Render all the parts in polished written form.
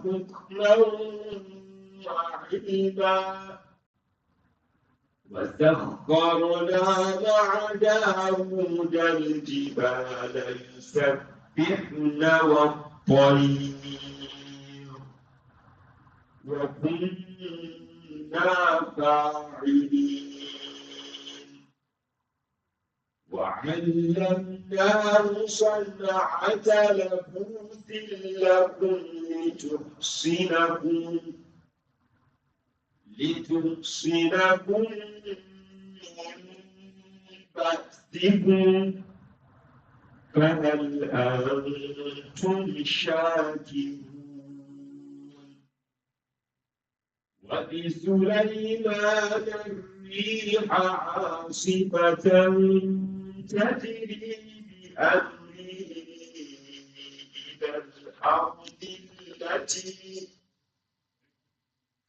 حكما وعلما وسخرنا مع داود الجبال يسبحن والطير وكنا فاعلين وعلمناه صنعة لبوس لكم لتحصنكم من بأسكم فهل أنتم شاكرون ولسليمان الريح عاصفة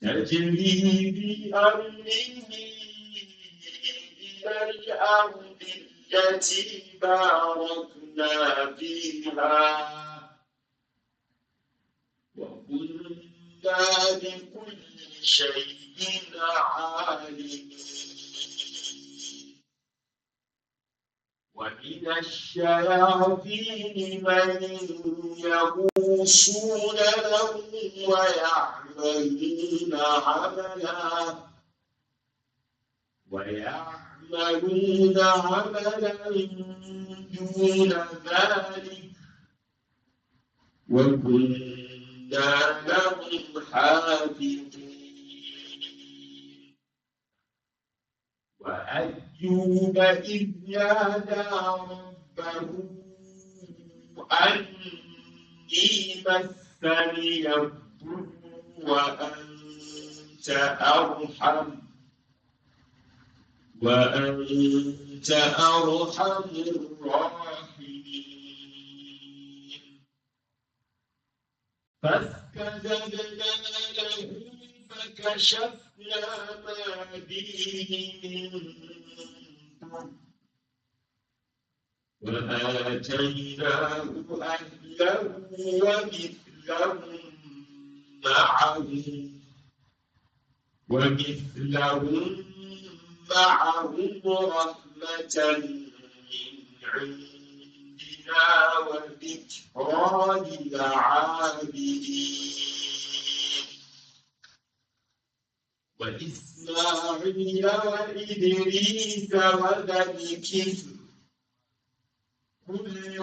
تجري بأمره إلى الأرض التي باركنا فيها وكنا بكل شيء عالمين ومن الشياطين من يغوصون له ويعملون عملا دون ذلك وكنا لهم حافظين وأيوب إذ نادى ربه أني مسني الضر وأنت أرحم الراحمين فاستجبنا له فكشفنا ما به من ضر وآتيناه أهله ومثلهم معهم رحمة من عندنا وذكرى للعابدين وإسماعيل وإدريس وذا الكفل كل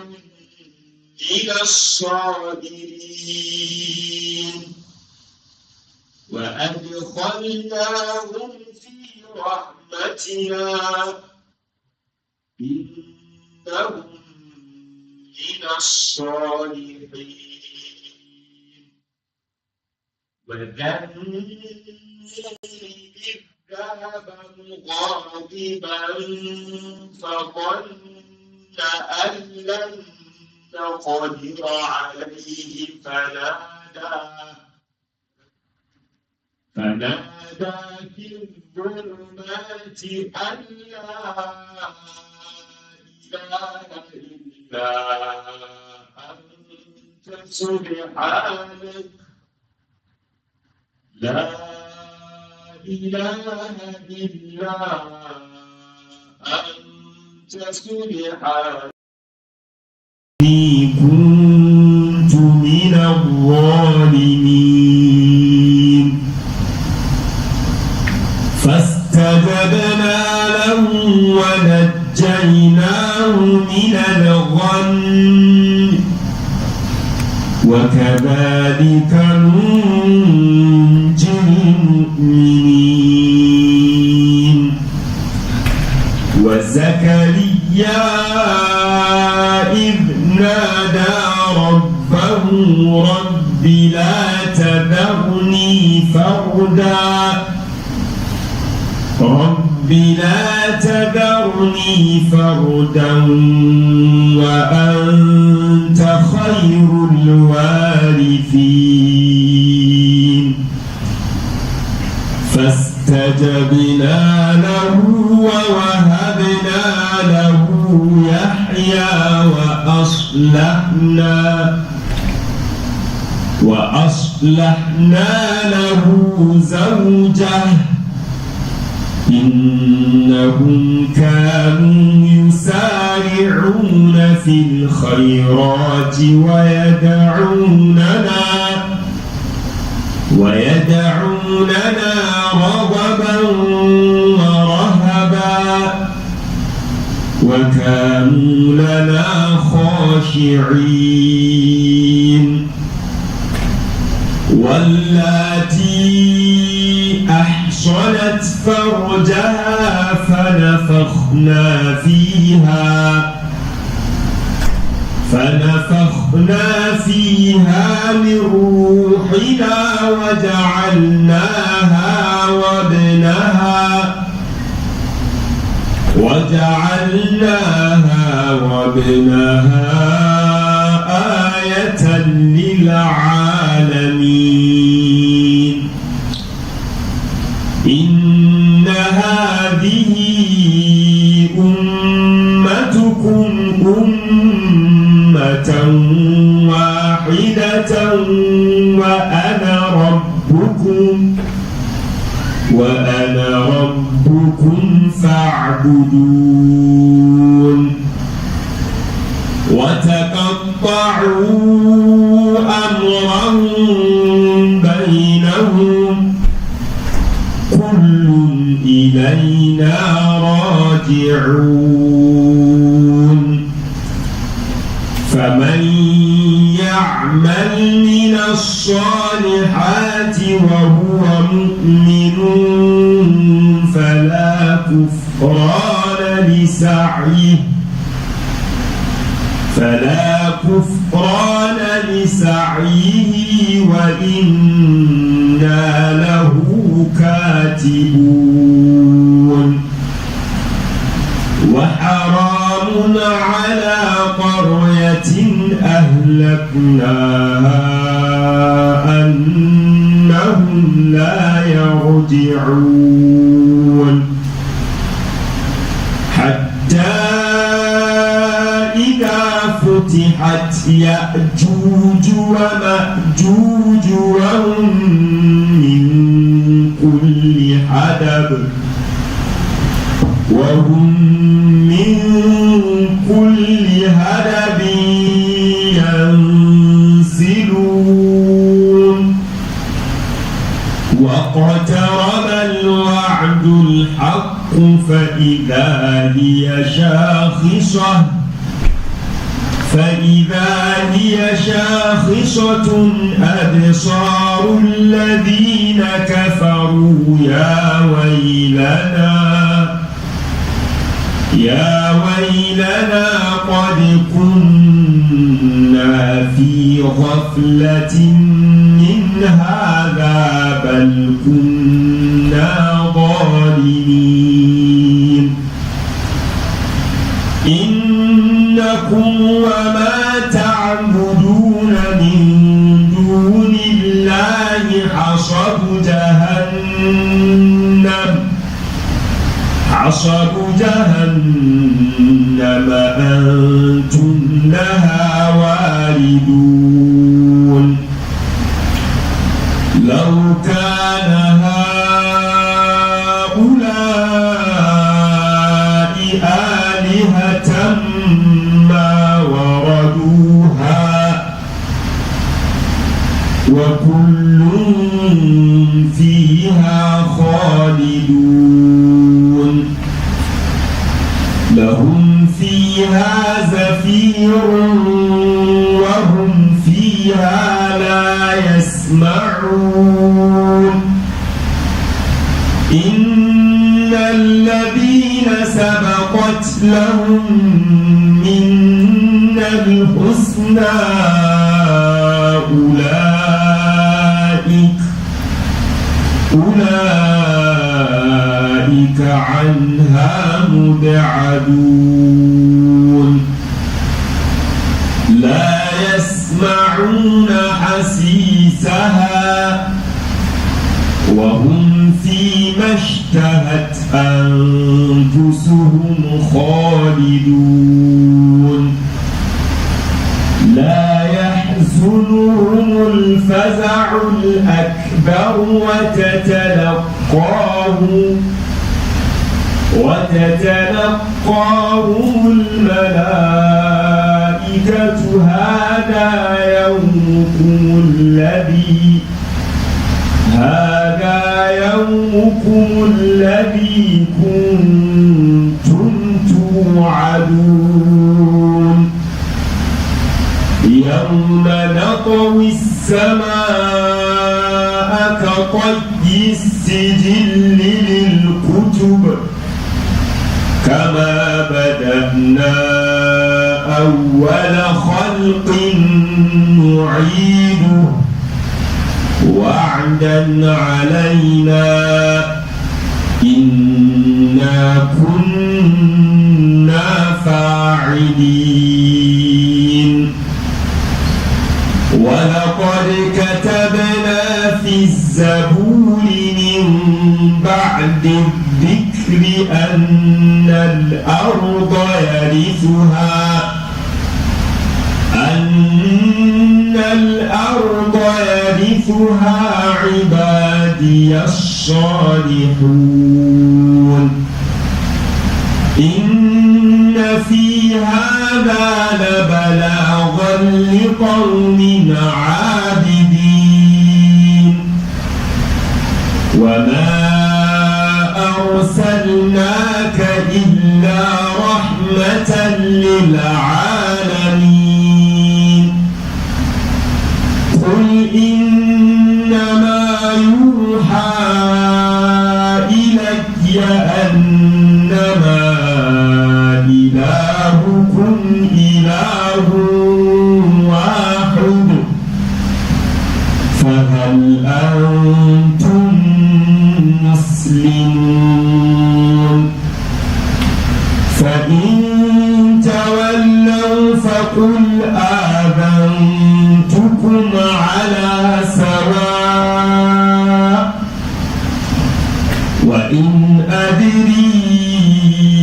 من الصابرين وأدخلناهم في رحمتنا إنهم من الصالحين وذنون إذ ذهب مغاضبا فظن أن لن نقدر عليه فنادى في الظلمات أن لا إله إلا أنت سبحانك لا إله إلا أنت سبحانك إني كنت من الظالمين فاستجبنا له ونجيناه من الغم وكذلك ننجي المؤمنين وزكريا إذ نادى ربه رب لا تذرني فردا وأنت خير الوارثين فاستجبنا له ووهبنا له يحيى وأصلحنا وأصلحنا له زوجه إنهم كانوا يسارعون في الخيرات ويدعوننا رغبا ورهبا وكانوا لنا خاشعين واللاتي أحصنت فرجها فنفخنا فيها من روحنا وجعلناها وابنها آية للعالمين إن هذه أمتكم أمة واحدة وأنا ربكم فاعبدون وتقطعوا أمرهم بينهم كل إلينا راجعون فمن يعمل من الصالحات وهو مؤمن فلا كفران لسعيه وإنا له كاتبون وحرام على قرية أهلكناها أنهم لا يرجعون حتى إذا فتحت يأجوج ومأجوج وهم من كل هدب ينسلون واقترب الوعد الحق فإذا هي شاخصة أبصار الذين كفروا يا ويلنا قد كنا في غفلة من هذا بل كنا ظالمين إنكم وما تعبدون من دون الله حصب جهنم أنتم لها واردون لو كان هؤلاء آلهة ما وردوها وكل فيها خالدون لهم فيها زفير وهم فيها لا يسمعون إن الذين سبقت لهم منا الحسنى أولئك عنها مبعدون لا يسمعون حسيسها وهم فيما اشتهت أنفسهم خالدون لا يحزن يأخذهم الفزع الأكبر وتتلقاهم الملائكة هذا يومكم الذي كنتم توعدون يوم نطوي السماء كطي السجل للكتب كما بدأنا أول خلق نعيده وعدا علينا إنا كنا فاعلين ولقد كتبنا في الزبور من بعد الذكر أن الأرض يرثها عبادي الصالحون إن في هذا لبلاغا لقوم عابدين وما أرسلناك إلا رحمة للعالمين قل إنما يوحى إلي أنما إلهكم إله واحد فهل أنتم مسلمون فإن تولوا فقل آذنتكم على سواء وإن أدري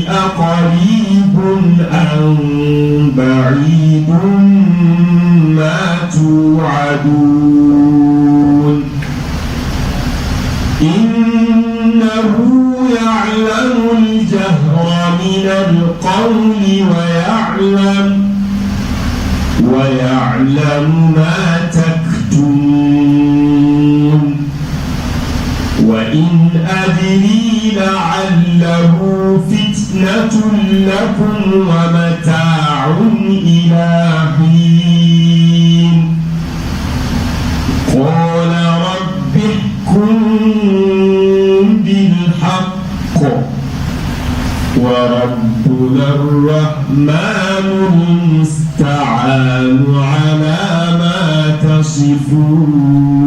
أقريب أم بعيد ما توعدون إنه يعلم الجهر من القول ويعلم ما تكتمون وإن أدري لعله فتنة لكم ومتاع إلى حين قال رب احكم بالحق وربنا الرحمن المستعان على ما تصفون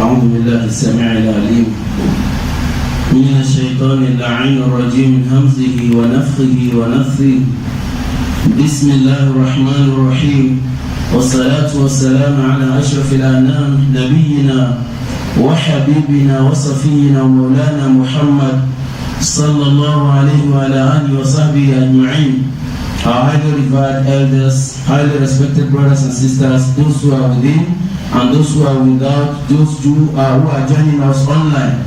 أعوذ بالله السميع العليم من الشيطان اللعين الرجيم من همزه ونفخه ونفثه بسم الله الرحمن الرحيم والصلاة والسلام على أشرف الأنام نبينا وحبيبنا وصفينا ومولانا محمد صلى الله عليه وعلى آله وصحبه أجمعين. Our highly revered elders, highly respected brothers and sisters, those who are within and those who are without, those who are joining us online.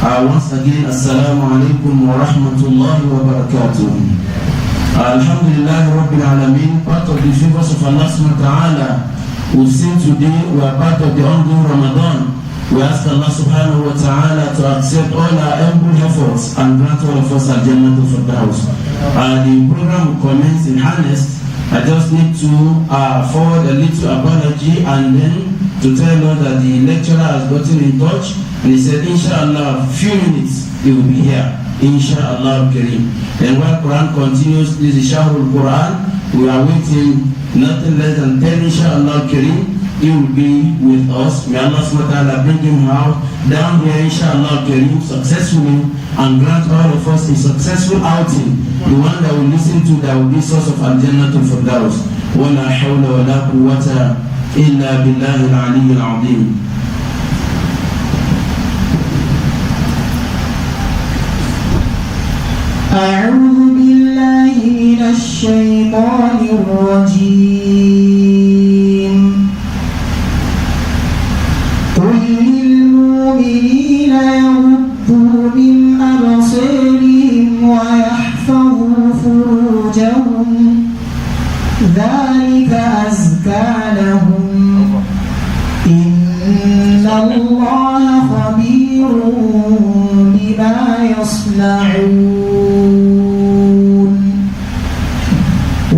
Once again, Assalamu alaikum wa rahmatullahi wa barakatuh. Alhamdulillah Rabbil Alameen, part of the favors of Allah subhanahu wa ta'ala. We've seen today we are part of the ongoing Ramadan. We ask Allah subhanahu wa ta'ala to accept all our humble efforts and grant all of us al-Jannah Firdaus. The program will commence in earnest. I just need to forward a little apology and then to tell us that the lecturer has gotten in touch and he said, inshallah, few minutes he will be here. Inshallah Kareem. And while Quran continues, this is Shahrul Quran. We are waiting nothing less than 10 inshallah Kareem. He will be with us. May Allah subhanahu wa ta'ala bring him out down here inshallah Kareem successfully and grant all of us a successful outing. The one that we listen to that will be source of al-Jannah Firdaus. Wala hawla wala quwwata إلا بالله العلي العظيم. أعوذ بالله من الشيطان الرجيم. قل للمؤمنين يغضوا من أبصارهم ويحفظوا فروجهم ذلك أزكى لهم إن الله خبير بما يصنعون.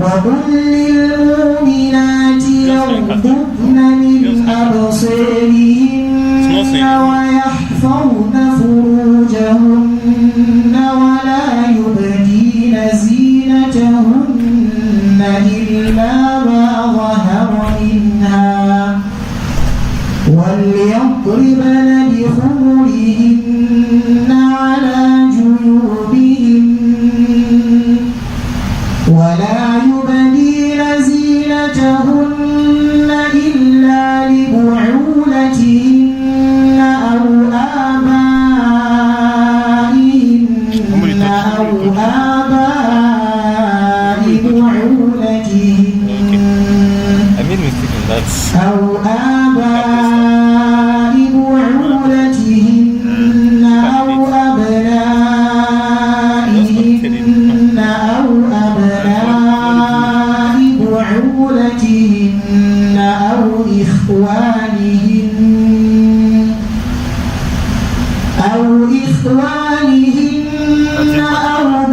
وقل للمؤمنات يغضضن من أبصارهن ويحفظن فروجهن ولا يبدين زينتهن إلا ما ظهر منها وليضربن بخمرهن على جيوبهن ولا يبدين زينتهن إلا لبعولتهن أو آبائهن أو آباء بعولتهن أو آباء بعولتهن أو أبنائهن أو أبناء بعولتهن أو إخوانهن أو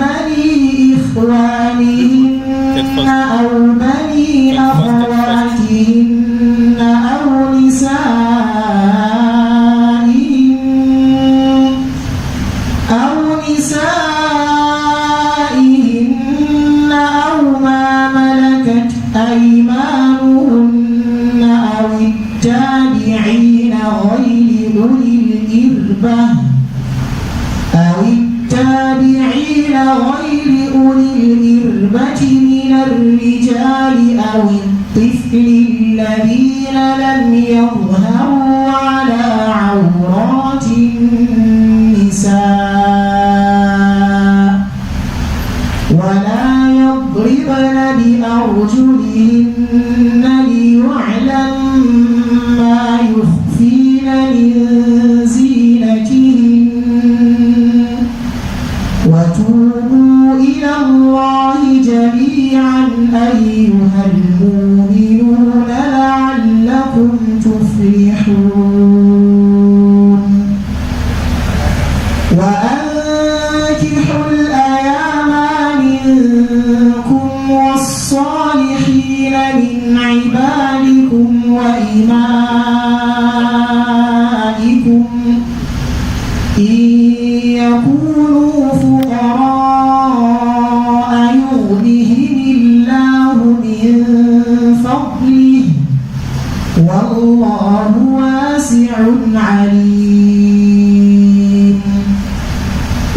بني إخوانهن أو بني أخواتهن أو نسائهن أو ما ملكت أيمانهن أو التابعين غير أولي الإربة من الرجال أو الطفل الذين لم يظهروا على عورات النساء ولا يضربن بأرجلهن ليعلم ما يخفين من زينتهن وتوبوا إلى الله جميعا أيها المؤمنون لعلكم تفلحون. وأنكحوا الأيام منكم والصالحين من عبادكم وإمائكم إن يكونوا فقراء يغنهم الله من فضله والله واسع عليم.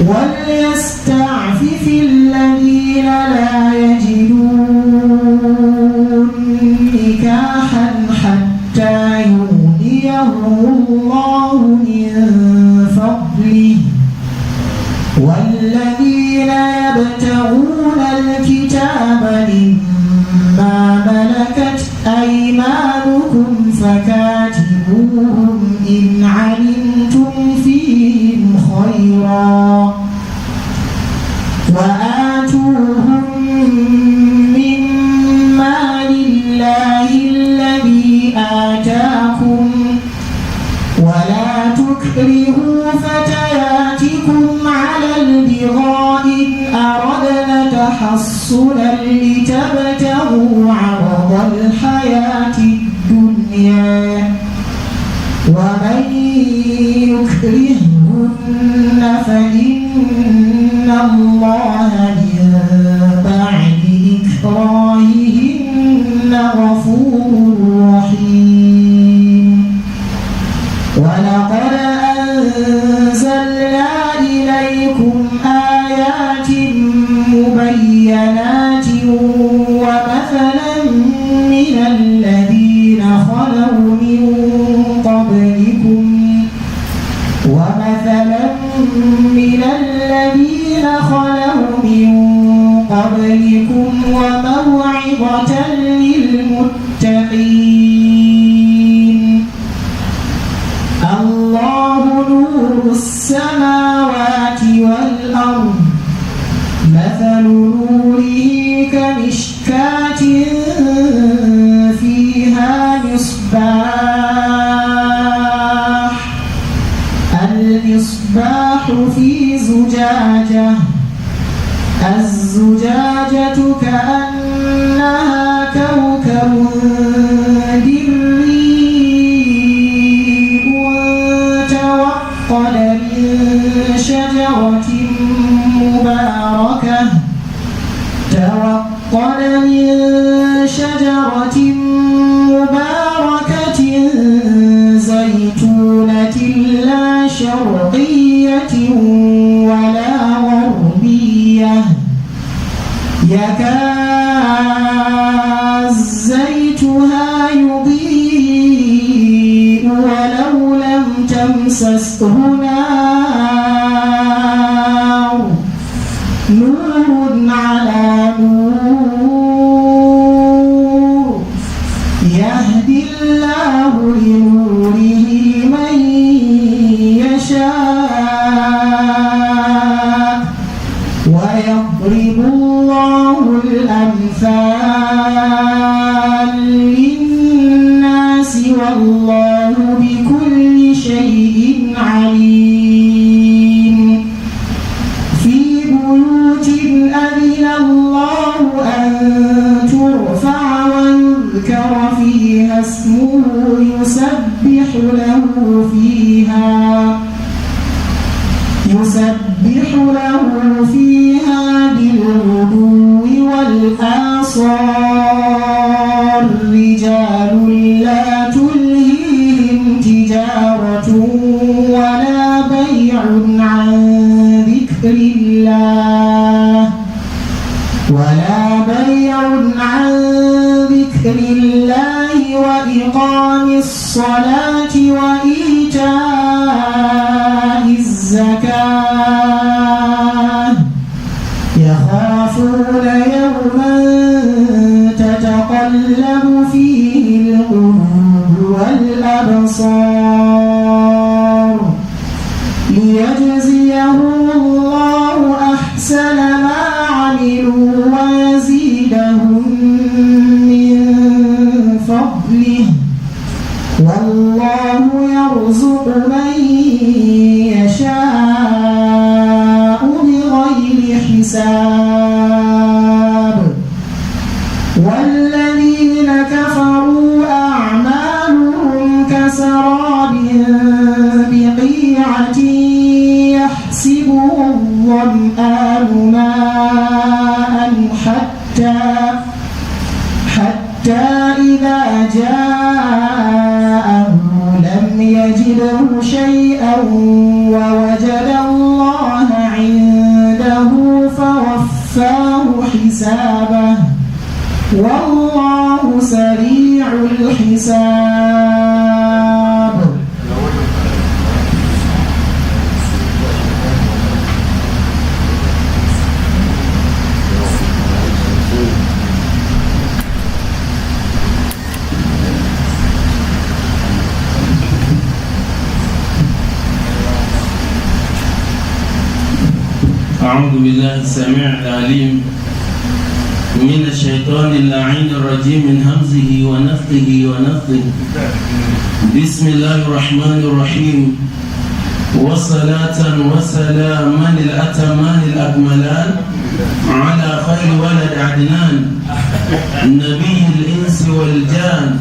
وليستعفف الذين لا يجدون نكاحا حتى يغنيهم الله من فضله والذين يبتغون الكتاب مما ملكت أيمانكم فكاتبوهم إن علمتم فيهم خيرا وآتوهم من مال الله الذي آتاكم ولا تكرهوا فتياتكم على البغاء إن أردنا تحصنا لتبتغوا عرض الحياة الدنيا ومن يكرهن فإن الله من بعد إكراههن غفور رحيم. ولقد أنزلنا إليكم آيات مبينات ومثلا من الذين خلقوا من الذين خلوا من قبلكم وموعظة للمتقين الله نور السماوات والأرض مثل نوره كمشكاة فيها المصباح في زجاجة الزجاجة كأنها كوكب دري توقد من شجرة مباركة زيتونة لا شرقية ولا غربية يكاد زيتها يضيء ولو لم تمسسه نار نور على نور يهدي الله لنوره من يشاء ويضرب الله الأمثال للناس والله بكل شيء عليم في بيوت أذن الله أن ترفع ويذكر فيها اسمه يسبح له فيها بالغدو والآصال رجال لا تلهيهم تجارة ولا بيع عن ذكر الله وإقام الصلاة وإيتاء الزكاة يخافون يوما تتقلب فيه القلوب والأبصار ليجزيهم الله أحسن ما عملوا ويزيدهم من فضله والله يرزق من يشاء بغير حساب والذين كفروا أعمالهم كسراب بقيعة يحسبه الظمآن ماء حتى إذا جاءه لم يجده شيئا ووجد الله عنده فوفاه حسابه والله سريع الحساب أعوذ بالله السميع العليم من الشيطان اللعين الرجيم من همزه ونفثه ونفثه بسم الله الرحمن الرحيم وصلاة وسلاما الأتمان الأكملان على خير ولد عدنان نبي الإنس والجان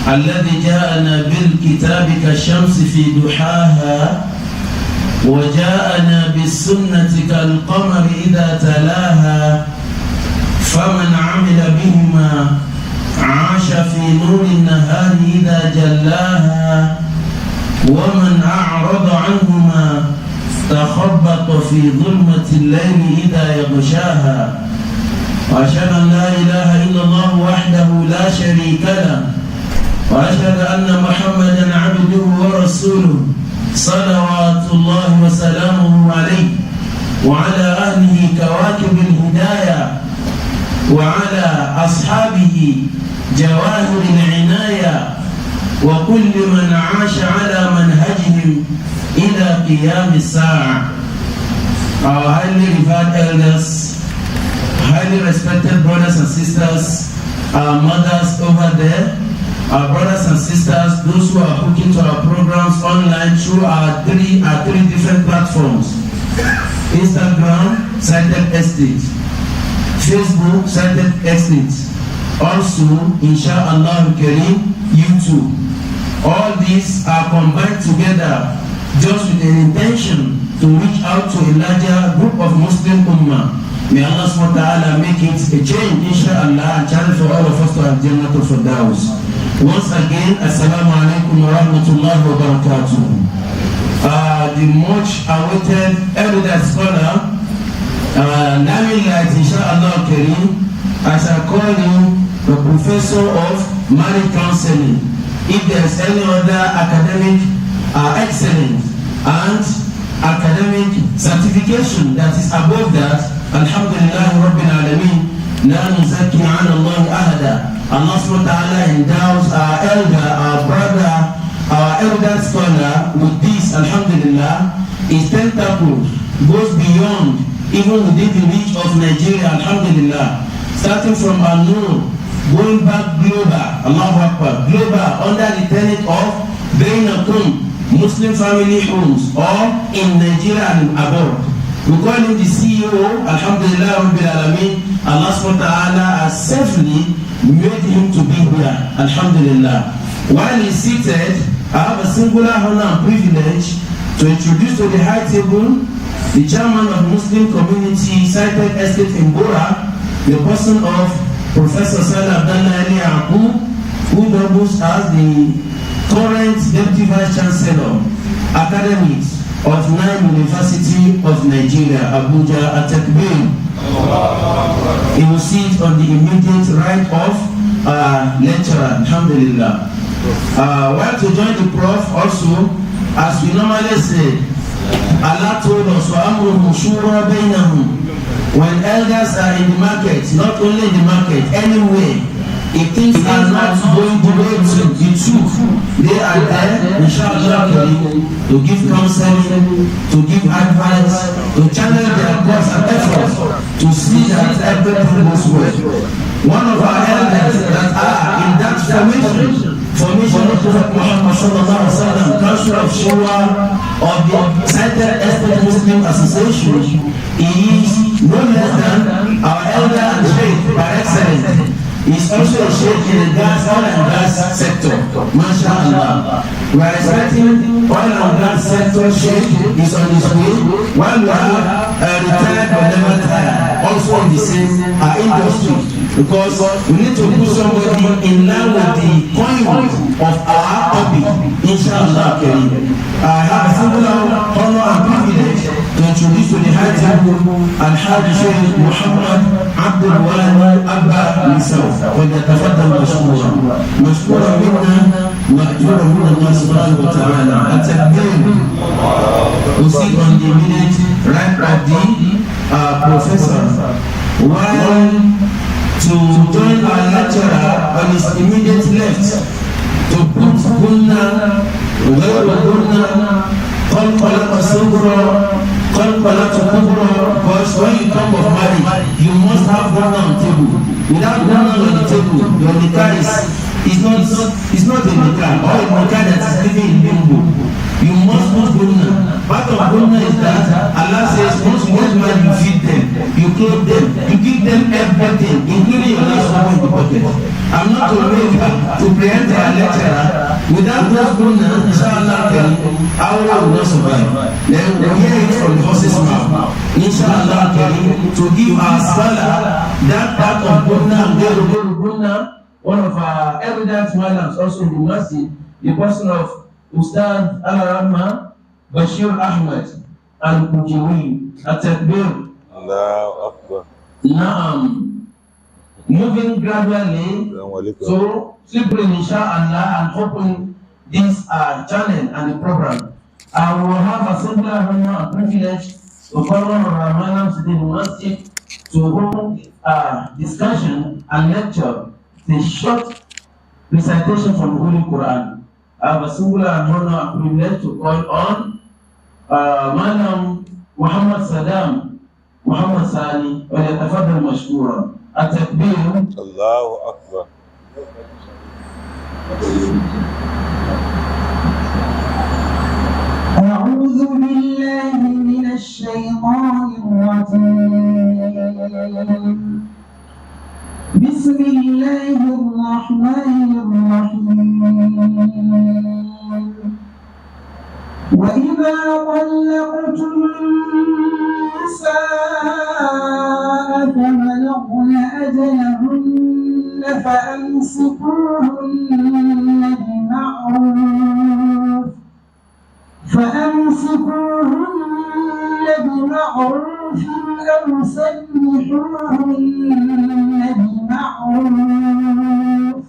الذي جاءنا بالكتاب كالشمس في ضحاها وجاءنا بالسنة كالقمر إذا تلاها فمن عمل بهما عاش في نور النهار إذا جلاها ومن أعرض عنهما تخبط في ظلمة الليل إذا يغشاها وأشهد أن لا إله إلا الله وحده لا شريك له وأشهد أن محمدا عبده ورسوله صلوات الله وسلامه عليه وعلى أهله كواكب الهداية وعلى أصحابه جواهر العناية وكل من عاش على منهجهم إلى قيام الساعة. Our highly revered elders, highly respected brothers and sisters, our mothers over there, our brothers and sisters, those who are hooking to our programs online through our three different platforms: Instagram, Cited Estate; Facebook, Cited Estate; also, Insha'Allah Kareem, YouTube. All these are combined together just with an intention to reach out to a larger group of Muslim Ummah. May Allah SWT make it a change, Insha'Allah, and channel for all of us to have Jannatul Firdaus. Once again, Assalamu alaikum wa rahmatullahi wa barakatuh. The much awaited erudite scholar, Nami Light, Insha'Allah Kareem, I shall call you the professor of marriage counseling. If there is any other academic excellence and academic certification that is above that, Alhamdulillah Rabbil Alameen, La nuzaki ala Allah ahada. Allah SWT endows our elder, our brother, our elder scholar with this, Alhamdulillah. His tentacles goes beyond, even within the reach of Nigeria, Alhamdulillah. Starting from An-Nur, going back global, Allahu Akbar, global under the tenet of Bainakum, Muslim family homes, or in Nigeria and abroad. We call him the CEO, Alhamdulillah Rabbil Alameen. Allah SWT has safely made him to be here, Alhamdulillah. While he's seated, I have a singular honor and privilege to introduce to the high table the chairman of Muslim community, Cited Estate in Bora, the person of Professor Salah Abdallah Ali Abu, who doubles as the current Deputy Vice Chancellor, Academics of Nine University of Nigeria, Abuja, Atekbir. He will sit on the immediate right of lecturer, Alhamdulillah. While to join the Prof also, as we normally say, Allah told us, وَأَمْرُهُمْ شُورَى بَيْنَهُمْ. When elders are in the market, not only in the market, anywhere, if things are not going the way to the truth, they are there, Inshallah, to give counseling, to give advice, to channel their thoughts and efforts to see that everything goes well. One of our elders that are in that formation of Prophet Muhammad sallallahu alaihi wasallam, Council of Shura of the Cited Estate Muslim Association, is no less than our elder and sheikh by excellence. He is also a sheikh in the oil and gas sector. MashaAllah. We are expecting oil and gas sector sheikh is on his way, while we have retired but never tired, also in the same industry. Because we need to put somebody in line with the point of our topic, Inshallah Kareem. I have a singular honor and privilege to introduce to the high table Al-Hadi Shaykh Muhammad Abdul Wali Abba himself. وَيَتَفَضَّلْ مَشْكُورًا مَشْكُورًا مِنَّا مَأْجُورًا مِنَ اللَّهِ سُبْحَانَهُ وَتَعَالَى. At-Takbir. We sit on the immediate right of the professor, while to join our lecturer on his immediate left, to put Gunna, Qalqalat Sugra, Qalqalat Kubra, because when you come of marriage, you must have Gunna on the table. Without Gunna on the table, your nikah is not a nikah, or a nikah that is living in limbo. You must put Gunna. Part of Gunna is that Allah says, once you get married, you feed them, you clothe them, you give them everything, including your last one in the pocket. I'm not to make to preempt our lecturer. Without those Gunna, Inshallah, our will not survive. Then we hear it from the horse's mouth. Inshallah, to give our scholar that part of Gunna and Gunna, one of our evidence madams also in the masjid, the person of Ustad Al-Rahman Bashir Ahmed Al-Kujiwi At-Takbir. Allahu Akbar. Now, moving gradually, so simply inshallah and open this channel and the program. I will have a similar honor and privilege to follow Ramadan today in Masjid to hold a discussion and lecture, the short recitation from the Holy Quran. I have a singular honor and privilege to call on Madam Muhammad Saddam Muhammad Sani وليتفضل مشكورا. التكبير. الله أكبر. أعوذ بالله من الشيطان الرجيم. بسم الله الرحمن الرحيم. وإذا طلقتم النساء فبلغن أجلهن فأمسكوهن بمعروف أو سرحوهن بمعروف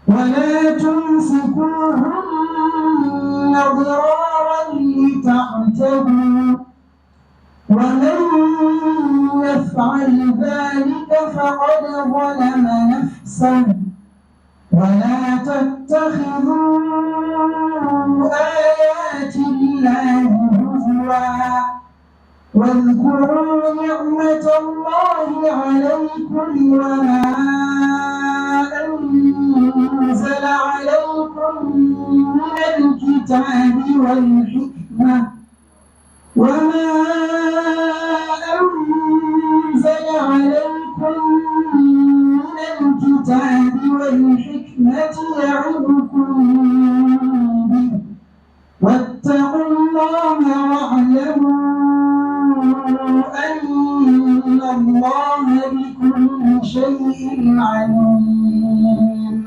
ولا تمسكوهن ضرارا لتعتدوا ومن يفعل ذلك فقد ظلم نفسه ولا تتخذوا آيات الله هزوا واذكروا نعمة الله عليكم وما أنزل عليكم من الكتاب والحكمة يعظكم به واتقوا الله واعلموا أن الله بكل شيء عليم.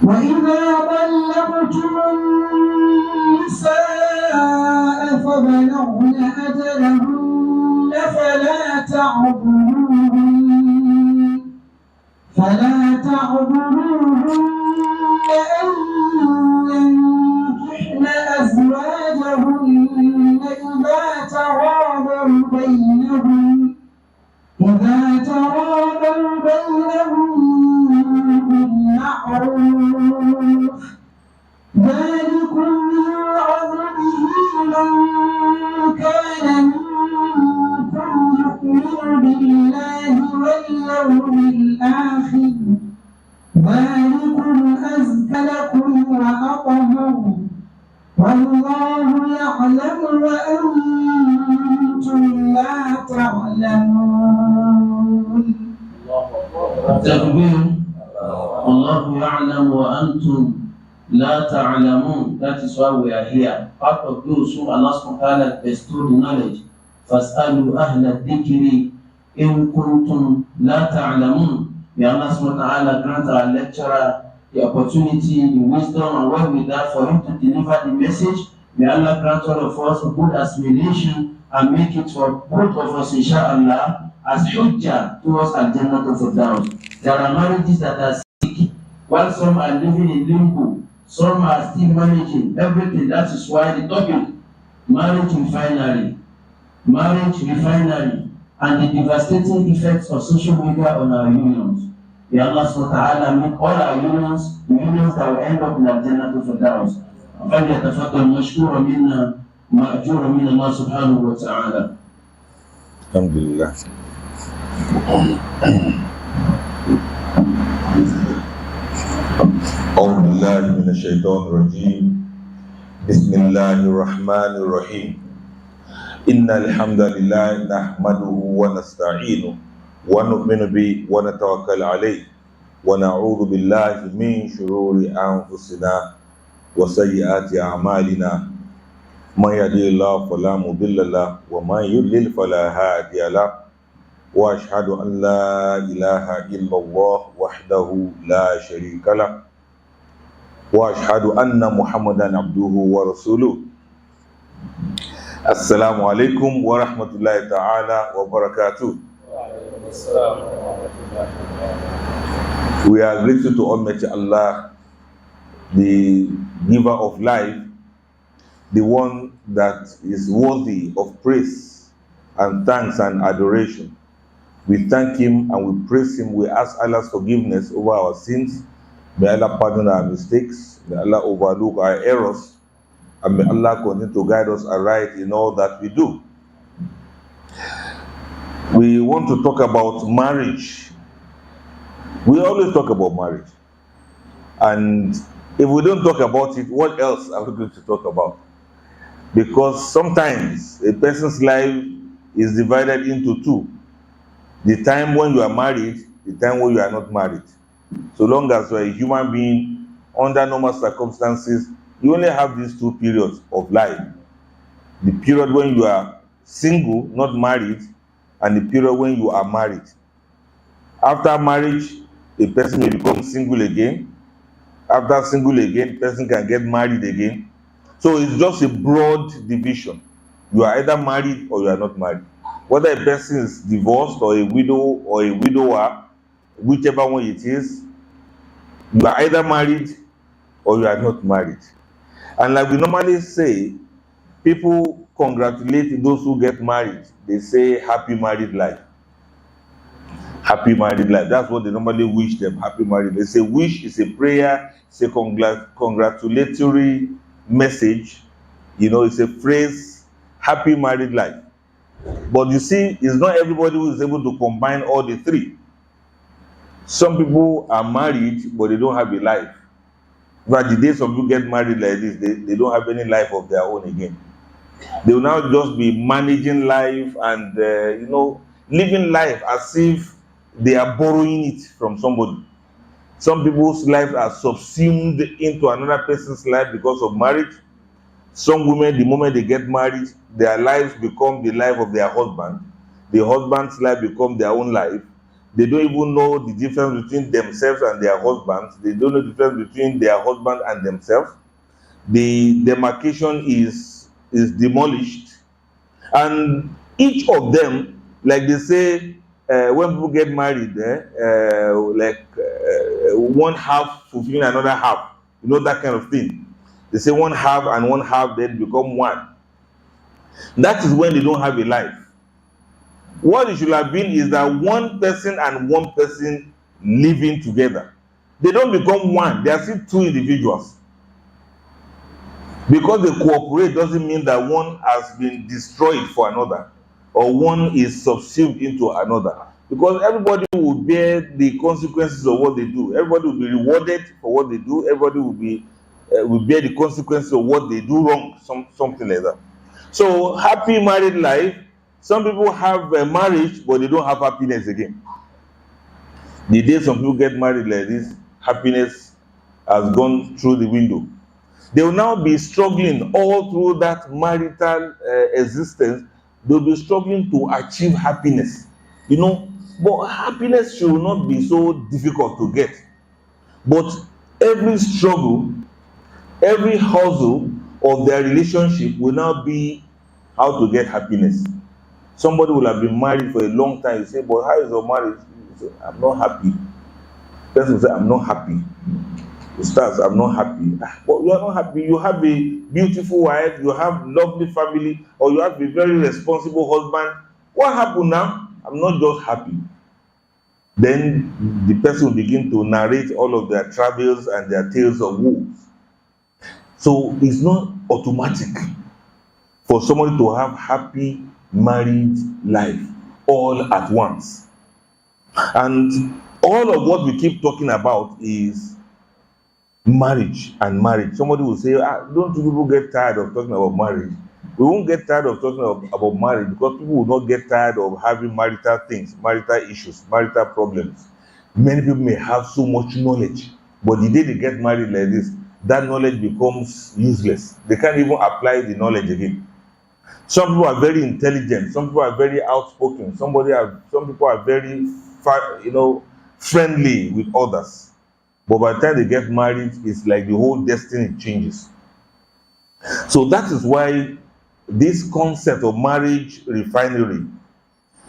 وإذا طلقتم النساء فبلغن أجلهن فلا تعضلوهن أن ينكحن أزواجهن إذا تراضوا بينهم بالمعروف ذلكم يوعظ به من كان منكم يؤمن بالله واليوم الآخر ذلكم أزكى لكم وأطهر والله يعلم وأنتم لا تعلمون. تكبير. الله يعلم وأنتم لا تعلمون. That is why we are here. Part of those who Allah subhanahu wa ta'ala bestowed knowledge. فَاسْأَلُوا أَهْلَ الذِّكْرِ إِن كُنتُمْ لَا تَعْلَمُونَ. May Allah subhanahu wa ta'ala grant our lecturer the opportunity, the wisdom and well with that for him to deliver the message. May Allah grant all of us a good assimilation and make it for both of us, inshallah, as hujjah towards Al-Jannah of Firdaus. There are marriages that are sick, while some are living in limbo, some are still managing everything. That is why the topic, marriage refinery, and the devastating effects of social media on our unions. May Allah subhanahu wa ta'ala make all our unions that will end up in Al-Jannah of Firdaus. فليتفضل مشكورا منا مأجورا من الله سبحانه وتعالى. الحمد لله. أعوذ بالله من الشيطان الرجيم. بسم الله الرحمن الرحيم. إن الحمد لله نحمده ونستعينه ونؤمن به ونتوكل عليه ونعوذ بالله من شرور أنفسنا وسيئات أعمالنا من يهده الله فلا مضل له ومن يضلل فلا هادي له وأشهد أن لا إله إلا الله وحده لا شريك له وأشهد أن محمدا عبده ورسوله. السلام عليكم ورحمة الله تعالى وبركاته. We are grateful to Almighty Allah, the giver of life, the one that is worthy of praise and thanks and adoration. We thank him and we praise him. We ask Allah's forgiveness over our sins. May Allah pardon our mistakes. May Allah overlook our errors. And may Allah continue to guide us aright in all that we do. We want to talk about marriage. We always talk about marriage. And if we don't talk about it, what else are we going to talk about? Because sometimes a person's life is divided into two. The time when you are married, the time when you are not married. So long as you are a human being, under normal circumstances, you only have these two periods of life. The period when you are single, not married, and the period when you are married. After marriage, a person may become single again. After single again, person can get married again. So it's just a broad division. You are either married or you are not married. Whether a person is divorced or a widow or a widower, whichever one it is, you are either married or you are not married. And like we normally say, people congratulate those who get married. They say happy married life. Happy married life. That's what they normally wish them, happy married life. They say wish is a prayer, it's a congratulatory message. You know, it's a phrase, happy married life. But you see, it's not everybody who is able to combine all the three. Some people are married, but they don't have a life. But the day some people get married like this, they don't have any life of their own again. They will now just be managing life and, living life as if they are borrowing it from somebody. Some people's lives are subsumed into another person's life because of marriage. Some women, the moment they get married, their lives become the life of their husband. The husband's life becomes their own life. They don't even know the difference between themselves and their husbands. They don't know the difference between their husband and themselves. The demarcation is demolished. And each of them, like they say, when people get married, one half fulfilling another half, that kind of thing. They say one half and one half then become one. That is when they don't have a life. What it should have been is that one person and one person living together. They don't become one, they are still two individuals. Because they cooperate doesn't mean that one has been destroyed for another, or one is subsumed into another. Because everybody will bear the consequences of what they do. Everybody will be rewarded for what they do. Everybody will bear the consequences of what they do wrong, something like that. So happy married life. Some people have a marriage, but they don't have happiness again. The day some people get married like this, happiness has gone through the window. They will now be struggling all through that marital existence. They'll be struggling to achieve happiness. But happiness should not be so difficult to get. But every struggle, every hustle of their relationship will now be how to get happiness. Somebody will have been married for a long time. You say, but how is your marriage? You say, I'm not happy. Person will say, I'm not happy. It starts, I'm not happy. But you are not happy. You have a beautiful wife, you have lovely family, or you have a very responsible husband. What happened now? I'm not just happy. Then the person will begin to narrate all of their travels and their tales of woes. So it's not automatic for somebody to have happy married life all at once. And all of what we keep talking about is marriage and marriage. Somebody will say, don't you people get tired of talking about marriage? We won't get tired of talking about marriage because people will not get tired of having marital things, marital issues, marital problems. Many people may have so much knowledge, but the day they get married like this, that knowledge becomes useless. They can't even apply the knowledge again. Some people are very intelligent, some people are very outspoken, some people are very friendly with others. But by the time they get married, it's like the whole destiny changes. So that is why this concept of marriage refinery,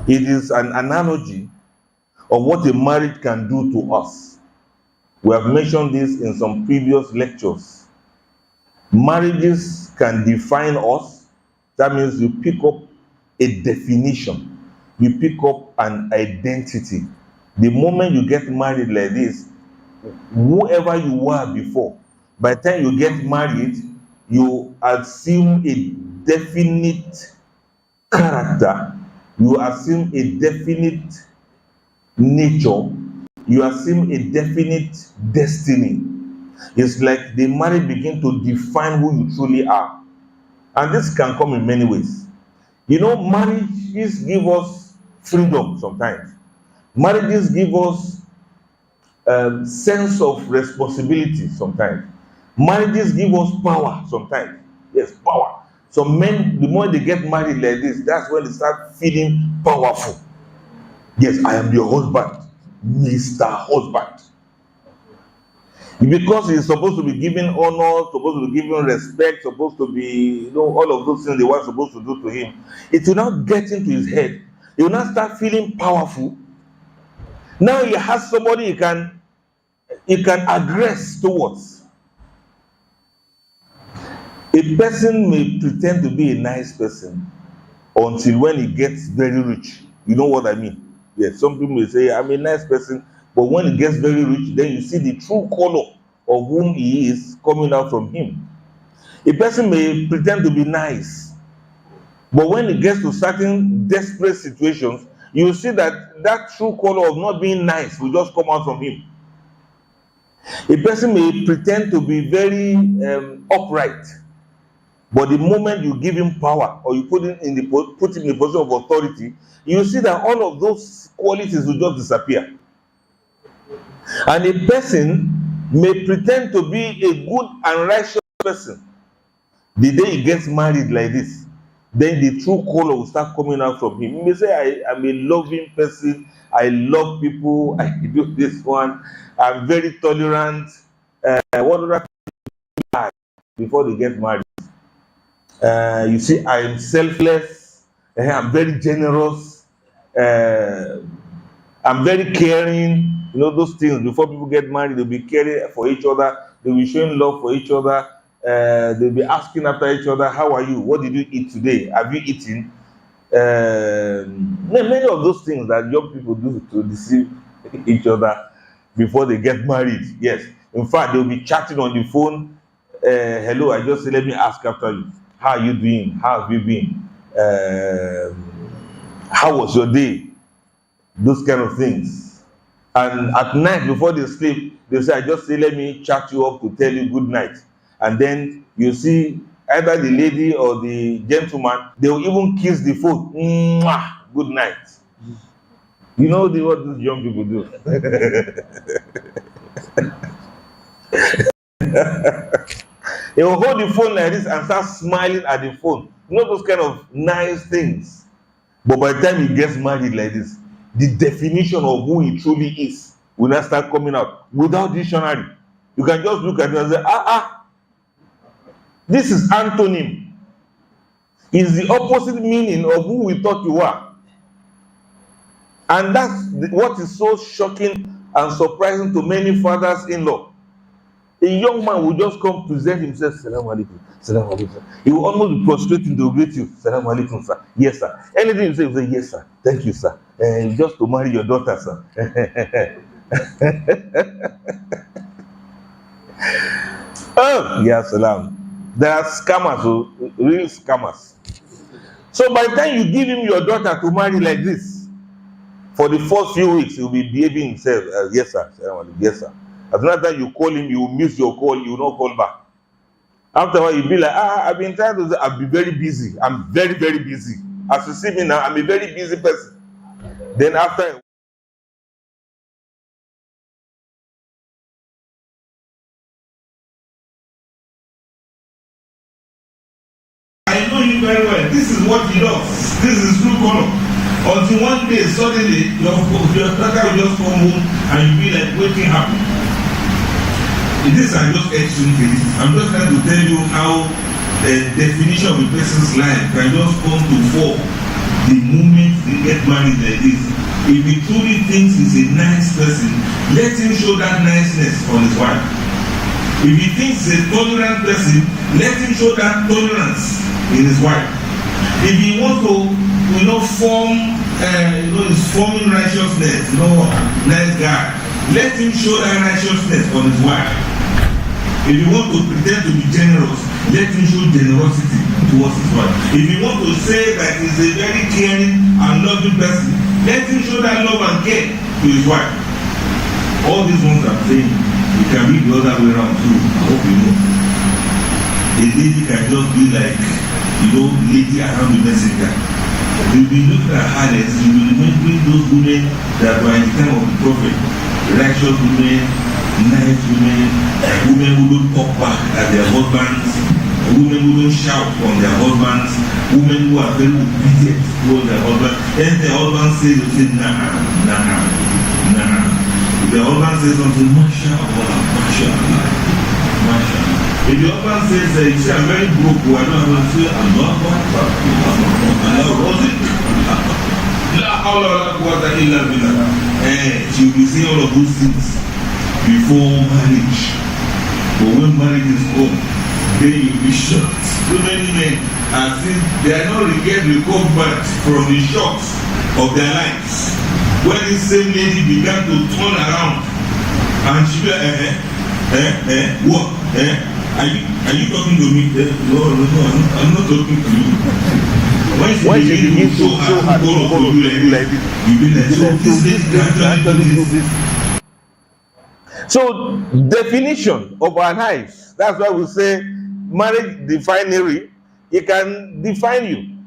it is an analogy of what a marriage can do to us. We have mentioned this in some previous lectures. Marriages can define us, that means you pick up a definition, you pick up an identity. The moment you get married like this, whoever you were before, by the time you get married, you assume a definite character, you assume a definite nature, you assume a definite destiny. It's like the marriage begin to define who you truly are. And this can come in many ways. You know, marriages give us freedom sometimes. Marriages give us sense of responsibility sometimes. Marriages give us power sometimes. Yes, power. So men, the more they get married like this, that's when they start feeling powerful. Yes, I am your husband, Mr. Husband. Because he's supposed to be given honor, supposed to be given respect, supposed to be, all of those things they were supposed to do to him. It will not get into his head. He will not start feeling powerful. Now he has somebody he can aggress towards. A person may pretend to be a nice person until when he gets very rich. You know what I mean? Yes, some people may say, I'm a nice person, but when he gets very rich, then you see the true color of whom he is coming out from him. A person may pretend to be nice, but when he gets to certain desperate situations, you see that true color of not being nice will just come out from him. A person may pretend to be very upright, but the moment you give him power or you put him in the position of authority, you see that all of those qualities will just disappear. And a person may pretend to be a good and righteous person. The day he gets married like this, then the true color will start coming out from him. He may say, I'm a loving person, I love people, I do this one, I'm very tolerant. What other people are before they get married? You see, I'm selfless, I'm very generous, I'm very caring. You know, those things. Before people get married, they'll be caring for each other, they'll be showing love for each other, they'll be asking after each other, how are you? What did you eat today? Have you eaten? Many of those things that young people do to deceive each other before they get married. Yes. In fact, they'll be chatting on the phone. Hello, I just say, let me ask after you. How are you doing? How have you been? How was your day? Those kind of things. And at night before they sleep, they say, I just say, let me chat you up to tell you good night. And then you see either the lady or the gentleman, they will even kiss the phone. Mwah! Good night. You know what these young people do? They will hold the phone like this and start smiling at the phone. You know those kind of nice things. But by the time he gets married like this, the definition of who he truly is will not start coming out without dictionary. You can just look at it and say, this is antonym. It's the opposite meaning of who we thought you were. And that's what is so shocking and surprising to many fathers-in-law. A young man will just come present himself, Salam alaikum, Salam alaikum. He will almost be prostrating to greet you, Salam alaikum, sir. Yes, sir. Anything you say, you say, yes, sir. Thank you, sir. Just to marry your daughter, sir. Oh, yeah, Salam. There are scammers, real scammers. So by the time you give him your daughter to marry like this, for the first few weeks, he will be behaving himself as, yes, sir. Salam alaikum, yes, sir. As soon as you call him, you will miss your call, you will not call back. After a while, you'll be like, I've been trying to say, I'll be very busy. I'm very, very busy. As you see me now, I'm a very busy person. Then after I know you very well. This is what he does. This is true color. Until one day, suddenly, your daughter will just come home and you'll be like, what happened? This are just extreme cases. I'm just trying to tell you how the definition of a person's life can just come to fall the moment they get married like this. If he truly thinks he's a nice person, let him show that niceness on his wife. If he thinks he's a tolerant person, let him show that tolerance in his wife. If he wants to, form, he's forming righteousness, nice guy, let him show that righteousness on his wife. If you want to pretend to be generous, let him show generosity towards his wife. If you want to say that he's a very caring and loving person, let him show that love and care to his wife. All these ones I'm saying, it can be the other way around too. I hope you know. A lady can just be like, lady around the messenger. You'll be looking at harlots, you will remembering those women that were in the time of the prophet. Righteous women, nice women, women who don't talk back at their husbands, women who don't shout on their husbands, women who are very obedient towards their husbands. Then the husband says, you say, nah. If the husband says something, mashallah. If the husband says, you say, I'm very broke, I don't have to say, Allah, she will be saying all of those things before marriage. But when marriage is home, then you'll be shocked. So many men are saying they are not recovered from the shocks of their lives. When this same lady began to turn around and she be like, what? Are you talking to me? No, I'm not talking to you. When she begin to show her to you like this, you be like, so this lady can actually do this. So, definition of our lives. That's why we say marriage definery. It can define you.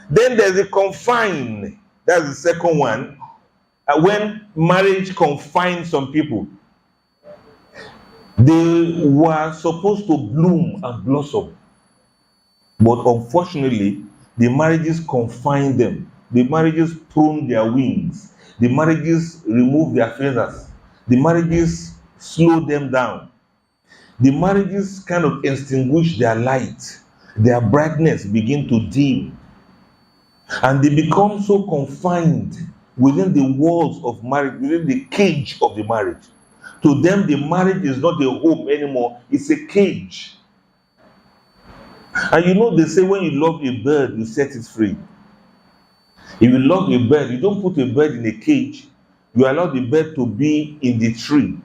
Then there's a confine. That's the second one. When marriage confines some people, they were supposed to bloom and blossom, but unfortunately, the marriages confine them. The marriages prune their wings. The marriages remove their feathers. The marriages slow them down. The marriages kind of extinguish their light. Their brightness begin to dim. And they become so confined within the walls of marriage, within the cage of the marriage. To them, the marriage is not a home anymore, it's a cage. And they say when you love a bird, you set it free. If you love a bird, you don't put a bird in a cage, you allow the bird to be in the tree.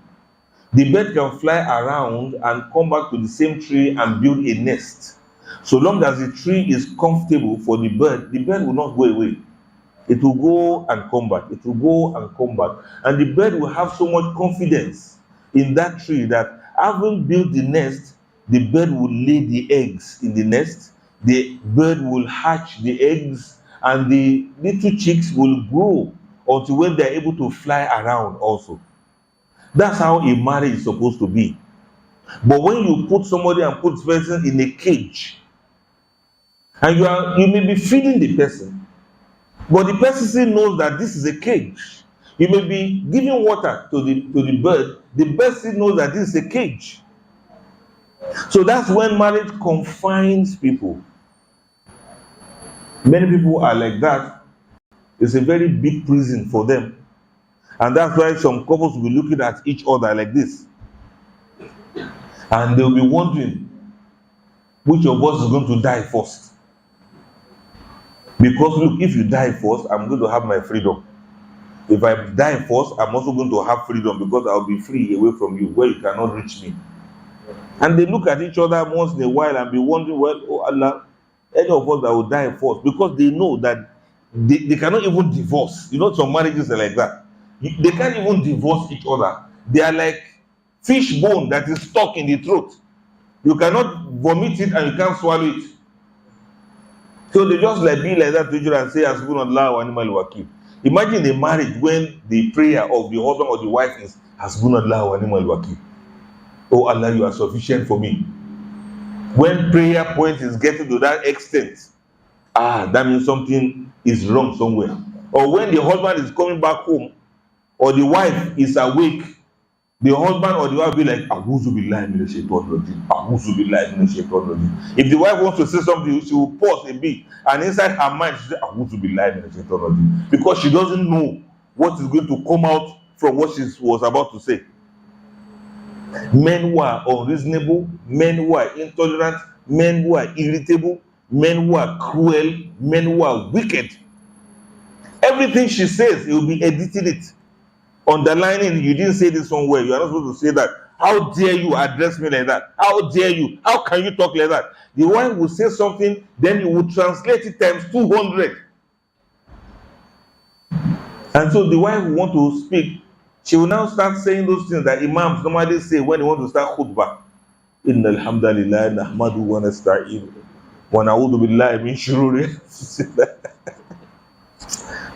The bird can fly around and come back to the same tree and build a nest. So long as the tree is comfortable for the bird will not go away. It will go and come back. It will go and come back. And the bird will have so much confidence in that tree that having built the nest, the bird will lay the eggs in the nest. The bird will hatch the eggs and the little chicks will grow until when they're able to fly around also. That's how a marriage is supposed to be. But when you put somebody and put the person in a cage, and you may be feeding the person, but the person still knows that this is a cage. You may be giving water to the bird still knows that this is a cage. So that's when marriage confines people. Many people are like that. It's a very big prison for them. And that's why some couples will be looking at each other like this. And they'll be wondering which of us is going to die first. Because look, if you die first, I'm going to have my freedom. If I die first, I'm also going to have freedom because I'll be free away from you where you cannot reach me. And they look at each other once in a while and be wondering, well, oh Allah, any of us that will die first, because they know that they cannot even divorce. Some marriages are like that. They can't even divorce each other. They are like fish bone that is stuck in the throat. You cannot vomit it and you can't swallow it. So they just be like that to each other and say, Hasbunallah wa ni'mal wakil. Imagine a marriage when the prayer of the husband or the wife is Hasbunallah wa ni'mal wakil. Oh Allah, you are sufficient for me. When prayer point is getting to that extent, that means something is wrong somewhere. Or when the husband is coming back home, or the wife is awake, the husband or the wife will be like, A'udhu billahi minash shaitanir rajim. A'udhu billahi minash shaitanir rajim. If the wife wants to say something, she will pause a bit, and inside her mind she says, A'udhu billahi minash shaitanir rajim, because she doesn't know what is going to come out from what she was about to say. Men who are unreasonable, men who are intolerant, men who are irritable, men who are cruel, men who are wicked. Everything she says, he will be editing it, underlining, you didn't say this one well, you are not supposed to say that. How dare you address me like that? How dare you? How can you talk like that? The one will say something, then you will translate it times 200. And so the wife who want to speak, she will now start saying those things that imams normally say when they want to start khutbah. Inna alhamdulillah nahmadu wa nasta'in wa na'udhu billahi min shururi.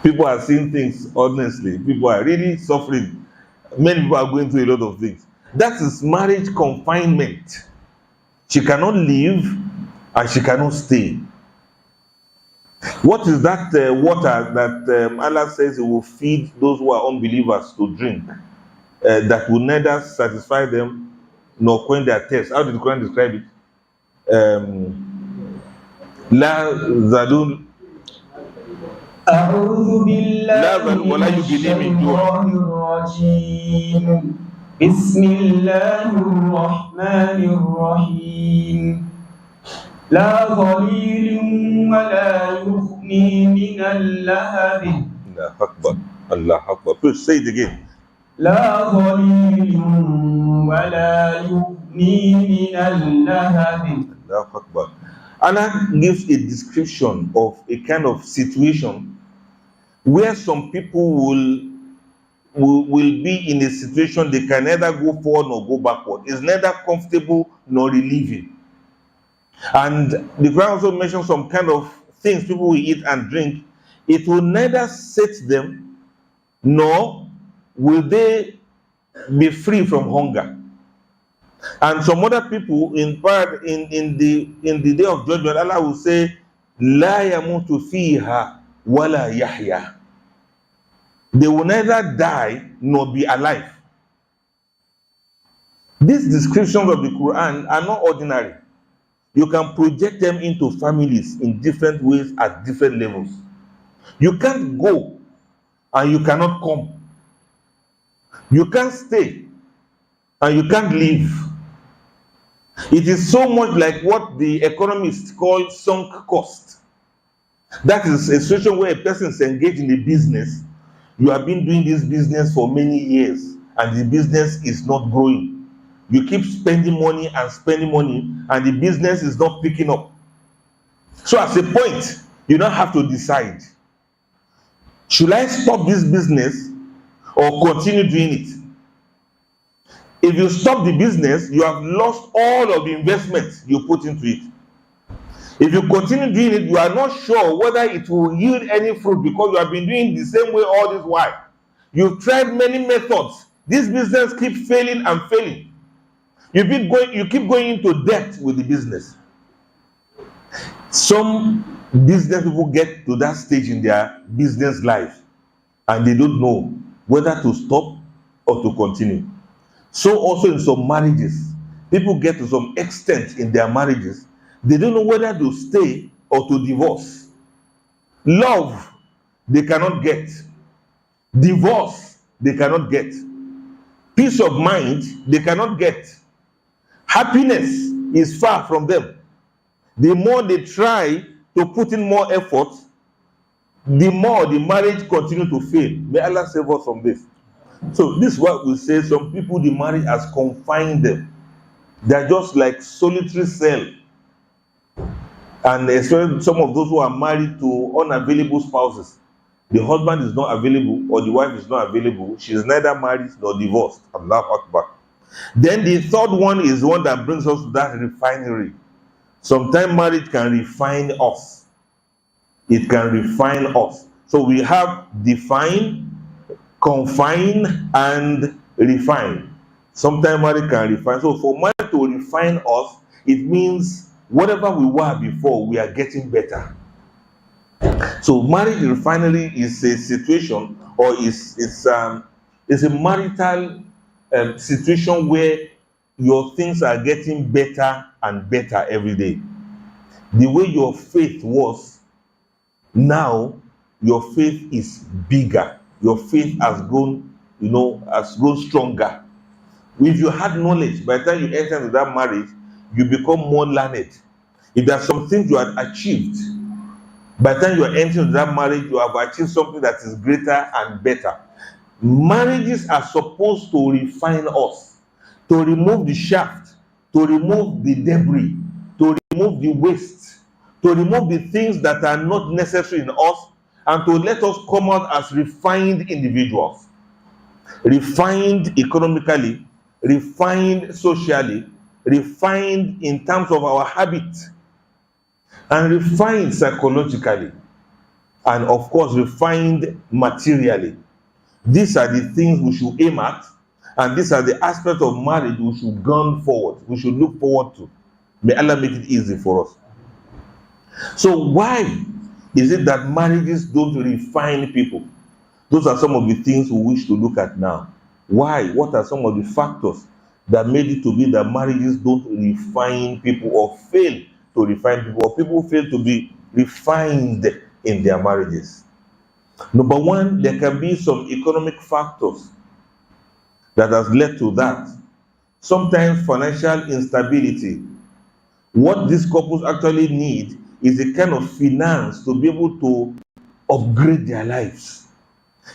People are seeing things honestly. People are really suffering. Many people are going through a lot of things. That is marriage confinement. She cannot leave and she cannot stay. What is that water that Allah says He will feed those who are unbelievers to drink, that will neither satisfy them nor quench their thirst? How did the Quran describe it? La zadun أعوذ بالله ولا من يغني من جوع. الشيطان الرجيم بسم الله الرحمن الرحيم لا ظليل ولا يغني من اللهب Allah Akbar. Allah Akbar. Please say it again. لا ظليل ولا يغني من اللهب. Allah Akbar. Allah gives a description of a kind of situation where some people will be in a situation they can neither go forward nor go backward. It's neither comfortable nor relieving. And the Quran also mentions some kind of things people will eat and drink. It will neither sate them nor will they be free from hunger. And some other people in the day of judgment, Allah will say, La yamutu fiha wala yahya. They will neither die nor be alive. These descriptions of the Quran are not ordinary. You can project them into families in different ways at different levels. You can't go and you cannot come. You can't stay and you can't leave. It is so much like what the economists call sunk cost. That is a situation where a person is engaged in a business. You have been doing this business for many years and the business is not growing. You keep spending money and the business is not picking up. So at a point, you now have to decide, should I stop this business or continue doing it? If you stop the business, you have lost all of the investment you put into it. If you continue doing it, you are not sure whether it will yield any fruit because you have been doing the same way all this while. You've tried many methods. This business keeps failing and failing. You keep going into debt with the business. Some business people get to that stage in their business life and they don't know whether to stop or to continue. So also in some marriages, people get to some extent in their marriages, they don't know whether to stay or to divorce. Love, they cannot get. Divorce, they cannot get. Peace of mind, they cannot get. Happiness is far from them. The more they try to put in more effort, the more the marriage continues to fail. May Allah save us from this. So this is what we say, some people, the marriage has confined them. They're just like solitary cell. And especially some of those who are married to unavailable spouses. The husband is not available or the wife is not available. She is neither married nor divorced. Allahu Akbar. Then the third one is the one that brings us to that refinery. Sometimes marriage can refine us. It can refine us. So we have define, confine, and refine. Sometimes marriage can refine. So for marriage to refine us, it means whatever we were before, we are getting better. So marriage refinery is a situation, or it's a marital situation where your things are getting better and better every day. The way your faith was, now your faith is bigger. Your faith has grown, has grown stronger. If you had knowledge, by the time you enter into that marriage, you become more learned. If there are some things you had achieved, by the time you are entering into that marriage, you have achieved something that is greater and better. Marriages are supposed to refine us, to remove the shaft, to remove the debris, to remove the waste, to remove the things that are not necessary in us, and to let us come out as refined individuals. Refined economically, refined socially, refined in terms of our habits, and refined psychologically, and of course, refined materially. These are the things we should aim at, and these are the aspects of marriage we should gun forward, we should look forward to. May Allah make it easy for us. So, why is it that marriages don't refine people? Those are some of the things we wish to look at now. Why? What are some of the factors that made it to be that marriages don't refine people, or fail to refine people, or people fail to be refined in their marriages? Number one, there can be some economic factors that has led to that. Sometimes financial instability. What these couples actually need is a kind of finance to be able to upgrade their lives.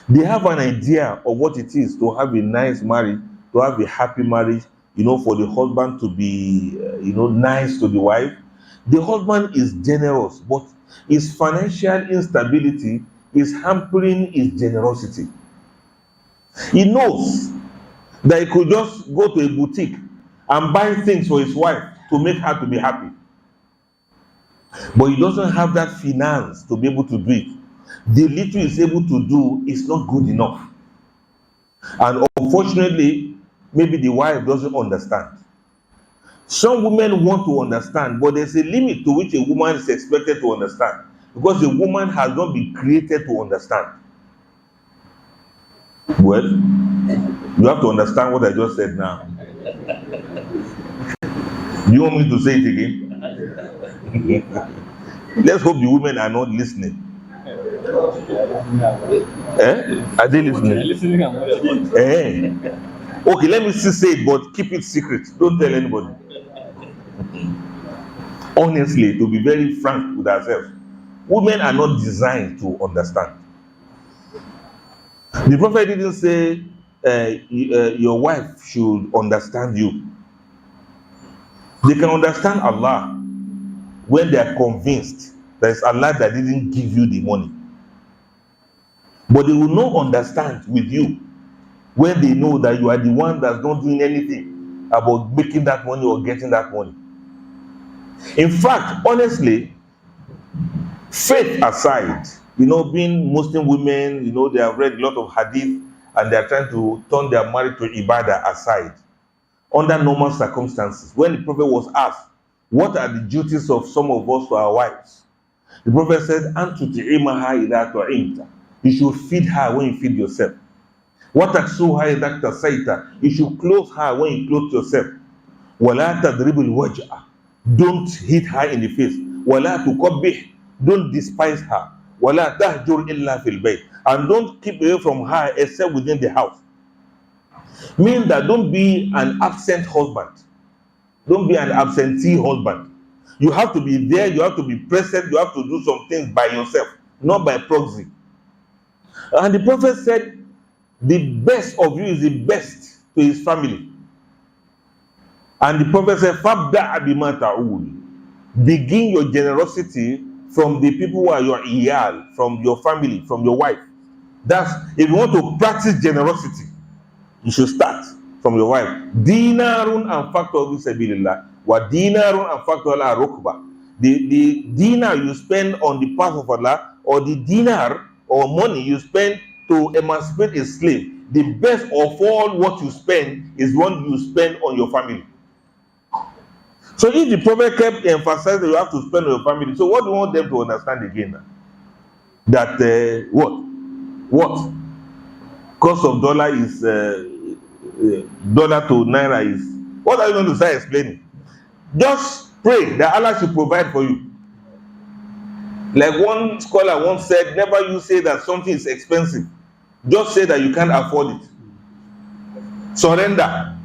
They have an idea of what it is to have a nice marriage, to have a happy marriage, for the husband to be, nice to the wife. The husband is generous, but his financial instability is hampering his generosity. He knows that he could just go to a boutique and buy things for his wife to make her to be happy. But he doesn't have that finance to be able to do it. The little he's able to do is not good enough. And unfortunately, maybe the wife doesn't understand. Some women want to understand, but there's a limit to which a woman is expected to understand, because a woman has not been created to understand. Well, you have to understand what I just said now. You want me to say it again? Let's hope the women are not listening. Are they listening? Okay, let me still say it, but keep it secret. Don't tell anybody. Honestly, to be very frank with ourselves, women are not designed to understand. The prophet didn't say your wife should understand you. They can understand Allah when they are convinced that it's Allah that didn't give you the money. But they will not understand with you when they know that you are the one that's not doing anything about making that money or getting that money. In fact, honestly, faith aside, being Muslim women, they have read a lot of hadith and they are trying to turn their marriage to ibadah aside. Under normal circumstances, when the prophet was asked, what are the duties of some of us to our wives? The prophet said, "Antu tu'imaha idha tu'imta." You should feed her when you feed yourself. Wa taksuha idha tasaita. You should clothe her when you clothe yourself. Wala tadribul waj'a. Don't hit her in the face. Wala tuqabbih. Don't despise her. Wala tahjur illa fil bayt. And don't keep away from her except within the house. Meaning that don't be an absent husband. Don't be an absentee husband. You have to be there, you have to be present, you have to do some things by yourself, not by proxy. And the prophet said, the best of you is the best to his family. And the prophet said, "Fabda bima ta'ul." Begin your generosity from the people who are your iyal, from your family, from your wife. That's, if you want to practice generosity, you should start from your wife. Dinarun anfaqtu fi sabilillah wa dinarun anfaqtu ala rukba. The dinar you spend on the path of Allah, or the dinar or money you spend to emancipate a slave, the best of all what you spend is one you spend on your family. So if the prophet kept emphasizing that you have to spend on your family, so what do you want them to understand again? That what cost of dollar is dollar to naira is. What are you going to start explaining? Just pray that Allah should provide for you. Like one scholar once said, never you say that something is expensive. Just say that you can't afford it. Surrender.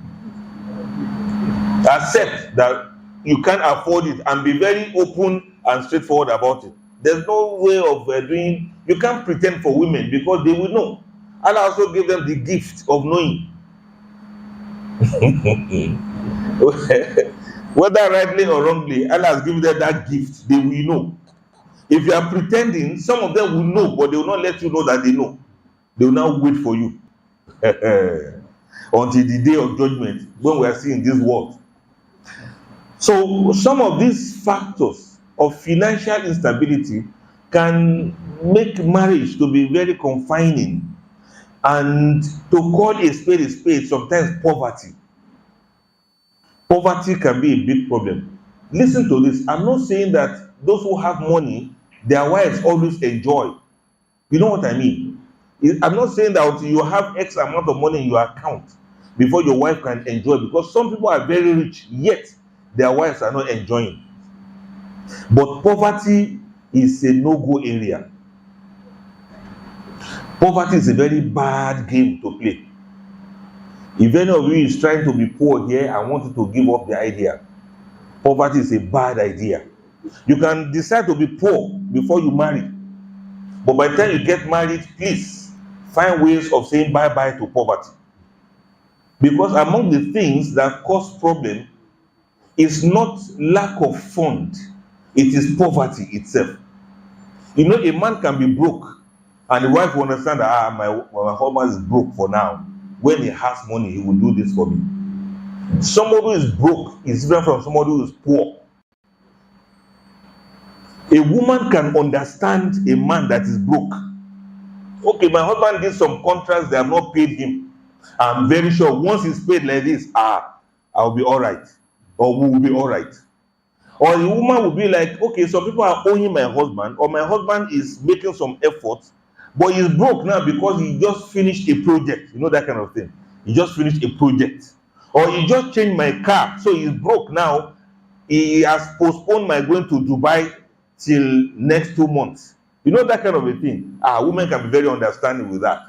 Accept that you can't afford it and be very open and straightforward about it. There's no way of doing, you can't pretend for women because they will know. Allah also gave them the gift of knowing. Whether rightly or wrongly, Allah has given them that gift, they will know. If you are pretending, some of them will know, but they will not let you know that they know. They will now wait for you until the day of judgment when we are seeing this world. So some of these factors of financial instability can make marriage to be very confining, and to call a spade, sometimes poverty. Poverty can be a big problem. Listen to this. I'm not saying that those who have money, their wives always enjoy. You know what I mean? I'm not saying that until you have X amount of money in your account before your wife can enjoy, because some people are very rich, yet their wives are not enjoying. But poverty is a no-go area. Poverty is a very bad game to play. If any of you is trying to be poor here, I want you to give up the idea. Poverty is a bad idea. You can decide to be poor before you marry, but by the time you get married, please find ways of saying bye-bye to poverty. Because among the things that cause problem is not lack of fund, it is poverty itself. You know, a man can be broke and the wife will understand that my husband is broke for now. When he has money, he will do this for me. Somebody who is broke is different from somebody who is poor. A woman can understand a man that is broke. Okay, my husband did some contracts, they have not paid him. I'm very sure once he's paid like this, I'll be all right, or we will be all right. Or the woman will be like, okay, some people are owing my husband, or my husband is making some efforts, but he's broke now because he just finished a project. You know, that kind of thing. He just finished a project. Or he just changed my car, so he's broke now. He has postponed my going to Dubai till next 2 months. You know, that kind of a thing. Women can be very understanding with that.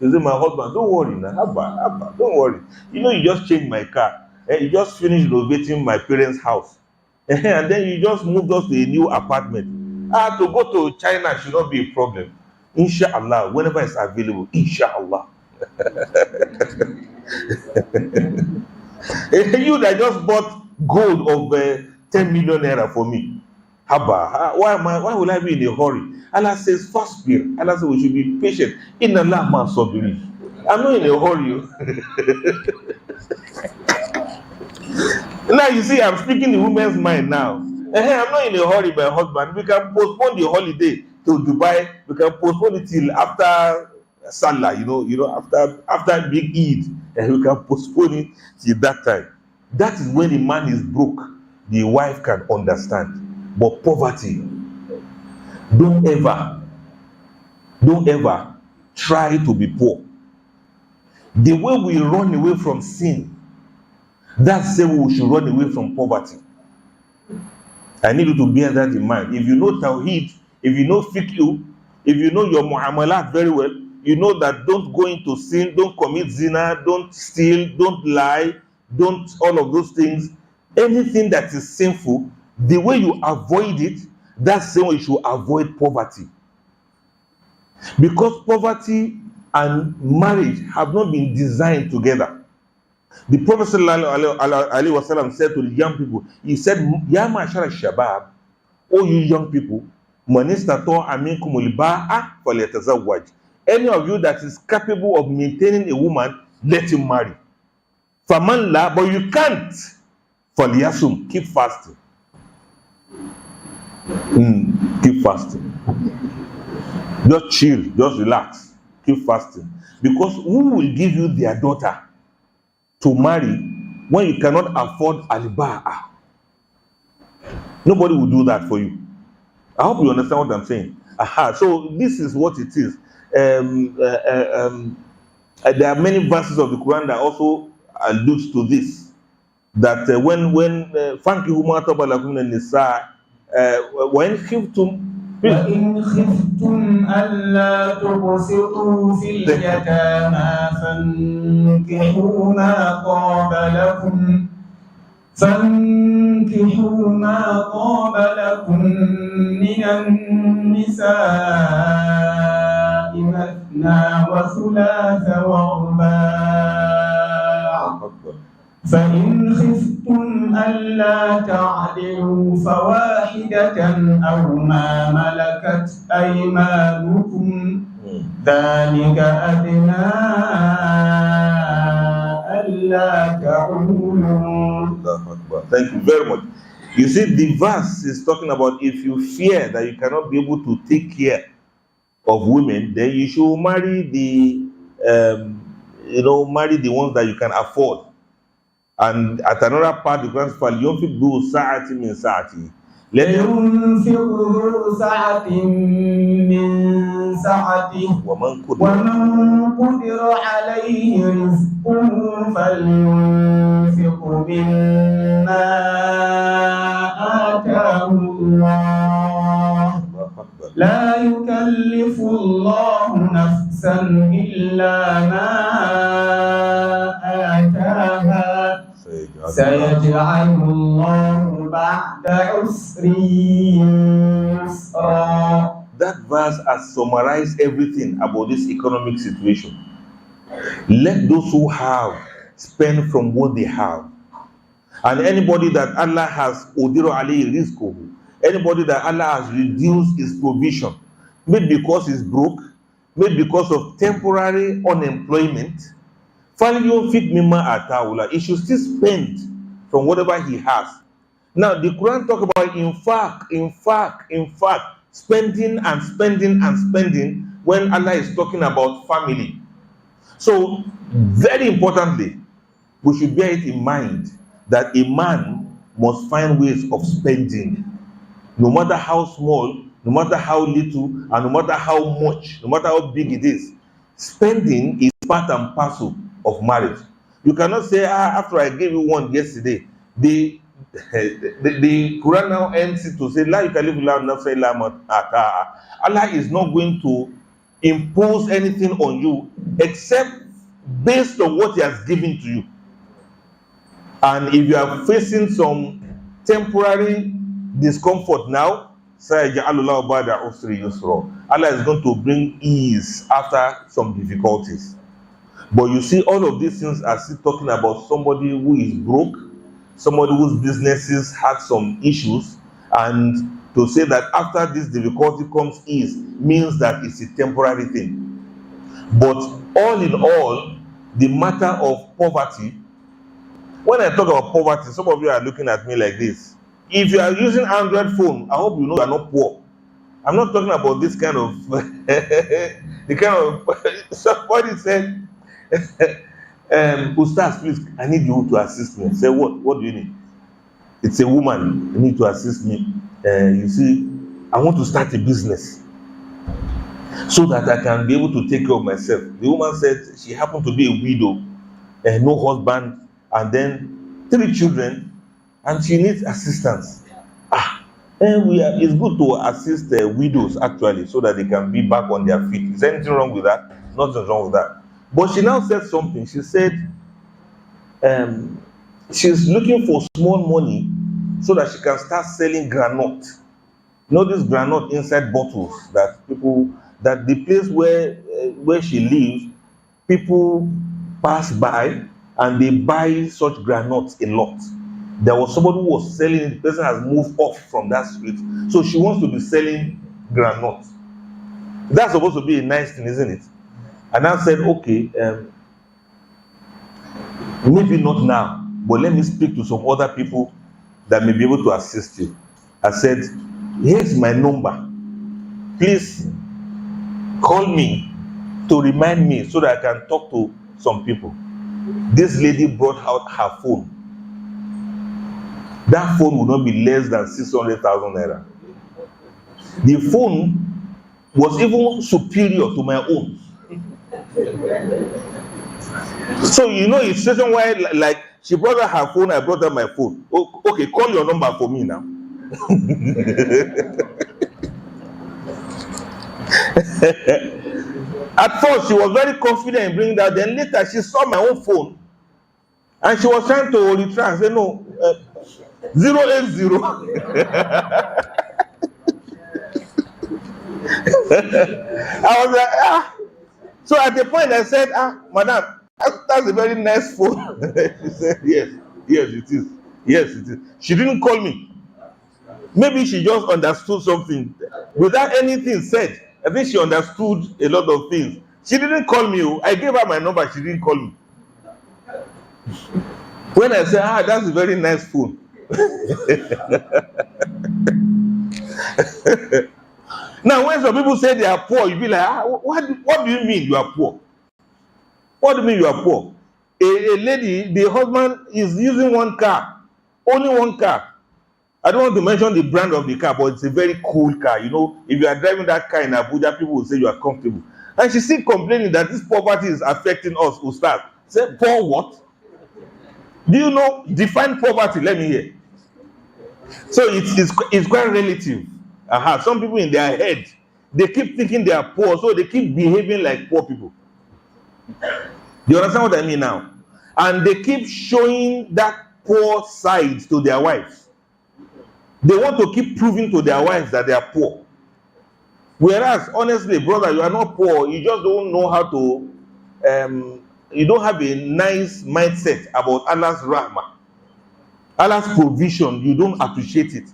She say, my husband, don't worry now, Abba, don't worry. You know, you just changed my car. You just finished renovating my parents' house. And then you just moved us to a new apartment. To go to China should not be a problem. Inshallah, whenever it's available, inshallah. You that just bought gold of 10 million naira for me. Haba, why will I be in a hurry? Allah says, first beer. Allah says we should be patient. In Allah, man, so believe. I'm not in a hurry. Now you see, I'm speaking the woman's mind now. I'm not in a hurry, my husband. We can postpone the holiday to Dubai. We can postpone it till after Salah, you know, after big Eid, and we can postpone it till that time. That is when the man is broke. The wife can understand. But poverty, don't ever try to be poor. The way we run away from sin, that's the way we should run away from poverty. I need you to bear that in mind. If you know Tawheed, if you know Fiqh, if you know your Mu'amalat very well, you know that don't go into sin, don't commit zina, don't steal, don't lie, don't all of those things. Anything that is sinful, the way you avoid it, that's the way you should avoid poverty. Because poverty and marriage have not been designed together. The Prophet ﷺ said to the young people, he said, Ya ma'ashara shabab, O you young people, man istata'a aminkumul ba'a falyatazawwaj. Any of you that is capable of maintaining a woman, let him marry. Faman la, but you can't. Falyasum, keep fasting. Keep fasting. Just chill, just relax, keep fasting. Because who will give you their daughter to marry when you cannot afford al-ba'a? Nobody will do that for you. I hope you understand what I'm saying. So this is what it is. There are many verses of the Quran that also alludes to this. That when fankihu ma taba lakum min nisa وإن خفتم ألا تقسطوا في اليتامى فانكحوا ما طاب لكم فانكحوا ما طاب لكم من النساء مثنى وثلاث ورباع فإن خفتم ألا تعدلوا فواحدة أو ما ملكت أيمانكم ذلك أدنى ألا تعولوا. Thank you very much. You see, the verse is talking about if you fear that you cannot be able to take care of women, then you should marry the marry the ones that you can afford. And at another part, the Quran says, "Yunfiq du sa'ati min sa'ati." لينفق ذو سعة من سعته ومن قدر عليه رزقه فلينفق مما آتاه الله لا يكلف الله نفسا إلا ما آتاها سيجعل الله بعد عسر يسرا. That verse has summarized everything about this economic situation. Let those who have spend from what they have. And anybody that Allah has udiru alayhi rizquhu, anybody that Allah has reduced his provision, maybe because he's broke, maybe because of temporary unemployment, he should still spend from whatever he has. Now the Quran talk about in fact, spending and spending and spending when Allah is talking about family. So very importantly, we should bear it in mind that a man must find ways of spending, no matter how small, no matter how little, and no matter how much, no matter how big it is. Spending is part and parcel of marriage. You cannot say, after I gave you one yesterday, the Quran now ends it to say, La yukallifu Allahu nafsan illa ma ataaha. Allah is not going to impose anything on you except based on what He has given to you. And if you are facing some temporary discomfort now, Allah is going to bring ease after some difficulties. But you see, all of these things are still talking about somebody who is broke, somebody whose businesses had some issues, and to say that after this difficulty comes ease means that it's a temporary thing. But all in all, the matter of poverty, when I talk about poverty, some of you are looking at me like this. If you are using Android phone, I hope you know you are not poor. I'm not talking about this kind of the kind of somebody said, Ustaz, please, I need you to assist me. I say, what do you need? It's a woman, you need to assist me. You see, I want to start a business so that I can be able to take care of myself. The woman said she happened to be a widow, no husband, and then 3 children, and she needs assistance. It's good to assist widows actually, so that they can be back on their feet. Is there anything wrong with that? Nothing wrong with that. But she now said something. She said she's looking for small money so that she can start selling granite. You know, this granite inside bottles that the place where she lives, people pass by and they buy such granites a lot. There was somebody who was selling it. The person has moved off from that street, so she wants to be selling granite. That's supposed to be a nice thing, isn't it? And I said, okay, maybe not now, but let me speak to some other people that may be able to assist you. I said, here's my number. Please call me to remind me so that I can talk to some people. This lady brought out her phone. That phone would not be less than 600,000 naira. The phone was even superior to my own. So you know, it's certain why, like, she brought out her phone, I brought out my phone. Okay, call your number for me now. At first, she was very confident in bringing that. Then later, she saw my own phone, and she was trying to retract. Say, no, 080. I was like, ah. So at the point I said, madam, that's a very nice phone. She said, yes, it is. Yes, it is. She didn't call me. Maybe she just understood something without anything said. I think she understood a lot of things. She didn't call me. I gave her my number. She didn't call me. When I said, that's a very nice phone. Now, when some people say they are poor, you be like, what do you mean you are poor? What do you mean you are poor? A lady, the husband is using one car, only one car. I don't want to mention the brand of the car, but it's a very cool car. You know, if you are driving that car in Abuja, people will say you are comfortable. And she's still complaining that this poverty is affecting us, Ustaz. Say, poor what? Do you know, define poverty? Let me hear. So it's quite relative. Some people in their head, they keep thinking they are poor, so they keep behaving like poor people. You understand what I mean now? And they keep showing that poor side to their wives. They want to keep proving to their wives that they are poor. Whereas, honestly, brother, you are not poor. You just don't know how to, you don't have a nice mindset about Allah's rahmah. Allah's provision, you don't appreciate it.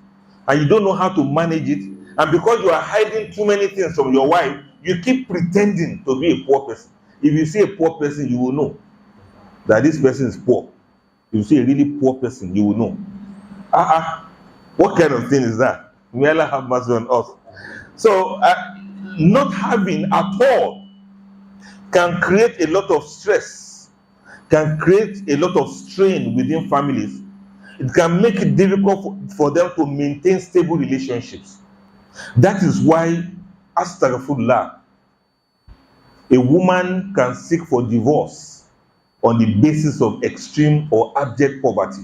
And you don't know how to manage it. And because you are hiding too many things from your wife, you keep pretending to be a poor person. If you see a poor person, you will know that this person is poor. If you see a really poor person, you will know. What kind of thing is that? May Allah have mercy on us. So, not having at all can create a lot of stress, can create a lot of strain within families. It can make it difficult for them to maintain stable relationships. That is why, astaghfirullah, a woman can seek for divorce on the basis of extreme or abject poverty.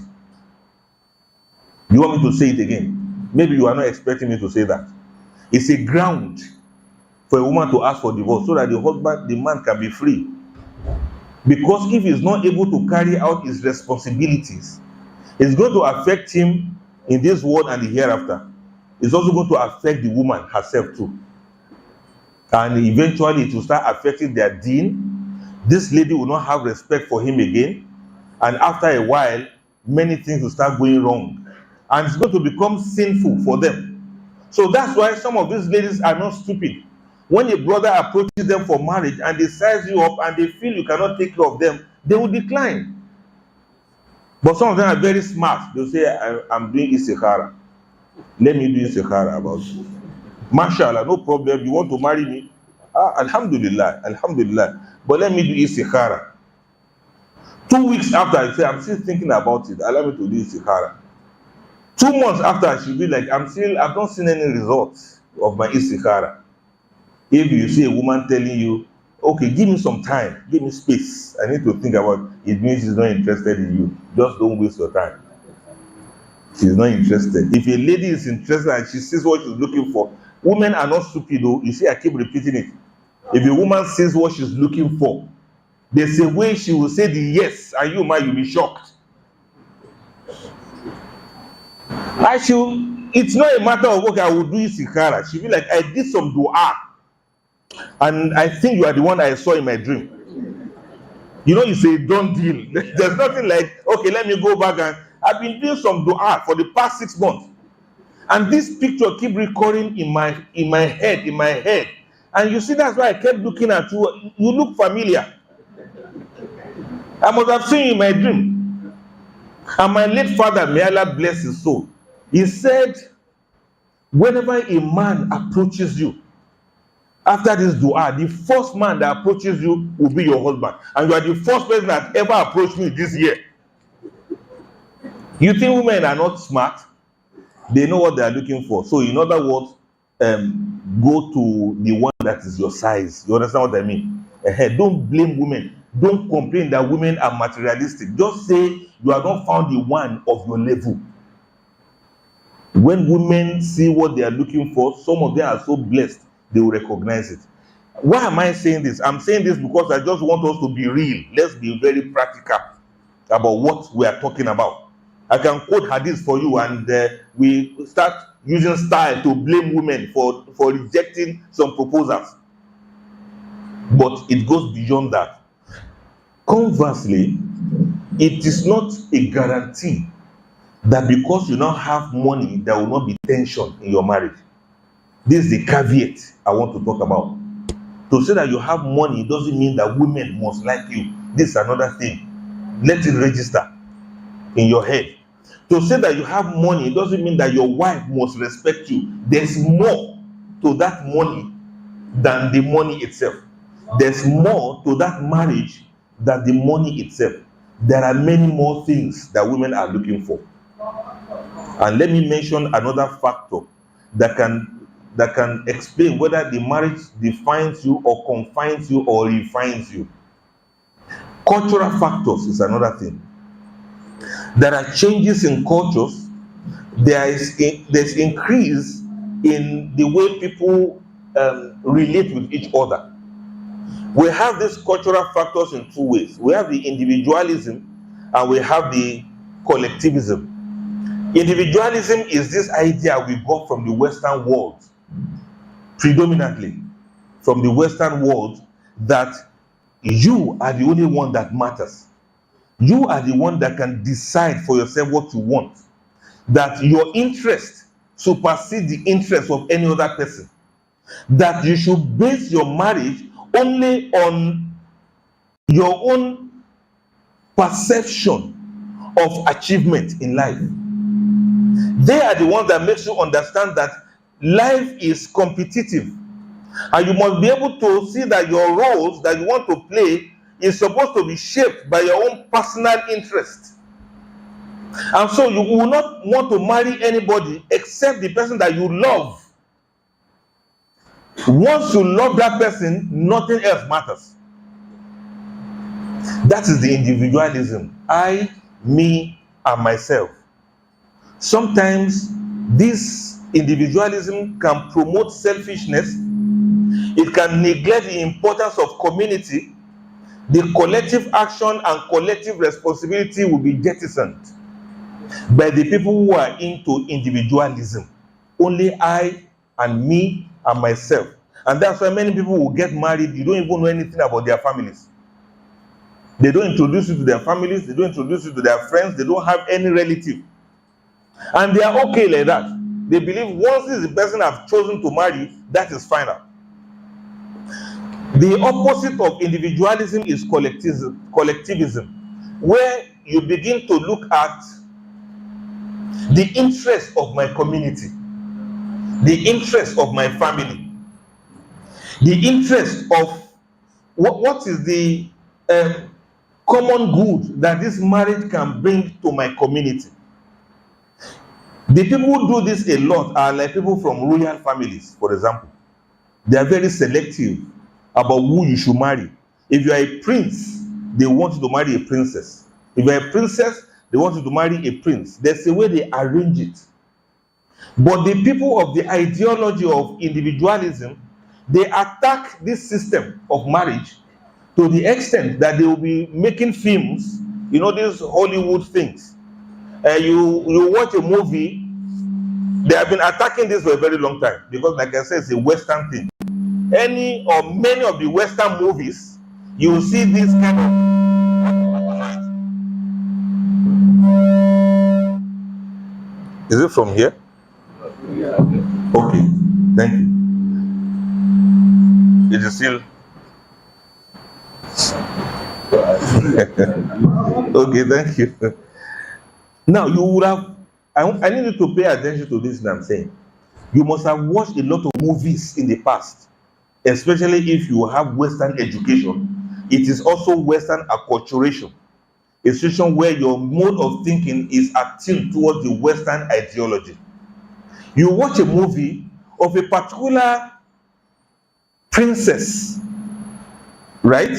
You want me to say it again? Maybe you are not expecting me to say that. It's a ground for a woman to ask for divorce so that the man can be free. Because if he's not able to carry out his responsibilities, it's going to affect him in this world and the hereafter. It's also going to affect the woman herself too. And eventually it will start affecting their deen. This lady will not have respect for him again. And after a while, many things will start going wrong. And it's going to become sinful for them. So that's why some of these ladies are not stupid. When a brother approaches them for marriage and they size you up and they feel you cannot take care of them, they will decline. But some of them are very smart. They'll say, I'm doing istikhara. Let me do istikhara about you. Mashallah, no problem. You want to marry me? Alhamdulillah, alhamdulillah. But let me do istikhara. 2 weeks after, I say, I'm still thinking about it. Allow me to do istikhara. 2 months after, she'll be like, I've not seen any results of my istikhara. If you see a woman telling you, okay, give me some time, give me space, I need to think about it, it means she's not interested in you. Just don't waste your time. She's not interested. If a lady is interested and she sees what she's looking for, women are not stupid though. You see, I keep repeating it. If a woman sees what she's looking for, there's a way she will say the yes, and you might, you'll be shocked. It's not a matter of, okay, I will do istikhara. She'll be like, I did some dua, and I think you are the one I saw in my dream. You know, it's a done deal. There's nothing like, okay, let me go back, and I've been doing some dua for the past 6 months. And this picture keep recurring in my head. And you see, that's why I kept looking at you. You look familiar. I must have seen you in my dream. And my late father, may Allah bless his soul, he said, whenever a man approaches you, after this dua, the first man that approaches you will be your husband. And you are the first person that ever approached me this year. You think women are not smart? They know what they are looking for. So in other words, go to the one that is your size. You understand what I mean? Don't blame women. Don't complain that women are materialistic. Just say you have not found the one of your level. When women see what they are looking for, some of them are so blessed, they will recognize it. Why am I saying this? I'm saying this because I just want us to be real. Let's be very practical about what we are talking about. I can quote hadith for you, and we start using style to blame women for rejecting some proposals. But it goes beyond that. Conversely, it is not a guarantee that because you now have money, there will not be tension in your marriage. This is the caveat I want to talk about. To say that you have money doesn't mean that women must like you. This is another thing. Let it register in your head. To say that you have money doesn't mean that your wife must respect you. There's more to that money than the money itself. There's more to that marriage than the money itself. There are many more things that women are looking for. And let me mention another factor that can explain whether the marriage defines you or confines you or refines you. Cultural factors is another thing. There are changes in cultures. There's increase in the way people relate with each other. We have these cultural factors in two ways. We have the individualism and we have the collectivism. Individualism is this idea we got from the Western world, predominantly from the Western world, that you are the only one that matters. You are the one that can decide for yourself what you want. That your interest supersedes the interest of any other person. That you should base your marriage only on your own perception of achievement in life. They are the ones that makes you understand that life is competitive. And you must be able to see that your roles that you want to play is supposed to be shaped by your own personal interest. And so you will not want to marry anybody except the person that you love. Once you love that person, nothing else matters. That is the individualism. I, me, and myself. Sometimes this individualism can promote selfishness. It can neglect the importance of community. The collective action and collective responsibility will be jettisoned by the people who are into individualism. Only I and me and myself. And that's why many people will get married. You don't even know anything about their families. They don't introduce you to their families. They don't introduce you to their friends. They don't have any relative. And they are okay like that. They believe once this is the person I've chosen to marry, that is final. The opposite of individualism is collectivism, where you begin to look at the interest of my community, the interest of my family, the interest of what is the common good that this marriage can bring to my community. The people who do this a lot are like people from royal families, for example. They are very selective about who you should marry. If you are a prince, they want you to marry a princess. If you are a princess, they want you to marry a prince. There's a way they arrange it. But the people of the ideology of individualism, they attack this system of marriage to the extent that they will be making films, you know, these Hollywood things. You watch a movie, they have been attacking this for a very long time because, like I said, it's a Western thing. Any or many of the Western movies, you will see this kind of. Is it from here? Okay, thank you. It is still. Okay, thank you. Now you would have. I need you to pay attention to this that I'm saying. You must have watched a lot of movies in the past, especially if you have Western education. It is also Western acculturation, a situation where your mode of thinking is attuned towards the Western ideology. You watch a movie of a particular princess, right?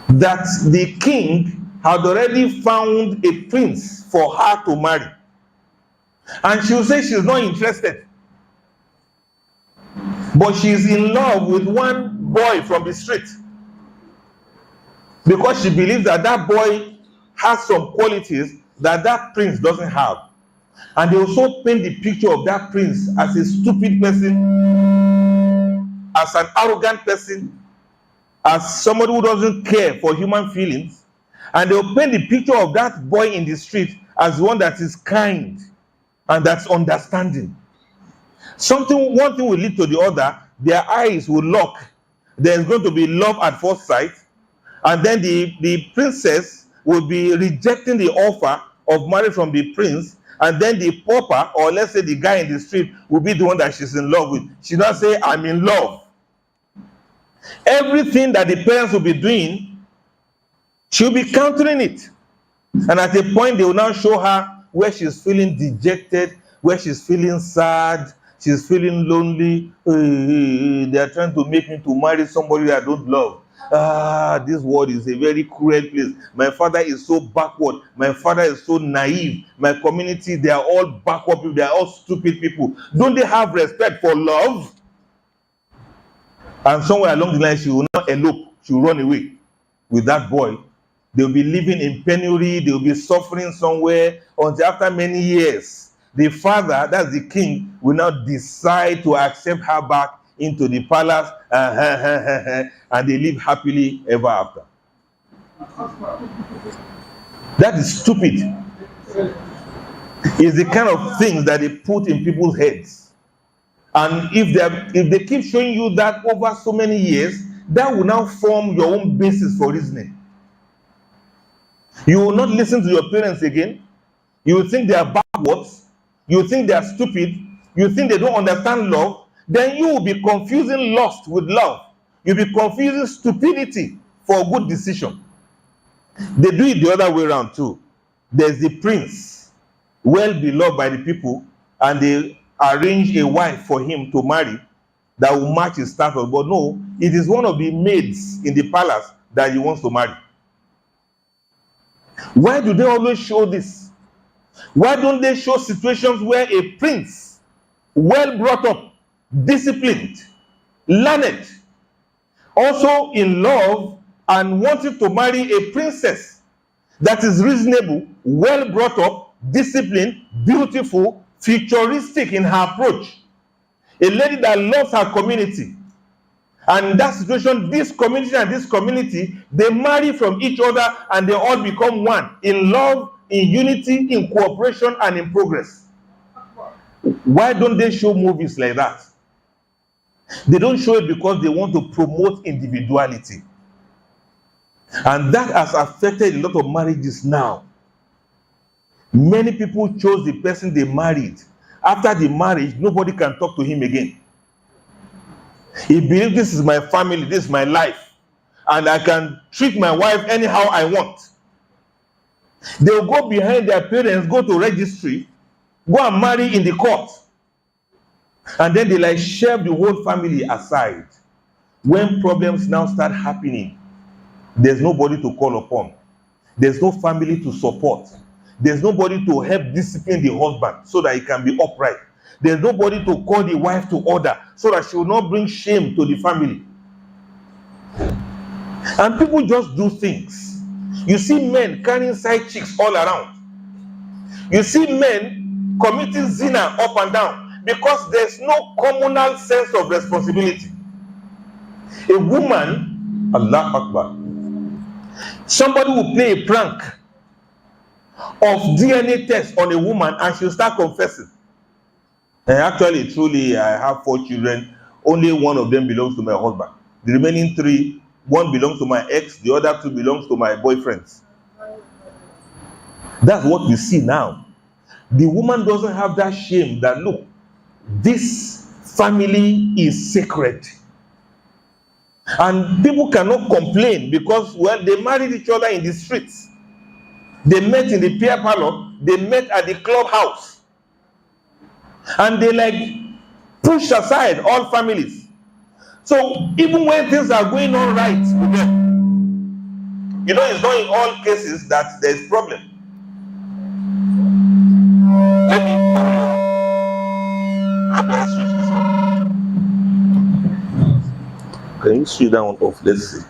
That the king had already found a prince for her to marry. And she will say she's not interested. But she's in love with one boy from the street. Because she believes that that boy has some qualities that that prince doesn't have. And they also paint the picture of that prince as a stupid person, as an arrogant person, as somebody who doesn't care for human feelings. And they'll paint the picture of that boy in the street as one that is kind and that's understanding. One thing will lead to the other. Their eyes will lock. There's going to be love at first sight. And then the princess will be rejecting the offer of marriage from the prince. And then the pauper, or let's say the guy in the street, will be the one that she's in love with. She'll not say, I'm in love. Everything that the parents will be doing, she'll be countering it. And at a point, they will now show her where she's feeling dejected, where she's feeling sad, she's feeling lonely. They are trying to make me to marry somebody I don't love. This world is a very cruel place. My father is so backward. My father is so naive. My community, they are all backward people. They are all stupid people. Don't they have respect for love? And somewhere along the line, she will not elope. She will run away with that boy. They will be living in penury. They will be suffering somewhere until after many years, the father, that's the king, will now decide to accept her back into the palace, and they live happily ever after. That is stupid. It's the kind of things that they put in people's heads. And if they keep showing you that over so many years, that will now form your own basis for reasoning. You will not listen to your parents again. You will think they are backwards. You will think they are stupid. You will think they don't understand love. Then you will be confusing lust with love. You'll be confusing stupidity for a good decision. They do it the other way around too. There's the prince, well beloved by the people, and they arrange a wife for him to marry that will match his status. But no, it is one of the maids in the palace that he wants to marry. Why do they always show this? Why don't they show situations where a prince, well brought up, disciplined, learned, also in love and wanting to marry a princess that is reasonable, well brought up, disciplined, beautiful, futuristic in her approach, a lady that loves her community? And in that situation, this community and this community, they marry from each other and they all become one in love, in unity, in cooperation, and in progress. Why don't they show movies like that? They don't show it because they want to promote individuality. And that has affected a lot of marriages now. Many people chose the person they married. After the marriage, nobody can talk to him again. He believes this is my family, this is my life, and I can treat my wife anyhow I want. They'll go behind their parents, go to registry, go and marry in the court. And then they like shove the whole family aside. When problems now start happening, there's nobody to call upon. There's no family to support. There's nobody to help discipline the husband so that he can be upright. There's nobody to call the wife to order so that she will not bring shame to the family. And people just do things. You see men carrying side chicks all around. You see men committing zina up and down because there's no communal sense of responsibility. A woman, Allah Akbar, somebody will play a prank of DNA test on a woman and she'll start confessing. And actually, truly, I have 4 children. Only one of them belongs to my husband. The remaining 3, one belongs to my ex, the other 2 belongs to my boyfriends. That's what we see now. The woman doesn't have that shame that, look, this family is sacred. And people cannot complain because, well, they married each other in the streets. They met in the beer parlor. They met at the clubhouse. And they like push aside all families. So even when things are going on right with them, you know, it's not in all cases that there's problem. Let me Can you switch that one off? Let's see.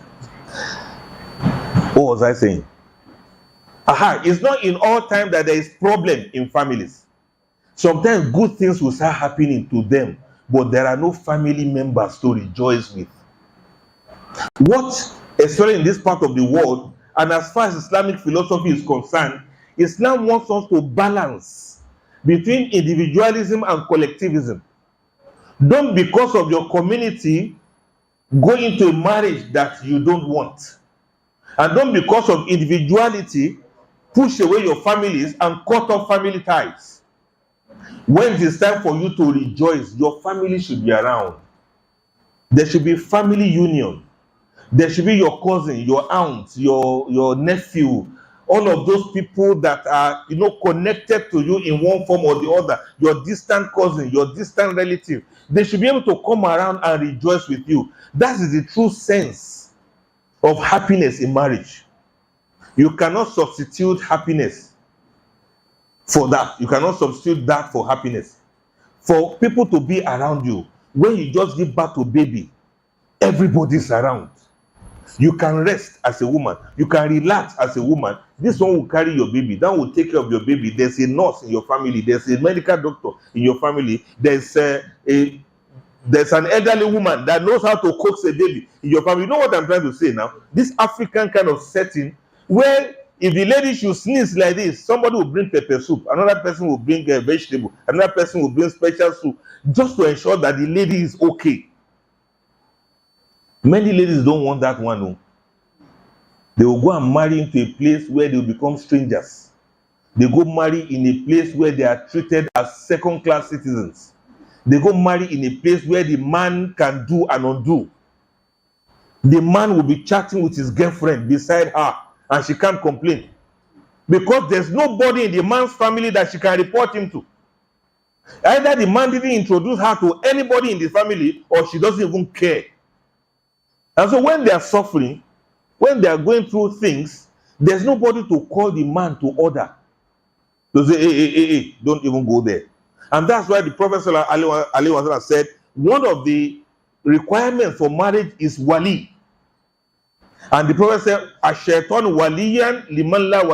What was I saying? It's not in all time that there is problem in families. Sometimes good things will start happening to them, but there are no family members to rejoice with. What, especially in this part of the world, and as far as Islamic philosophy is concerned, Islam wants us to balance between individualism and collectivism. Don't, because of your community, go into a marriage that you don't want. And don't, because of individuality, push away your families and cut off family ties. When it is time for you to rejoice, your family should be around. There should be family union. There should be your cousin, your aunt, your nephew, all of those people that are, connected to you in one form or the other, your distant cousin, your distant relative. They should be able to come around and rejoice with you. That is the true sense of happiness in marriage. You cannot substitute happiness for that. You cannot substitute that for happiness. For people to be around you, when you just give birth to a baby, everybody's around. You can rest as a woman. You can relax as a woman. This one will carry your baby. That will take care of your baby. There's a nurse in your family. There's a medical doctor in your family. There's an elderly woman that knows how to coax a baby in your family. You know what I'm trying to say now? This African kind of setting where if the lady should sneeze like this, somebody will bring pepper soup. Another person will bring a vegetable. Another person will bring special soup just to ensure that the lady is okay. Many ladies don't want that one. No. They will go and marry into a place where they will become strangers. They go marry in a place where they are treated as second-class citizens. They go marry in a place where the man can do and undo. The man will be chatting with his girlfriend beside her and she can't complain. Because there's nobody in the man's family that she can report him to. Either the man didn't introduce her to anybody in the family or she doesn't even care. And so when they are suffering, when they are going through things, there's nobody to call the man to order. To say, hey, don't even go there. And that's why the Prophet ﷺ said, one of the requirements for marriage is wali. And the Prophet said, Ash-shaytan waliyun liman la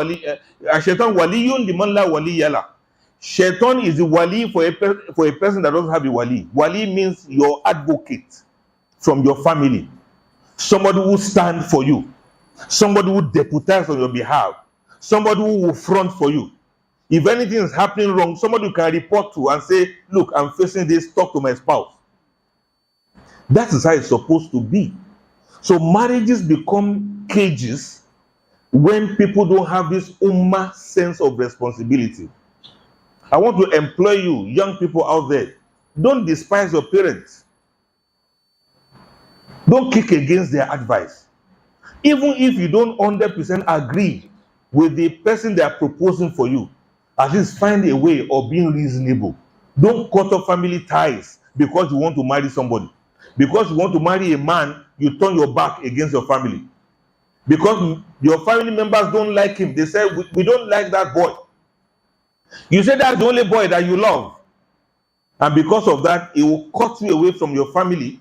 waliyala. Shaitan is the wali for a person that doesn't have a wali. Wali means your advocate from your family. Somebody who stand for you. Somebody who deputize on your behalf. Somebody who will front for you. If anything is happening wrong, somebody you can report to and say, look, I'm facing this, talk to my spouse. That is how it's supposed to be. So marriages become cages when people don't have this ummah sense of responsibility. I want to employ you, young people out there. Don't despise your parents. Don't kick against their advice. Even if you don't 100% agree with the person they are proposing for you, at least find a way of being reasonable. Don't cut off family ties because you want to marry somebody. Because you want to marry a man, you turn your back against your family. Because your family members don't like him. They say, we don't like that boy. You say that's the only boy that you love. And because of that, it will cut you away from your family.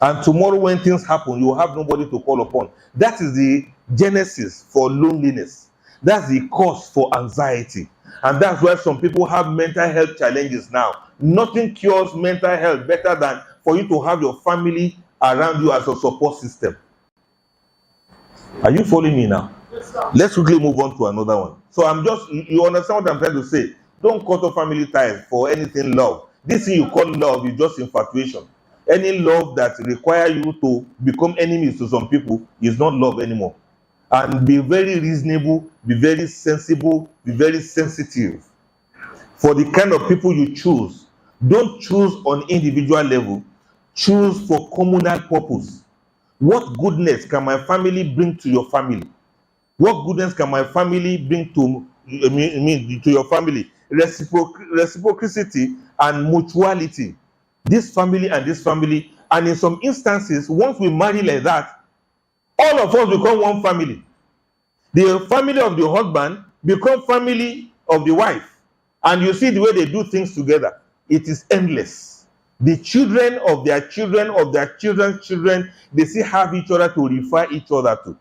And tomorrow when things happen, you will have nobody to call upon. That is the genesis for loneliness. That's the cause for anxiety. And that's why some people have mental health challenges now. Nothing cures mental health better than for you to have your family around you as a support system. Are you following me now? Yes, let's quickly move on to another one. So you understand what I'm trying to say? Don't cut off family ties for anything love. This thing you call love is just infatuation. Any love that requires you to become enemies to some people is not love anymore. And be very reasonable, be very sensible, be very sensitive for the kind of people you choose. Don't choose on individual level. Choose for communal purpose. What goodness can my family bring to your family? What goodness can my family bring to your family? Reciprocity and mutuality. This family and this family. And in some instances, once we marry like that, all of us become one family. The family of the husband become family of the wife. And you see the way they do things together. It is endless. The children of their children of their children's children, they still have each other to refer each other to.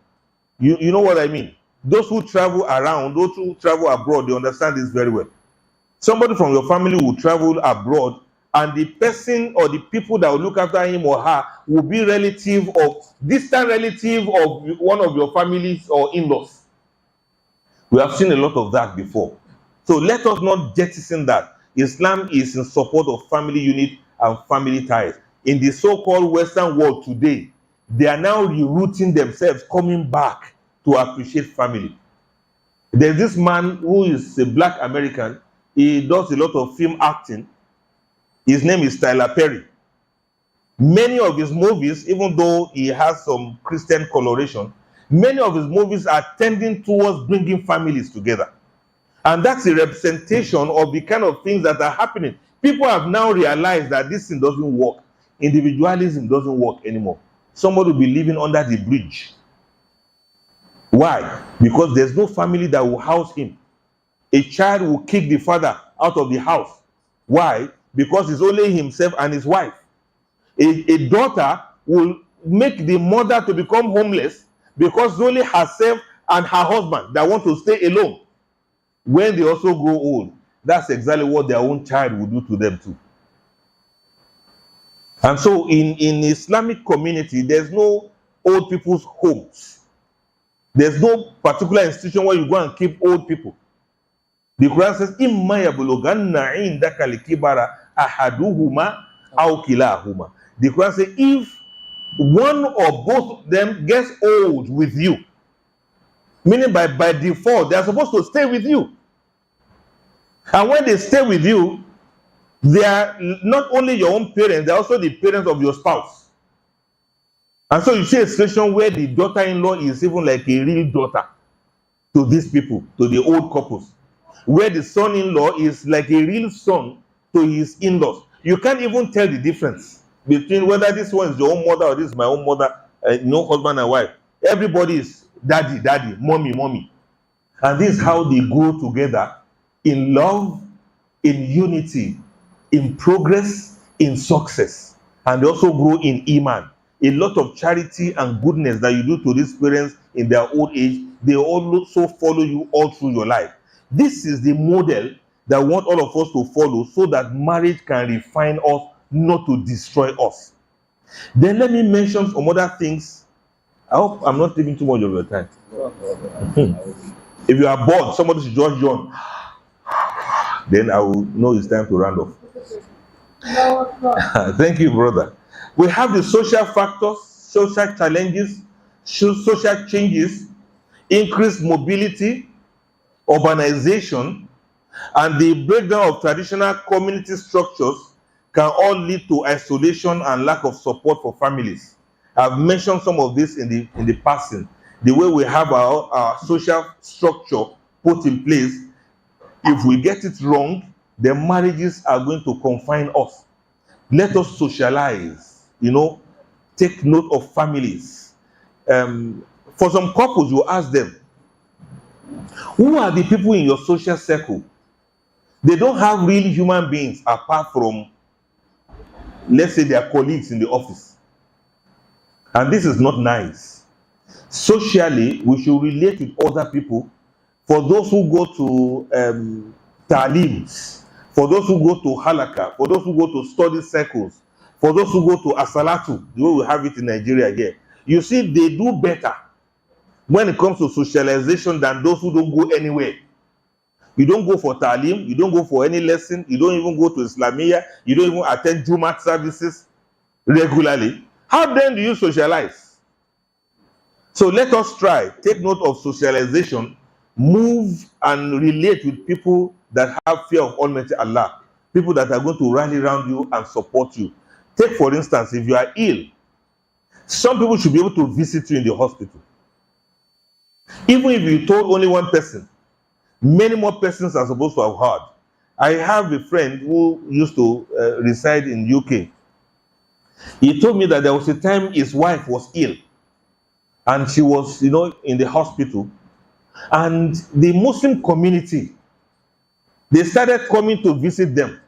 You know what I mean? those who travel around, those who travel abroad, they understand this very well. Somebody from your family will travel abroad, and the person or the people that will look after him or her will be distant relative of one of your families or in-laws. We have seen a lot of that before. So let us not jettison that. Islam is in support of family unit and family ties. In the so-called Western world today, they are now rerouting themselves, coming back to appreciate family. There's this man who is a black American. He does a lot of film acting. His name is Tyler Perry. Many of his movies, even though he has some Christian coloration, many of his movies are tending towards bringing families together. And that's a representation of the kind of things that are happening. People have now realized that this thing doesn't work. Individualism doesn't work anymore. Somebody will be living under the bridge. Why? Because there's no family that will house him. A child will kick the father out of the house. Why? Because it's only himself and his wife. A daughter will make the mother to become homeless because it's only herself and her husband that want to stay alone. When they also grow old, that's exactly what their own child will do to them too. And so in Islamic community, there's no old people's homes. There's no particular institution where you go and keep old people. The Quran says, "Imma yablughanna indaka al-kibara ahaduhuma aw kilahuma." The Quran says, if one or both of them gets old with you, meaning by default, they are supposed to stay with you. And when they stay with you, they are not only your own parents, they are also the parents of your spouse. And so you see a situation where the daughter-in-law is even like a real daughter to these people, to the old couples, where the son-in-law is like a real son to his in-laws. You can't even tell the difference between whether this one is your own mother or this is my own mother, husband and wife. Everybody is daddy, daddy, mommy, mommy. And this is how they grow together in love, in unity, in progress, in success. And they also grow in iman. A lot of charity and goodness that you do to these parents in their old age, they also follow you all through your life. This is the model that I want all of us to follow so that marriage can refine us, not to destroy us. Then let me mention some other things. I hope I'm not taking too much of your time. If you are bored, somebody should just yawn. Then I will know it's time to round off. Thank you, brother. We have the social factors, social challenges, social changes, increased mobility, urbanization, and the breakdown of traditional community structures can all lead to isolation and lack of support for families. I've mentioned some of this in the passing. The way we have our social structure put in place, if we get it wrong, then marriages are going to confine us. Let us socialize, take note of families. For some couples, you ask them, who are the people in your social circle? They don't have real human beings apart from, let's say, their colleagues in the office. And this is not nice. Socially, we should relate with other people. For those who go to ta'lims, for those who go to halaka, for those who go to study circles, for those who go to asalatu, the way we have it in Nigeria here, you see, they do better when it comes to socialization than those who don't go anywhere. You don't go for ta'lim, you don't go for any lesson, you don't even go to Islamiyah, you don't even attend Jumat services regularly. How then do you socialize? So let us try, take note of socialization, move and relate with people that have fear of Almighty Allah, people that are going to rally around you and support you. Take, for instance, if you are ill, some people should be able to visit you in the hospital. Even if you told only one person, many more persons are supposed to have heard. I have a friend who used to reside in UK. He told me that there was a time his wife was ill and she was, in the hospital. And the Muslim community, they started coming to visit them.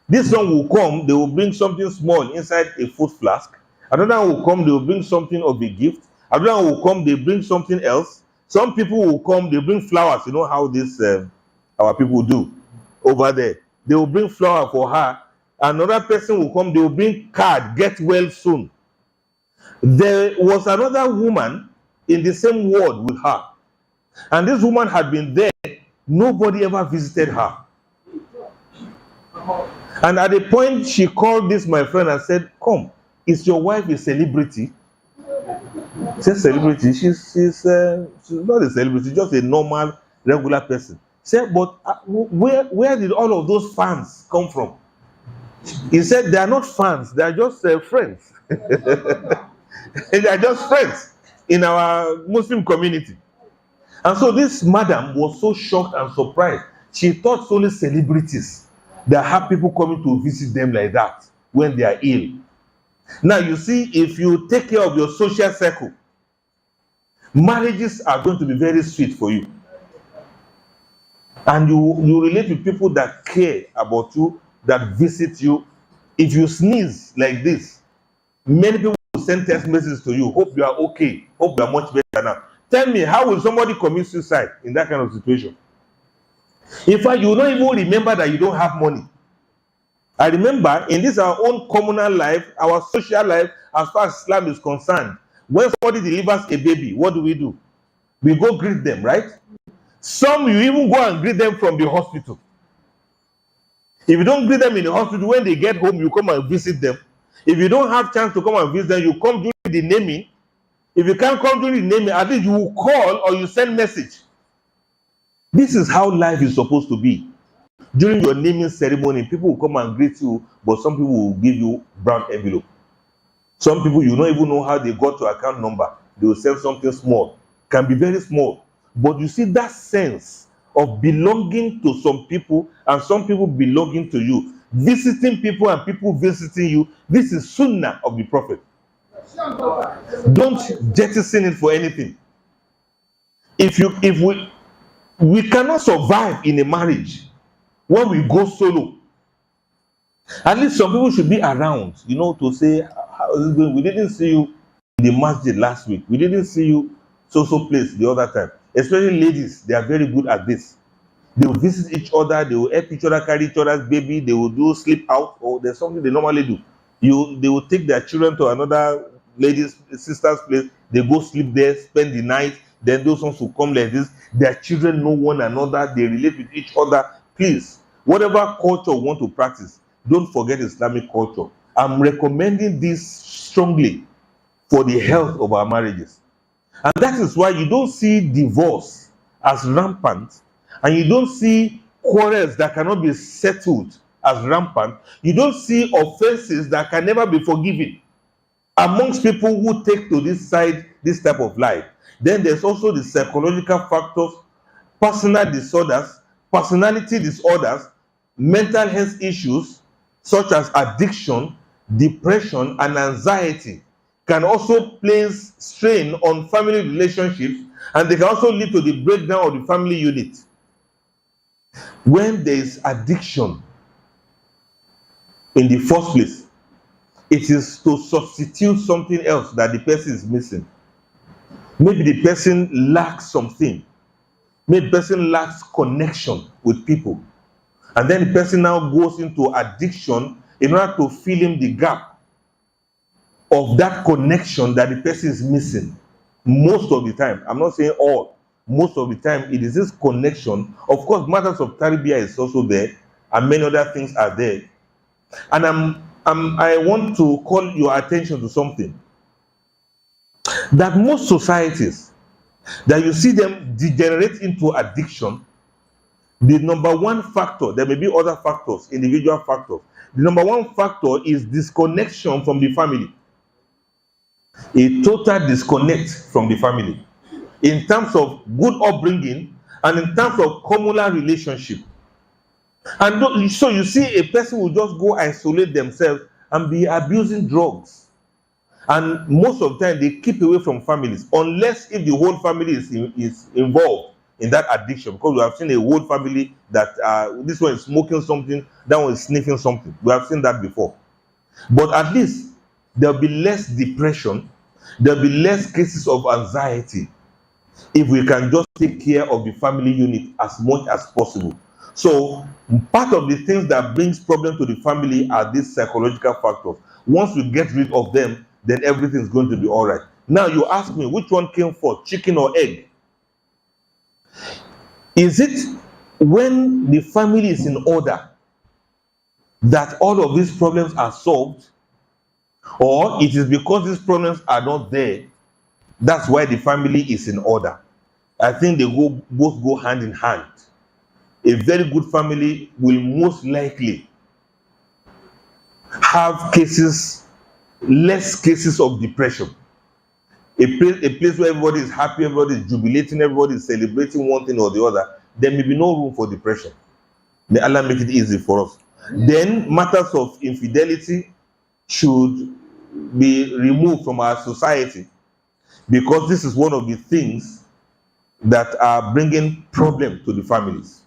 This one will come, they will bring something small inside a food flask. Another one will come, they will bring something of a gift. Another one will come, they bring something else. Some people will come, they bring flowers. You know how this our people do over there. They will bring flower for her. Another person will come, they will bring card, get well soon. There was another woman in the same ward with her. And this woman had been there. Nobody ever visited her. And at a point, she called this my friend and said, come, is your wife a celebrity? She said, celebrity? She's not a celebrity, just a normal, regular person. She said, but where did all of those fans come from? He said, they are not fans, they are just friends. They are just friends in our Muslim community. And so this madam was so shocked and surprised. She thought it's only celebrities that have people coming to visit them like that when they are ill. Now you see, if you take care of your social circle, marriages are going to be very sweet for you. And you relate with people that care about you, that visit you. If you sneeze like this, many people will send text messages to you, hope you are okay, hope you are much better now. Tell me, how will somebody commit suicide in that kind of situation? In fact, you will not even remember that you don't have money. I remember in this our own communal life, our social life, as far as Islam is concerned, when somebody delivers a baby, what do? We go greet them, right? Some you even go and greet them from the hospital. If you don't greet them in the hospital, when they get home, you come and visit them. If you don't have chance to come and visit them, you come during the naming. If you can't come during the naming, at least you will call or you send message. This is how life is supposed to be. During your naming ceremony, people will come and greet you, but some people will give you brown envelope. Some people, you don't even know how they got your account number. They will send something small. Can be very small. But you see that sense of belonging to some people and some people belonging to you. Visiting people and people visiting you. This is sunnah of the Prophet. Don't jettison it for anything. If we cannot survive in a marriage when we go solo. At least some people should be around, to say, how is it going? We didn't see you in the masjid last week. We didn't see you so place the other time. Especially ladies, they are very good at this. They will visit each other, they will help each other carry each other's baby, they will do sleep out, or there's something they normally do. They will take their children to another lady's sister's place, they go sleep there, spend the night, then those ones who come like this, their children know one another, they relate with each other. Please, whatever culture you want to practice, don't forget Islamic culture. I'm recommending this strongly for the health of our marriages. And that is why you don't see divorce as rampant, and you don't see quarrels that cannot be settled as rampant. You don't see offenses that can never be forgiven amongst people who take to this side, this type of life. Then there's also the psychological factors, personal disorders, personality disorders, mental health issues such as addiction, depression, and anxiety can also place strain on family relationships, and they can also lead to the breakdown of the family unit. When there is addiction in the first place, it is to substitute something else that the person is missing. Maybe the person lacks something. Maybe the person lacks connection with people. And then the person now goes into addiction in order to fill in the gap of that connection that the person is missing. Most of the time, I'm not saying all, most of the time it is this connection. Of course, matters of tarbiyah is also there, and many other things are there. And I want to call your attention to something. That most societies, that you see them degenerate into addiction, the number one factor, there may be other factors, individual factors. The number one factor is disconnection from the family. A total disconnect from the family in terms of good upbringing and in terms of communal relationship. And so you see a person will just go isolate themselves and be abusing drugs. And most of the time they keep away from families, unless if the whole family is involved in that addiction. Because we have seen a whole family that this one is smoking something, that one is sniffing something. We have seen that before. But at least there'll be less depression, there'll be less cases of anxiety. if we can just take care of the family unit as much as possible. So part of the things that brings problem to the family are these psychological factors. Once we get rid of them, then everything is going to be all right. Now you ask me, which one came first, chicken or egg? Is it when the family is in order that all of these problems are solved, or it is because these problems are not there, that's why the family is in order? I think they both go hand in hand. A very good family will most likely have less cases of depression. A place where everybody is happy, everybody is jubilating, everybody is celebrating one thing or the other, there may be no room for depression. May Allah make it easy for us. Then matters of infidelity should be removed from our society, because this is one of the things that are bringing problem to the families.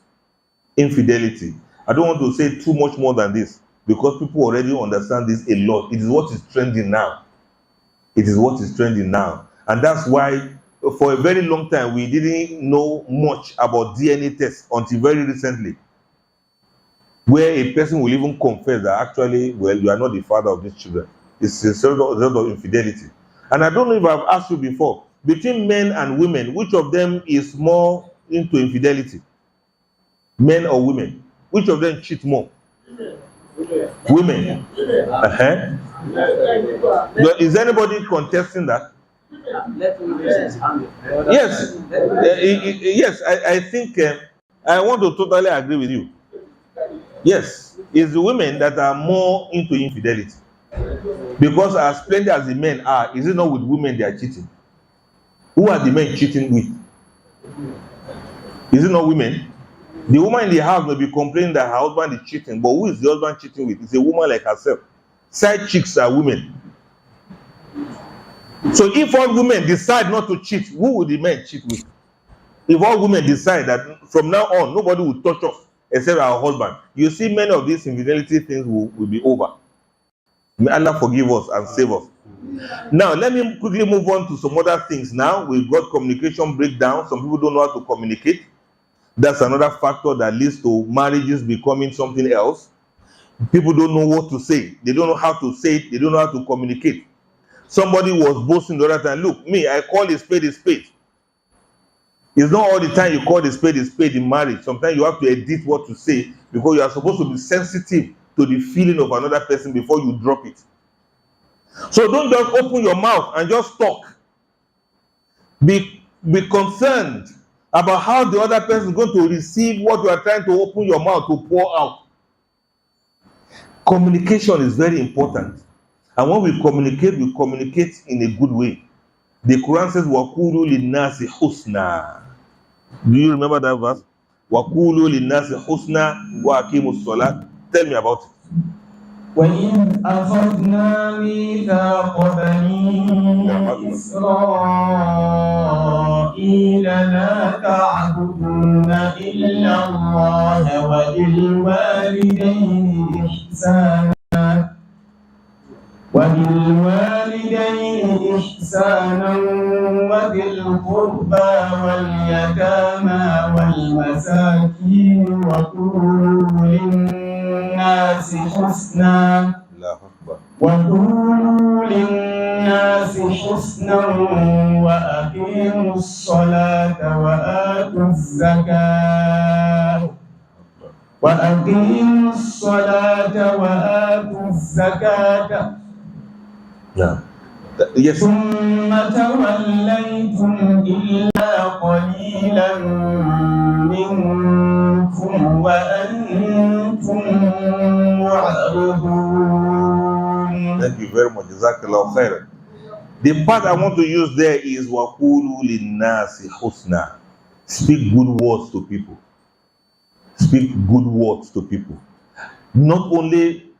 Infidelity. I don't want to say too much more than this, because people already understand this a lot. It is what is trending now. It is what is trending now. And that's why for a very long time we didn't know much about DNA tests until very recently, where a person will even confess that actually, well, you are not the father of these children. It's a result of infidelity. And I don't know if I've asked you before, between men and women, which of them is more into infidelity? Men or women? Which of them cheat more? Women. Is anybody contesting that? Yes. Yes, I think I want to totally agree with you. Yes, it's the women that are more into infidelity. Because as plenty as the men are, is it not with women they are cheating? Who are the men cheating with? Is it not women? The woman in the house may be complaining that her husband is cheating, but who is the husband cheating with? It's a woman like herself. Side chicks are women. So if all women decide not to cheat, who will the men cheat with? If all women decide that from now on nobody will touch us except our husband, you see many of these infidelity things will be over. May Allah forgive us and save us. Now let me quickly move on to some other things. Now we've got communication breakdown. Some people don't know how to communicate. That's another factor that leads to marriages becoming something else. People don't know what to say. They don't know how to say it. They don't know how to communicate. Somebody was boasting the other time, look, me, I call a spade a spade. It's not all the time you call a spade in marriage. Sometimes you have to edit what to say, because you are supposed to be sensitive to the feeling of another person before you drop it. So don't just open your mouth and just talk. Be concerned about how the other person is going to receive what you are trying to open your mouth to pour out. Communication is very important. And when we communicate in a good way. The Quran says, وَقُولُوا لِلنَّاسِ حُسْنًا. Do you remember that verse? وَقُولُوا لِلنَّاسِ حُسْنًا وَأَقِيمُوا الصَّلَاةَ. Tell me about it. وَإِذْ أَخَذْنَا مِيثَاقَ بَنِي إِسْرَائِيلَ لَا تَعْبُدُونَ إِلَّا اللَّهَ وبالوالدين إحسانا وذي القربى واليتامى والمساكين وقولوا للناس حسنا وأقيموا الصلاة وآتوا الزكاة Yes. ثم توليتم إلا قليلا منكم وأنتم معرضون. Thank you very much. Jazakallah khairan. The part I want to use there is وَقُولُوا لِلنَّاسِ حُسْنًا. Speak good words to people. Speak good words to people. Not only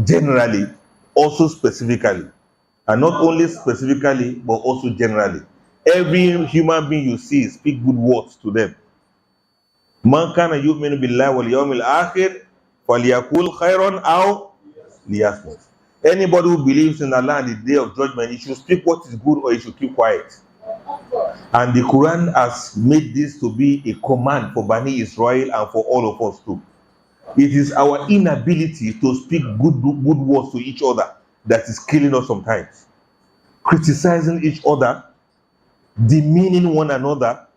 generally, also specifically. And not only specifically, but also generally. Every human being you see, speak good words to them. Man kana yu'minu billahi wal yawmil akhir falyaqul khairan aw liyasmut. Anybody who believes in Allah and the day of judgment, he should speak what is good or he should keep quiet. And the Quran has made this to be a command for Bani Israel and for all of us too. It is our inability to speak good words to each other that is killing us sometimes. Criticizing each other, demeaning one another,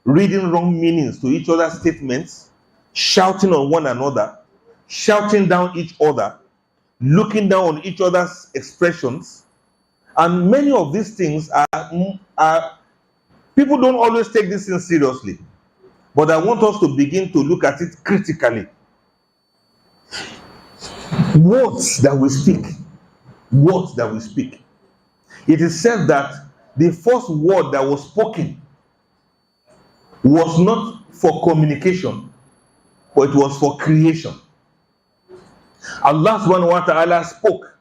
reading wrong meanings to each other's statements, shouting on one another, shouting down each other, looking down on each other's expressions. And many of these things are people don't always take these things seriously. But I want us to begin to look at it critically. Words that we speak. Words that we speak. It is said that the first word that was spoken was not for communication, but it was for creation. Allah subhanahu wa ta'ala spoke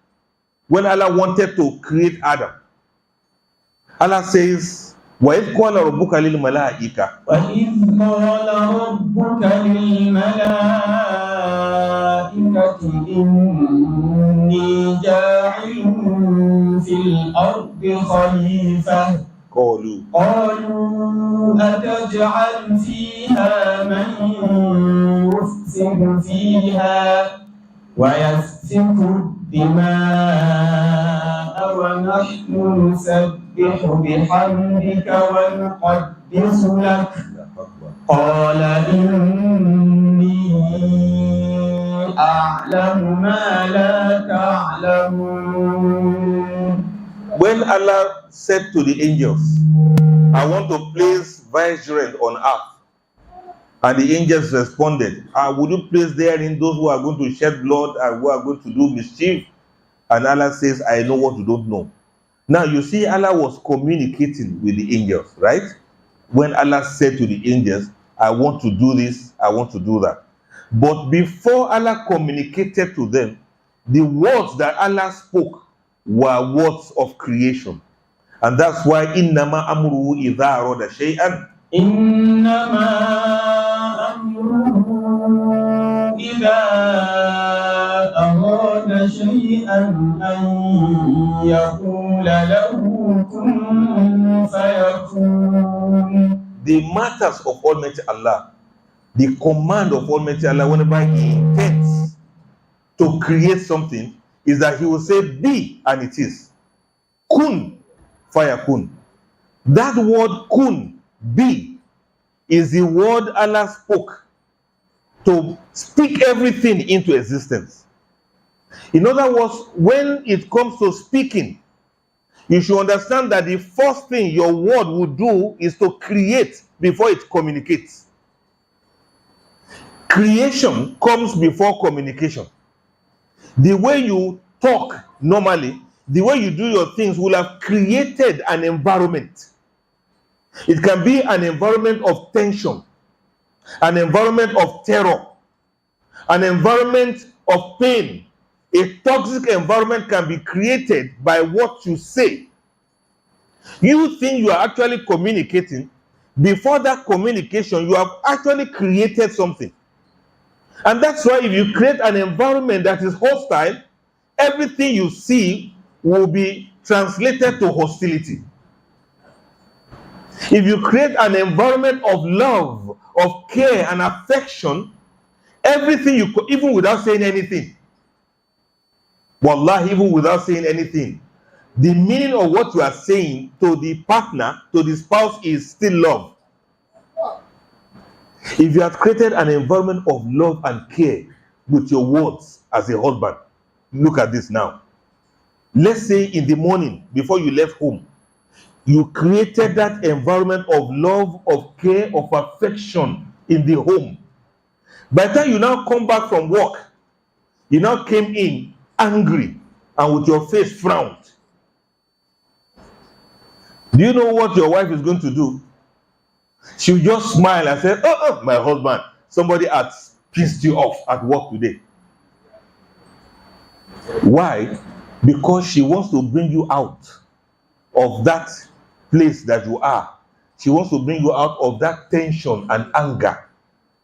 when Allah wanted to create Adam. Allah says, وَإِذْ قَالَ رَبُّكَ لِلْمَلَائِكَةِ وَإِذْ قَالَ رَبُّكَ لِلْمَلَائِكَةِ إِنِّي جَاعِلٌ فِي الْأَرْضِ خَلِيفَةً قَالُوا أَتَجْعَلُ فِيهَا مَن يُفْسِدُ فِيهَا وَيَسْفِكُ الدِّمَاءَ وَنَحْنُ نُسَبِّحُ بِحَمْدِكَ وَنُقَدِّسُ لَكَ قَالَ إِنِّي أَعْلَمُ مَا لَا تَعْلَمُونَ. When Allah said to the angels, I want to place vicegerent on earth, and the angels responded, would you place therein those who are going to shed blood and who are going to do mischief? And Allah says, I know what you don't know. Now you see, Allah was communicating with the angels, right? When Allah said to the angels, I want to do this, I want to do that. But before Allah communicated to them, the words that Allah spoke were words of creation. And that's why إِنَّمَا أَمْرُهُ إِذَا أَرَادَ شَيْئًا إِنَّمَا أَمْرُهُ إِذَا أَرَادَ شَيْئًا أَن يَقُولَ لَهُ كُن فَيَكُونُ. The matters of Almighty Allah, the command of Almighty Allah, whenever He intends to create something, is that He will say, be, and it is. Kun, fayakun. That word kun, be, is the word Allah spoke to speak everything into existence. In other words, when it comes to speaking, you should understand that the first thing your word will do is to create before it communicates. Creation comes before communication. The way you talk normally, the way you do your things will have created an environment. It can be an environment of tension, an environment of terror, an environment of pain. A toxic environment can be created by what you say. You think you are actually communicating. Before that communication, you have actually created something. And that's why if you create an environment that is hostile, everything you see will be translated to hostility. If you create an environment of love, of care and affection, everything you could, even without saying anything, wallahi, even without saying anything, the meaning of what you are saying to the partner, to the spouse, is still love. If you have created an environment of love and care with your words as a husband, look at this now. Let's say in the morning, before you left home, you created that environment of love, of care, of affection in the home. By the time you now come back from work, you now came in angry and with your face frowned. Do you know what your wife is going to do? She'll just smile and say, oh, my husband, somebody has pissed you off at work today. Why? Because she wants to bring you out of that place that you are. She wants to bring you out of that tension and anger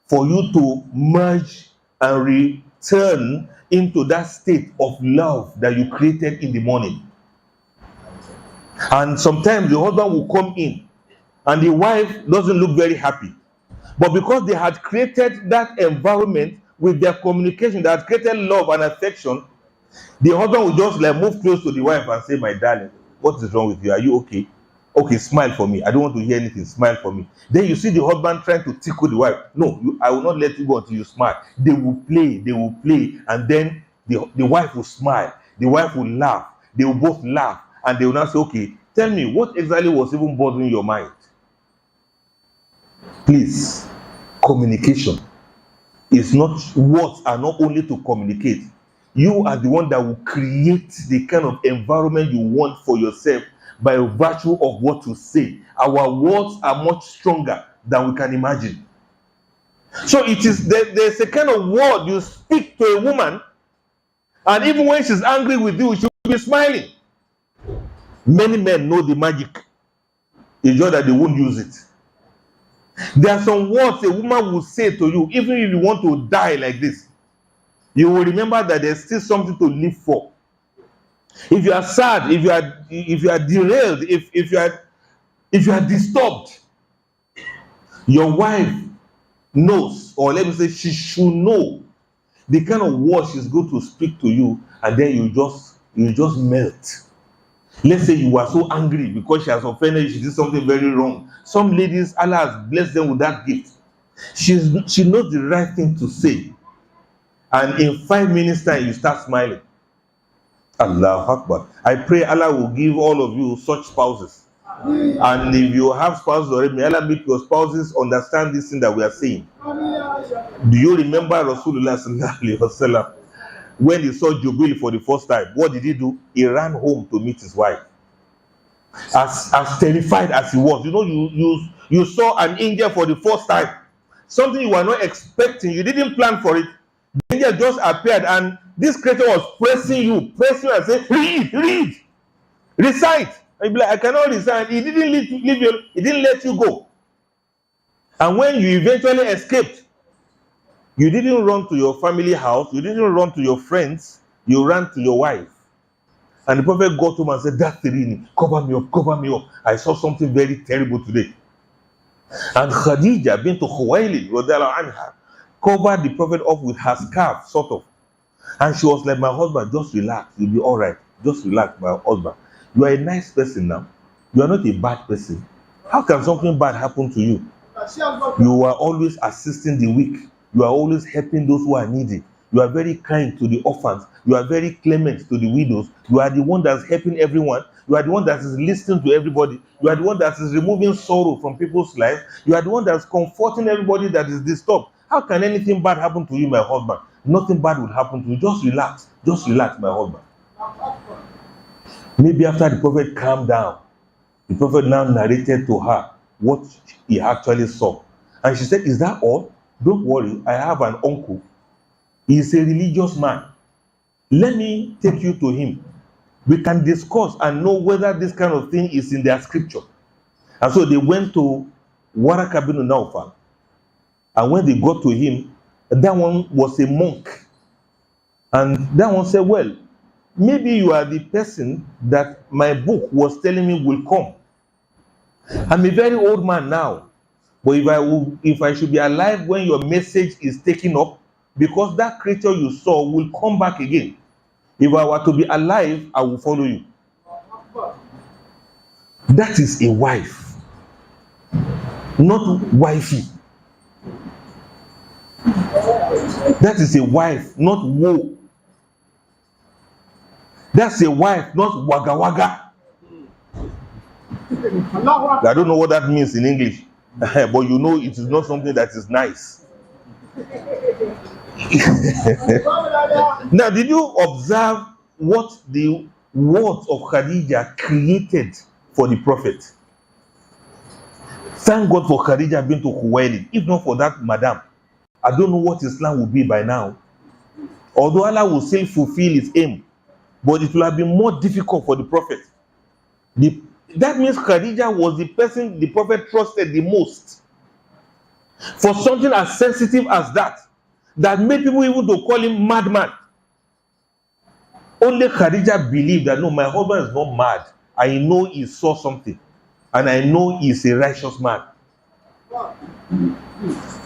for you to merge and return into that state of love that you created in the morning. And sometimes the husband will come in and the wife doesn't look very happy. But because they had created that environment with their communication, that had created love and affection, the husband would just like move close to the wife and say, "My darling, what is wrong with you? Are you okay? Okay, smile for me. I don't want to hear anything. Smile for me." Then you see the husband trying to tickle the wife. "No, I will not let you go until you smile." They will play, and then the wife will smile. The wife will laugh. They will both laugh, and they will now say, "Okay, tell me what exactly was even bothering your mind?" Please, communication is not, words are not only to communicate. You are the one that will create the kind of environment you want for yourself by virtue of what you say. Our words are much stronger than we can imagine. So it is there's a kind of word you speak to a woman, and even when she's angry with you, she'll be smiling. Many men know the magic. It's just that they won't use it. There are some words a woman will say to you, even if you want to die like this, you will remember that there's still something to live for. If you are sad, if you are derailed, if you are disturbed, your wife knows, or let me say she should know the kind of words she's going to speak to you, and then you just melt. Let's say you were so angry because she has offended you, she did something very wrong. Some ladies, Allah has blessed them with that gift. She knows the right thing to say, and in 5 minutes time you start smiling. Allahu Akbar. I pray Allah will give all of you such spouses. And if you have spouses already, may Allah make your spouses understand this thing that we are saying. Do you remember Rasulullah sallallahu alaihi wasallam when he saw Jubil for the first time? What did he do? He ran home to meet his wife. As terrified as he was, you saw an angel for the first time, something you were not expecting, you didn't plan for it. The angel just appeared, and this creature was pressing you and saying, read, recite. And you'd be like, I cannot recite. He didn't leave you, he didn't let you go. And when you eventually escaped, you didn't run to your family house, you didn't run to your friends, you ran to your wife. And the prophet got home and said, "That's Tirini, cover me up. I saw something very terrible today." And Khadija bint Khuwaylid radhiyallahu anha covered the prophet up with her scarf, sort of. And she was like, "My husband, just relax, you'll be all right. Just relax, my husband. You are a nice person now. You are not a bad person. How can something bad happen to you? You are always assisting the weak. You are always helping those who are needy. You are very kind to the orphans. You are very clement to the widows. You are the one that's helping everyone. You are the one that is listening to everybody. You are the one that is removing sorrow from people's lives. You are the one that's comforting everybody that is disturbed. How can anything bad happen to you, my husband? Nothing bad will happen to you. Just relax, my husband." Maybe after the prophet calmed down, the prophet now narrated to her what he actually saw. And she said, "Is that all? Don't worry, I have an uncle. He is a religious man. Let me take you to him. We can discuss and know whether this kind of thing is in their scripture." And so they went to Waraka bin Nawfal. And when they got to him, that one was a monk. And that one said, "Well, maybe you are the person that my book was telling me will come. I'm a very old man now. But if I should be alive when your message is taken up, because that creature you saw will come back again. If I were to be alive, I will follow you." That is a wife, not wifey. That is a wife, not woe. That's a wife, not waga waga. I don't know what that means in English, but you know it is not something that is nice. Now, did you observe what the words of Khadija created for the prophet? Thank God for Khadija bint Khuwaylid. If not for that, madam, I don't know what Islam will be by now. Although Allah will still fulfill his aim, but it will have been more difficult for the prophet. That means Khadija was the person the prophet trusted the most. For something as sensitive as that made people even to call him madman. Only Khadija believed that, no, my husband is not mad. I know he saw something. and I know he's a righteous man.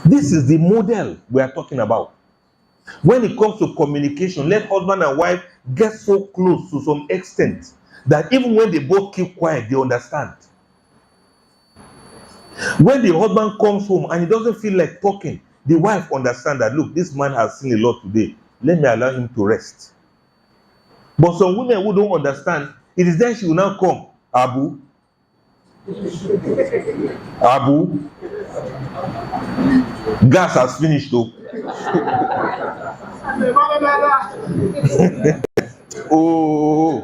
This is the model we are talking about. When it comes to communication, let husband and wife get so close to some extent that even when they both keep quiet, they understand. When the husband comes home and he doesn't feel like talking, the wife understands that, look, this man has seen a lot today. Let me allow him to rest. But some women who don't understand, it is then she will now come. Abu, gas has finished though. Oh,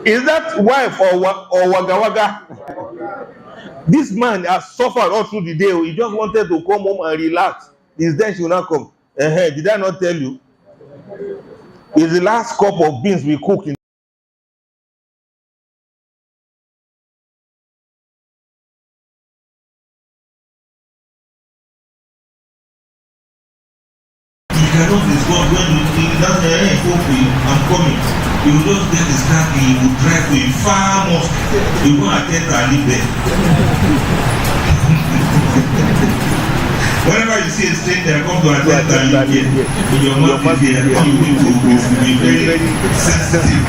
is that wife or waga waga? This man has suffered all through the day. He just wanted to come home and relax. Is then she will not come. Did I not tell you? It's the last cup of beans we cook in. You cannot discuss when you that's I'm coming. You will just get his car, he will drive to a far mosque. You go and attend and live there. Whenever you see a stranger come to attend and live here, in your mouth is here, you need to be very sensitive.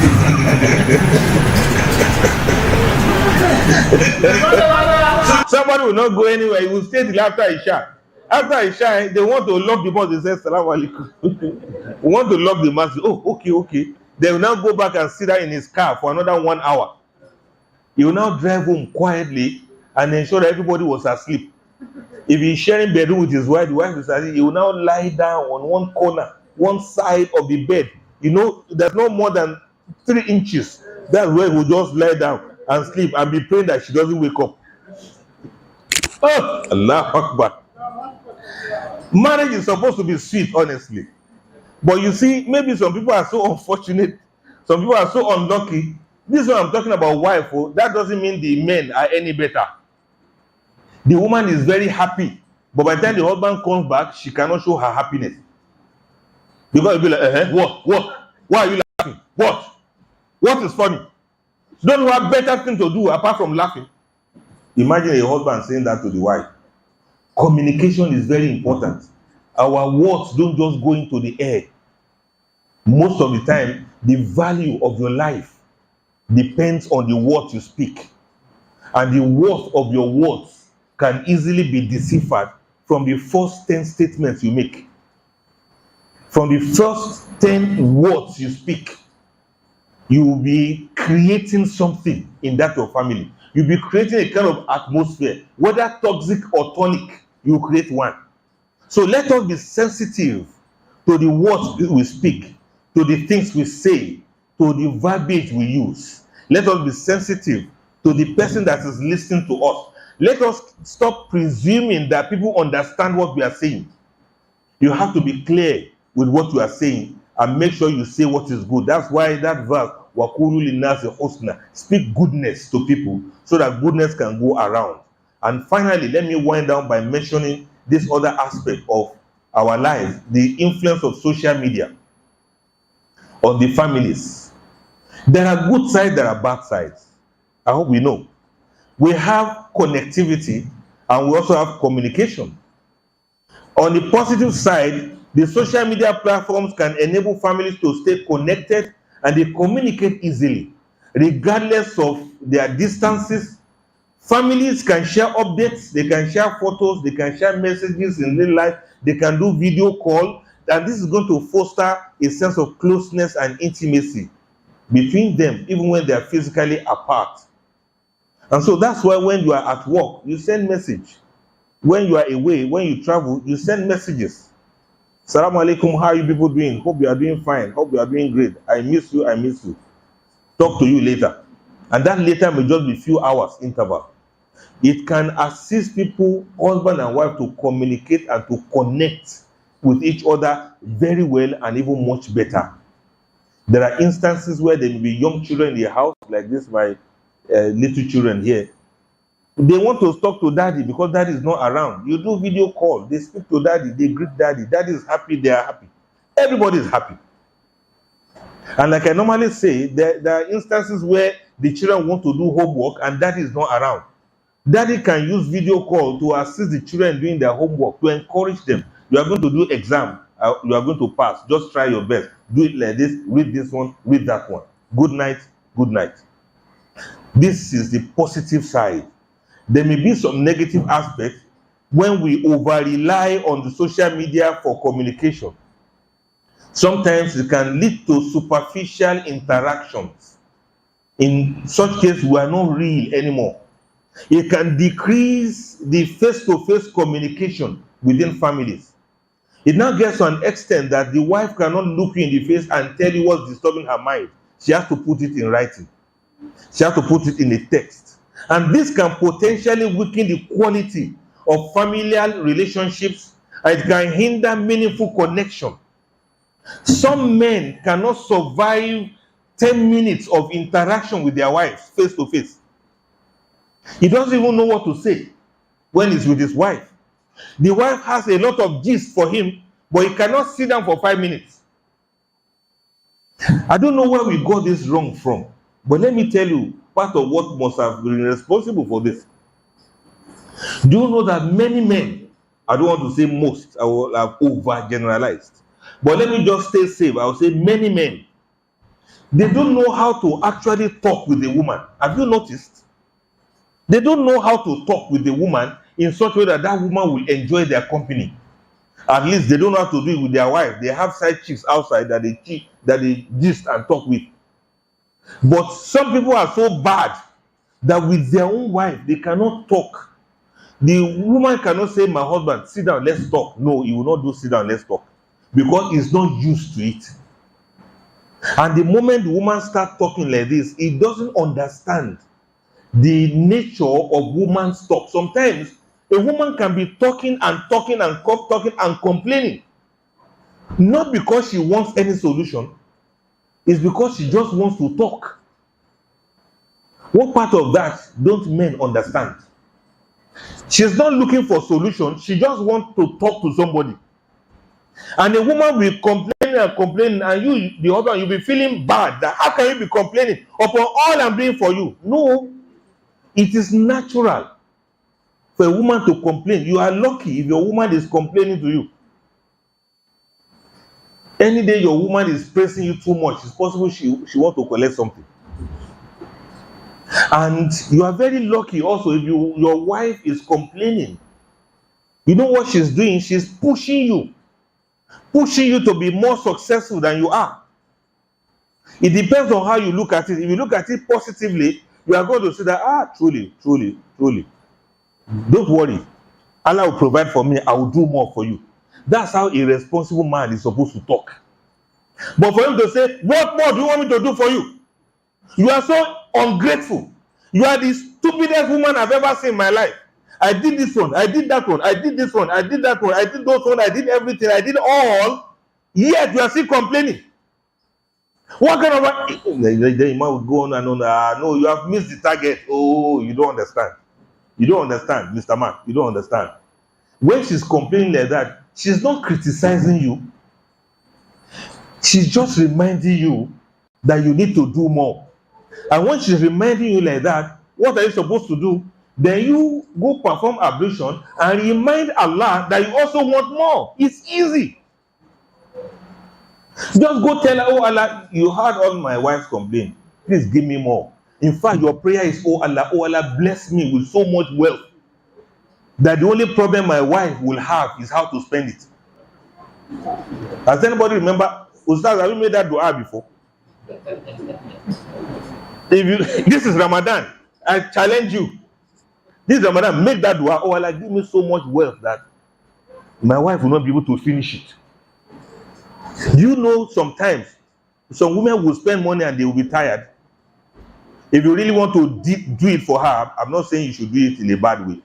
Somebody will not go anywhere, he will stay till after Isha. After Isha, they want to lock the bus. They say, Salaam alaikum. We want to lock the masjid. Oh, okay. They will now go back and sit down in his car for another 1 hour. He will now drive home quietly and ensure that everybody was asleep. If he's sharing bedroom with his wife, the wife is asleep. He will now lie down on one corner, one side of the bed. You know, there's no more than 3 inches. That's where he will just lie down and sleep and be praying that she doesn't wake up. Oh, Allah Akbar. Marriage is supposed to be sweet, honestly. But you see, maybe some people are so unfortunate. Some people are so unlucky. This is what I'm talking about, wife. Oh, that doesn't mean the men are any better. The woman is very happy. But by the time the husband comes back, she cannot show her happiness. Because you'll be like, what? Why are you laughing? What is funny? You don't have better thing to do apart from laughing. Imagine a husband saying that to the wife. Communication is very important. Our words don't just go into the air. Most of the time, the value of your life depends on the words you speak. And the worth of your words can easily be deciphered from the first 10 statements you make. From the first 10 words you speak, you will be creating something in that your family. You'll be creating a kind of atmosphere, whether toxic or tonic, you create one. So let us be sensitive to the words we speak, to the things we say, to the verbiage we use. Let us be sensitive to the person that is listening to us. Let us stop presuming that people understand what we are saying. You have to be clear with what you are saying and make sure you say what is good. That's why that verse, وَقُولُوا لِلنَّاسِ حُسْنًا, speak goodness to people so that goodness can go around. And finally, let me wind down by mentioning this other aspect of our lives, the influence of social media on the families. There are good sides, there are bad sides. I hope we know. We have connectivity and we also have communication. On the positive side, the social media platforms can enable families to stay connected and they communicate easily, regardless of their distances. Families can share updates, they can share photos, they can share messages in real life, they can do video call, and this is going to foster a sense of closeness and intimacy between them, even when they are physically apart. And so that's why when you are at work, you send message. When you are away, when you travel, you send messages. Assalamu alaikum, how are you people doing? Hope you are doing fine. Hope you are doing great. I miss you. Talk to you later. And that later may just be few hours interval. It can assist people, husband and wife, to communicate and to connect with each other very well and even much better. There are instances where there may be young children in the house, like this, my little children here. They want to talk to daddy because daddy is not around. You do video call, they speak to daddy, they greet daddy. Daddy is happy, they are happy. Everybody is happy. And like I normally say, there are instances where the children want to do homework and daddy is not around. Daddy can use video call to assist the children doing their homework, to encourage them. You are going to do exam, you are going to pass. Just try your best. Do it like this, read this one, read that one. Good night, good night. This is the positive side. There may be some negative aspects when we over-rely on the social media for communication. Sometimes it can lead to superficial interactions. In such case, we are not real anymore. It can decrease the face-to-face communication within families. It now gets to an extent that the wife cannot look you in the face and tell you what's disturbing her mind. She has to put it in writing. She has to put it in a text. And this can potentially weaken the quality of familial relationships, and it can hinder meaningful connection. Some men cannot survive 10 minutes of interaction with their wives face to face. He doesn't even know what to say when he's with his wife. The wife has a lot of gist for him, but he cannot sit down for 5 minutes. I don't know where we got this wrong from, but let me tell you part of what must have been responsible for this. Do you know that many men, I don't want to say most, I will have overgeneralized, but let me just stay safe. I will say many men, they don't know how to actually talk with a woman. Have you noticed? They don't know how to talk with a woman in such a way that that woman will enjoy their company. At least they don't know how to do it with their wife. They have side chicks outside that they gist and talk with. But some people are so bad that with their own wife, they cannot talk. The woman cannot say, my husband, sit down, let's talk. No, he will not do sit down, let's talk. Because he's not used to it. And the moment the woman starts talking like this, he doesn't understand the nature of woman's talk. Sometimes a woman can be talking and talking and talking and complaining. Not because she wants any solution. It's because she just wants to talk. What part of that don't men understand? She's not looking for solution. She just wants to talk to somebody. And a woman will complain and complain, and you, the husband, you'll be feeling bad. That how can you be complaining upon all I'm doing for you? No, it is natural for a woman to complain. You are lucky if your woman is complaining to you. Any day your woman is pressing you too much, it's possible she wants to collect something. And you are very lucky also if your wife is complaining. You know what she's doing? She's pushing you to be more successful than you are. It depends on how you look at it. If you look at it positively, you are going to say that, truly, don't worry. Allah will provide for me. I will do more for you. That's how a responsible man is supposed to talk. But for him to say, what more do you want me to do for you? You are so ungrateful. You are the stupidest woman I've ever seen in my life. I did this one, I did that one, I did this one, I did that one, I did those one, I did everything, I did all, yet you are still complaining. What kind of the man will go on and on, no, you have missed the target. Oh, you don't understand. You don't understand, Mr. Man. You don't understand. When she's complaining like that, she's not criticizing you. She's just reminding you that you need to do more. And when she's reminding you like that, what are you supposed to do? Then you go perform ablution and remind Allah that you also want more. It's easy. Just go tell her, oh Allah, you heard all my wife's complaint. Please give me more. In fact, your prayer is, oh Allah, bless me with so much wealth that the only problem my wife will have is how to spend it. Does anybody remember? Ustaz, have you made that dua before? This is Ramadan. I challenge you. This Ramadan, make that dua. Oh Allah, give me so much wealth that my wife will not be able to finish it. Do you know sometimes some women will spend money and they will be tired? If you really want to do it for her, I'm not saying you should do it in a bad way.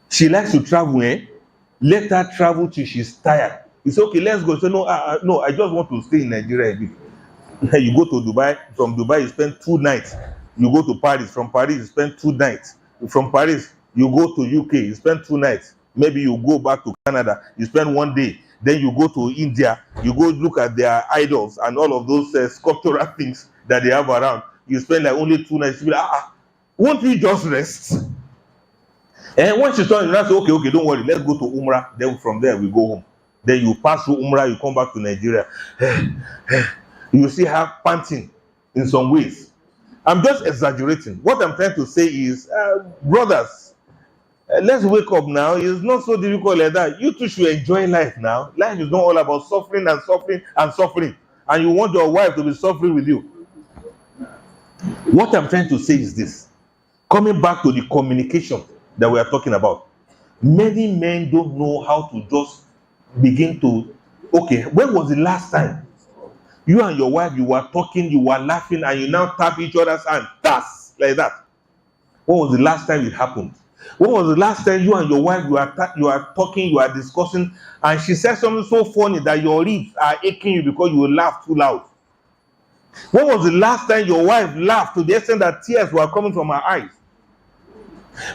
She likes to travel, let her travel till she's tired. It's okay, let's go. So no, I just want to stay in Nigeria a bit. You go to Dubai. From Dubai, you spend 2 nights. You go to Paris. From Paris, you spend 2 nights. From Paris, you go to UK. You spend 2 nights. Maybe you go back to Canada. You spend 1 day. Then you go to India. You go look at their idols and all of those sculptural things that they have around. you spend like only 2 nights. She'll be like, won't we just rest? And when she's done, you say, okay, don't worry, let's go to Umrah. Then from there we go home. Then you pass through Umrah, you come back to Nigeria. You see her panting in some ways. I'm just exaggerating. What I'm trying to say is, brothers, let's wake up now. It's not so difficult like that. You too should enjoy life now. Life is not all about suffering and suffering and suffering. And you want your wife to be suffering with you. What I'm trying to say is this. Coming back to the communication that we are talking about. Many men don't know how to just begin to, okay, when was the last time you and your wife, you were talking, you were laughing, and you now tap each other's hand, that's like that? When was the last time it happened? When was the last time you and your wife, you are talking, you are discussing, and she said something so funny that your ribs are aching you because you laughed too loud? When was the last time your wife laughed to the extent that tears were coming from her eyes?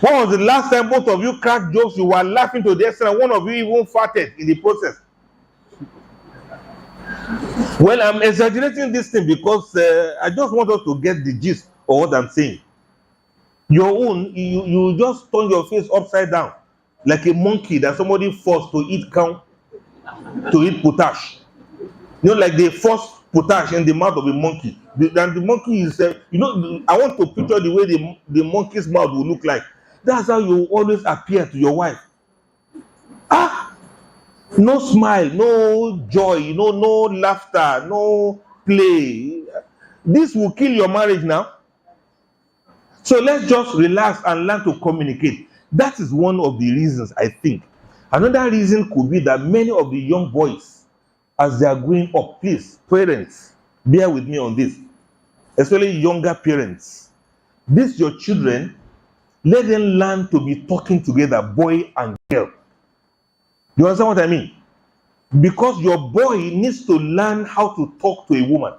When was the last time both of you cracked jokes, you were laughing to the extent that one of you even farted in the process? Well, I'm exaggerating this thing because I just want us to get the gist of what I'm saying. Your own, you just turn your face upside down like a monkey that somebody forced to eat potash. You know, like they force potash in the mouth of a monkey. And the monkey is, I want to picture the way the monkey's mouth will look like. That's how you always appear to your wife. No smile, no joy, no laughter, no play. This will kill your marriage now. So let's just relax and learn to communicate. That is one of the reasons, I think. Another reason could be that many of the young boys, as they are growing up, please, parents, bear with me on this, especially younger parents. These your children, let them learn to be talking together, boy and girl. You understand what I mean? Because your boy needs to learn how to talk to a woman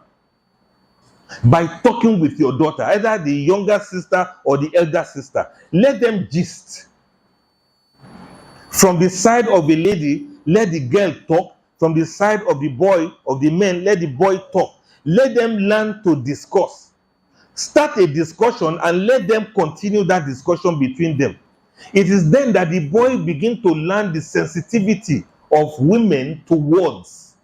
by talking with your daughter, either the younger sister or the elder sister. Let them gist. From the side of a lady, let the girl talk. From the side of the boy, of the men, let the boy talk. Let them learn to discuss. Start a discussion and let them continue that discussion between them. It is then that the boy begin to learn the sensitivity of women to words.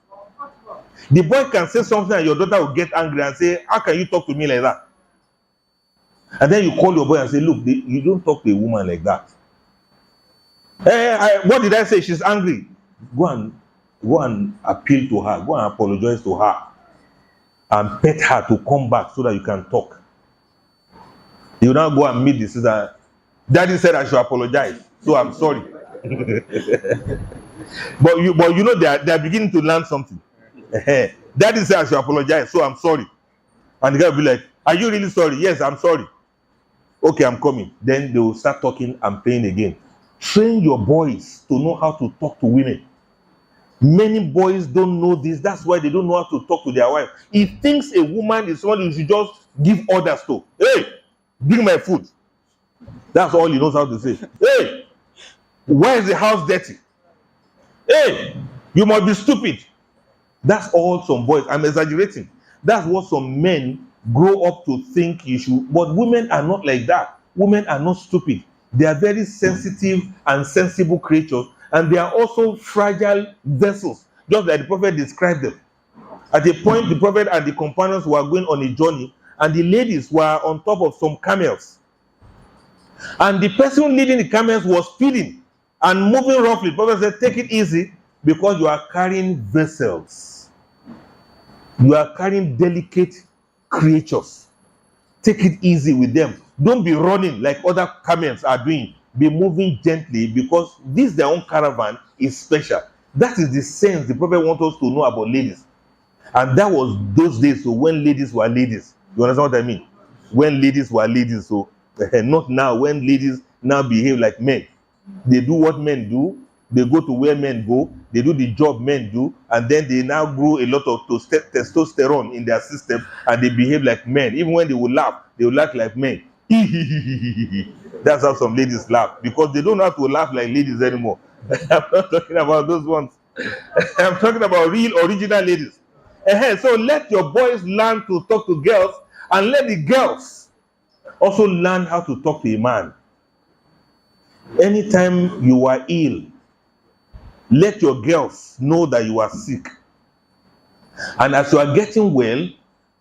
The boy can say something and your daughter will get angry and say, how can you talk to me like that? And then you call your boy and say, look, you don't talk to a woman like that. What did I say? She's angry. Go and appeal to her. Go and apologize to her. And pet her to come back so that you can talk. You now go and meet the sister. Daddy said I should apologize, so I'm sorry. but you know they are beginning to learn something. Daddy said I should apologize, so I'm sorry. And the guy will be like, are you really sorry? Yes, I'm sorry. Okay, I'm coming. Then they will start talking and playing again. Train your boys to know how to talk to women. Many boys don't know this. That's why they don't know how to talk to their wife. He thinks a woman is someone you should just give orders to. Hey, bring my food. That's all he knows how to say. Hey, why is the house dirty? Hey, you must be stupid. That's all some boys. I'm exaggerating. That's what some men grow up to think you should. But women are not like that. Women are not stupid. They are very sensitive and sensible creatures. And they are also fragile vessels, just like the prophet described them. At a point, the prophet and the companions were going on a journey, and the ladies were on top of some camels. And the person leading the camels was speeding and moving roughly. The prophet said, take it easy, because you are carrying vessels. You are carrying delicate creatures. Take it easy with them. Don't be running like other camels are doing. Be moving gently, because this their own caravan is special. That is the sense the prophet wants us to know about ladies. And that was those days, so when ladies were ladies. You understand what I mean? When ladies were ladies, so not now, when ladies now behave like men. They do what men do, they go to where men go, they do the job men do, and then they now grow a lot of testosterone in their system, and they behave like men. Even when they will laugh like men. That's how some ladies laugh, because they don't have to laugh like ladies anymore. I'm not talking about those ones. I'm talking about real original ladies. So let your boys learn to talk to girls And let the girls also learn how to talk to a man. Anytime you are ill, let your girls know that you are sick. And as you are getting well,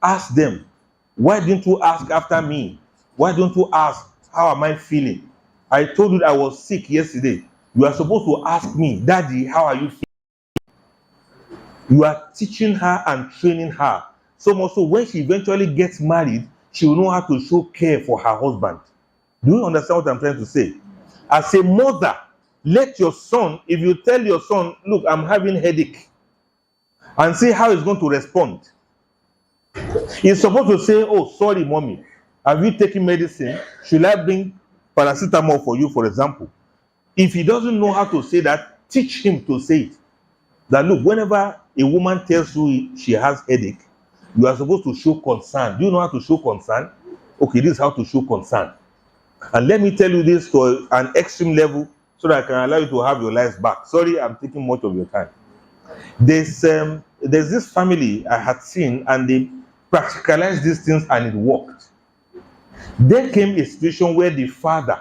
ask them, why didn't you ask after me? Why don't you ask, how am I feeling? I told you I was sick yesterday. You are supposed to ask me, Daddy, how are you feeling? You are teaching her and training her. So much so when she eventually gets married, she will know how to show care for her husband. Do you understand what I'm trying to say? As a mother, let your son, if you tell your son, look, I'm having headache, and see how he's going to respond. He's supposed to say, oh, sorry, mommy, have you taken medicine? Should I bring paracetamol for you, for example? If he doesn't know how to say that, teach him to say it. That look, whenever a woman tells you she has headache, you are supposed to show concern. Do you know how to show concern? Okay, this is how to show concern. And let me tell you this to an extreme level so that I can allow you to have your lives back. Sorry, I'm taking much of your time. There's this family I had seen, and they practicalized these things and it worked. There came a situation where the father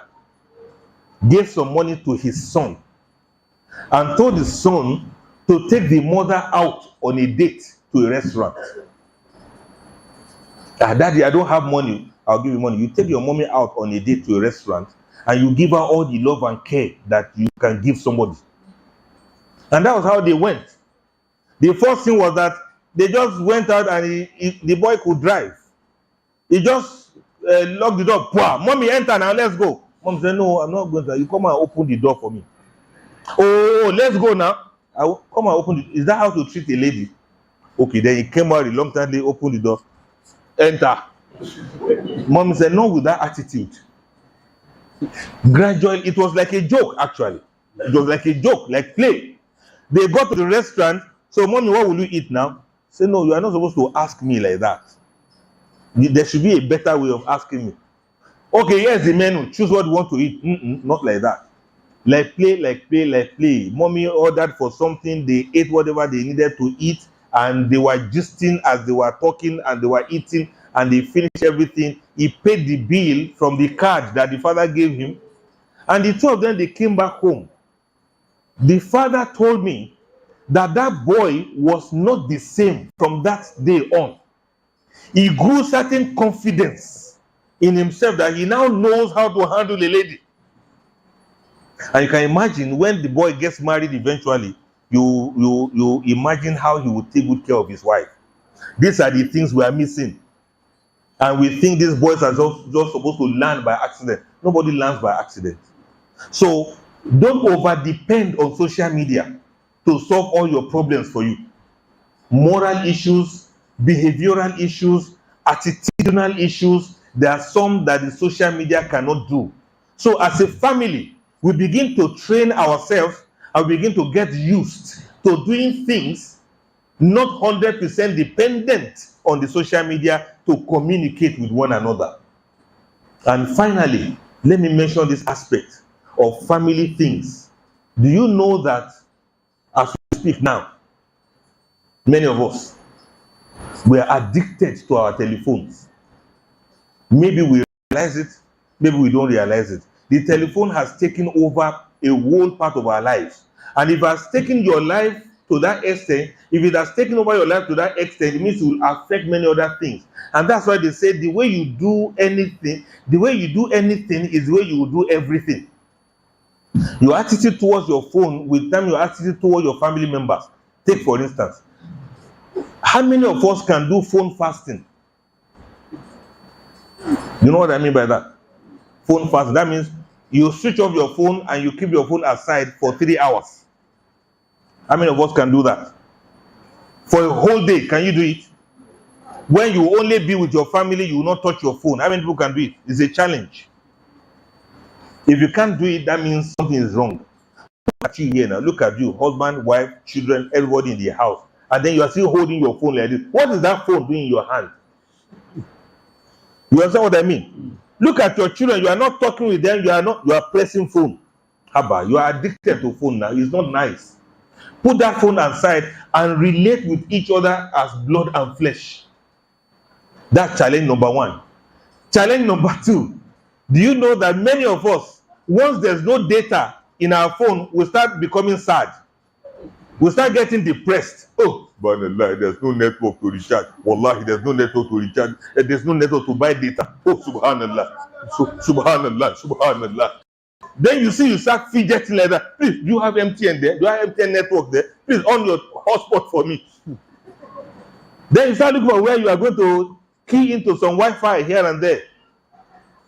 gave some money to his son and told his son to take the mother out on a date to a restaurant. Daddy, I don't have money. I'll give you money. You take your mommy out on a date to a restaurant and you give her all the love and care that you can give somebody. And that was how they went. The first thing was that they just went out and the boy could drive. He just locked the door. Pwah, mommy, enter now, let's go. Mom said, no, I'm not going to. You come and open the door for me. Oh, let's go now. I will come and open it. Is that how to treat a lady? Okay, then he came out reluctantly, opened the door. Enter. Mom said, no, with that attitude. Gradually, it was like a joke, actually. It was like a joke, like play. They got to the restaurant. So, mommy, what will you eat now? Say, no, you are not supposed to ask me like that. There should be a better way of asking me. Okay, here's the menu. Choose what you want to eat. Not like that. Like play, like play, like play. Mommy ordered for something. They ate whatever they needed to eat. And they were gisting as they were talking and they were eating. And they finished everything. He paid the bill from the card that the father gave him. And the two of them, they came back home. The father told me that that boy was not the same from that day on. He grew certain confidence in himself that he now knows how to handle a lady. And you can imagine when the boy gets married eventually, you imagine how he would take good care of his wife. These are the things we are missing. And we think these boys are just supposed to learn by accident. Nobody learns by accident. So don't over-depend on social media to solve all your problems for you. Moral issues, behavioral issues, attitudinal issues, there are some that the social media cannot do. So as a family, we begin to train ourselves and begin to get used to doing things not 100% dependent on the social media to communicate with one another. And finally, let me mention this aspect of family things. Do you know that as we speak now, many of us, we are addicted to our telephones? Maybe we realize it, maybe we don't realize it. The telephone has taken over a whole part of our lives. And if it has taken your life to that extent, if it has taken over your life to that extent, it means it will affect many other things. And that's why they say the way you do anything, is the way you will do everything. Your attitude towards your phone will determine your attitude towards your family members. Take for instance, how many of us can do phone fasting? You know what I mean by that? Phone fasting. That means you switch off your phone and you keep your phone aside for 3 hours. How many of us can do that? For a whole day, can you do it? When you only be with your family, you will not touch your phone. How many people can do it? It's a challenge. If you can't do it, that means something is wrong. Look at you here now. Look at you, husband, wife, children, everybody in the house. And then you are still holding your phone like this. What is that phone doing in your hand? You understand what I mean? Look at your children. You are not talking with them. You are pressing phone. Haba, you are addicted to phone now. It's not nice. Put that phone aside and relate with each other as blood and flesh. That's challenge number one. Challenge number two, do you know that many of us, once there's no data in our phone, we start becoming sad. We start getting depressed. Oh, subhanallah, there's no network to recharge. Wallahi, there's no network to recharge. There's no network to buy data. Oh, subhanallah. Subhanallah, subhanallah. Then you see you start fidgeting like that. Please, do you have MTN there? Do I have MTN network there? Please, on your hotspot for me. Then you start looking for where you are going to key into some Wi-Fi here and there.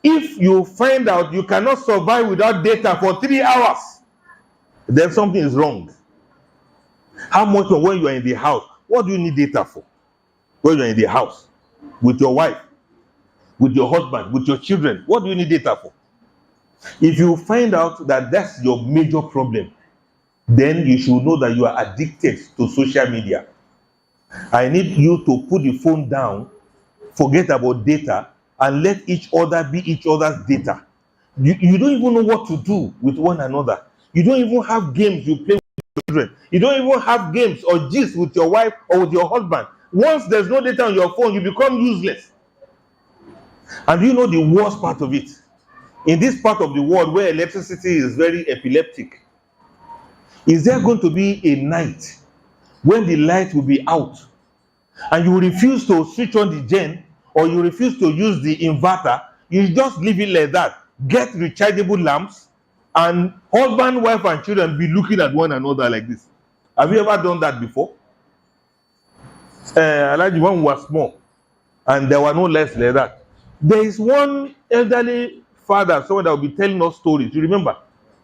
If you find out you cannot survive without data for 3 hours, then something is wrong. How much more when you are in the house? What do you need data for? When you are in the house, with your wife, with your husband, with your children, what do you need data for? If you find out that that's your major problem, then you should know that you are addicted to social media. I need you to put the phone down, forget about data, and let each other be each other's data. You don't even know what to do with one another. You don't even have games you play with your children. You don't even have games or gist with your wife or with your husband. Once there's no data on your phone, you become useless. And you know the worst part of it? In this part of the world where electricity is very epileptic, is there going to be a night when the light will be out and you refuse to switch on the gen, or you refuse to use the inverter? You just leave it like that, get rechargeable lamps, and husband, wife and children be looking at one another like this. Have you ever done that before? Like the one was small and there were no lights like that. There is one elderly father, someone that will be telling us stories. You remember?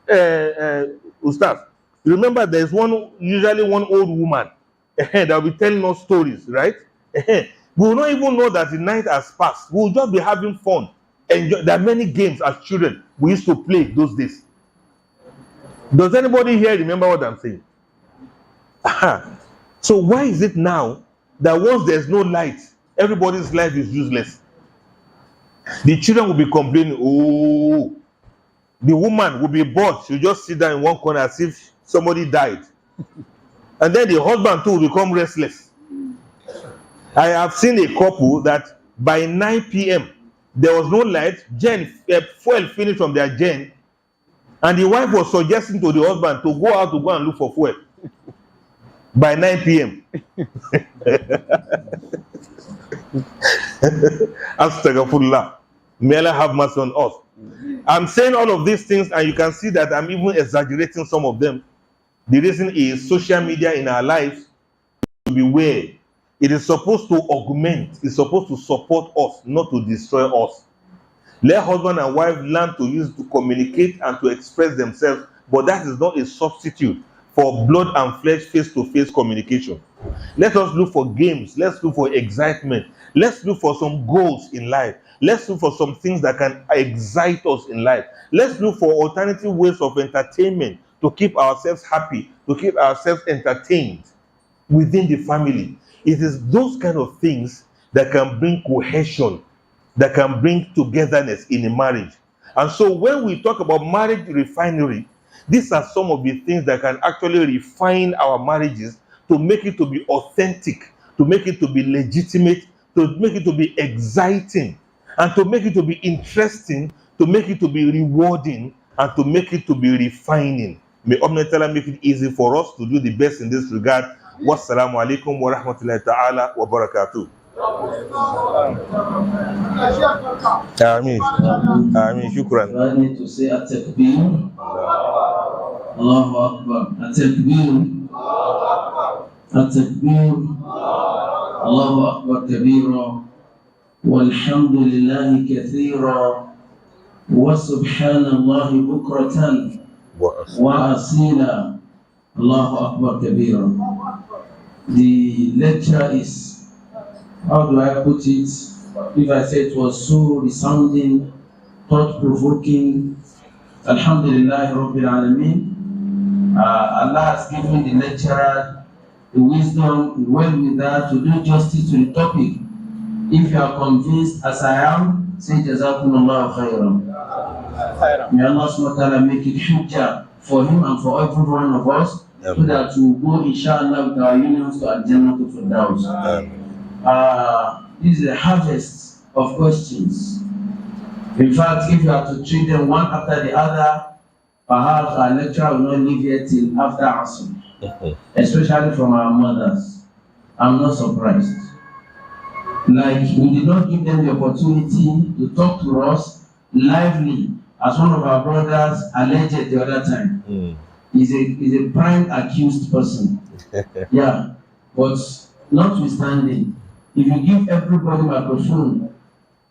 Ustaz, you remember there's usually one old woman that will be telling us stories, right? We will not even know that the night has passed. We will just be having fun. Enjoy. There are many games as children we used to play those days. Does anybody here remember what I'm saying? So why is it now that once there's no light, everybody's life is useless? The children will be complaining. Oh, the woman will be bored. She'll just sit down in one corner as if somebody died. And then the husband too will become restless. I have seen a couple that by 9 p.m. there was no light. Fuel finished from their gen, and the wife was suggesting to the husband to go out to go and look for fuel by 9 p.m. Astaghfirullah. May Allah have mercy on us. I'm saying all of these things, and you can see that I'm even exaggerating some of them. The reason is social media in our lives to be where it is supposed to augment, it's supposed to support us, not to destroy us. Let husband and wife learn to use to communicate and to express themselves, but that is not a substitute for blood and flesh face-to-face communication. Let us look for games. Let's look for excitement. Let's look for some goals in life. Let's look for some things that can excite us in life. Let's look for alternative ways of entertainment to keep ourselves happy, to keep ourselves entertained within the family. It is those kind of things that can bring cohesion, that can bring togetherness in a marriage. And so when we talk about marriage refinery, these are some of the things that can actually refine our marriages to make it to be authentic, to make it to be legitimate, to make it to be exciting, and to make it to be interesting, to make it to be rewarding, and to make it to be refining. May Allah Ta'ala make it easy for us to do the best in this regard. Wassalamu alaikum wa rahmatullahi ta'ala wa barakatuh. Ameen. Ameen. Shukran. I need to say at-takbir. Allahu Akbar. At-takbir. At-takbir. Allahu Akbar kabira. Walhamdulillahi kathira. Wa subhanallahi bukratan. Wa asila. Allahu Akbar kabira. The lecture is, how do I put it? If I say it was so resounding, thought-provoking, Alhamdulillah Rabbil Alameen. Allah has given the lecturer the wisdom, the wherewithal to do justice to the topic. If you are convinced, as I am, say Jazakumullahu khairan. May Allah subhanahu wa ta'ala make it hujjah for him and for every one of us, so that we will go inshallah with our unions to Al-Jannah to Firdaus. this is a harvest of questions. In fact, if you have to treat them one after the other, perhaps our lecturer will not leave here till after Asr, especially from our mothers. I'm not surprised. Like, we did not give them the opportunity to talk to us lively, as one of our brothers alleged the other time. He's a prime accused person. Yeah, but notwithstanding, if you give everybody microphone,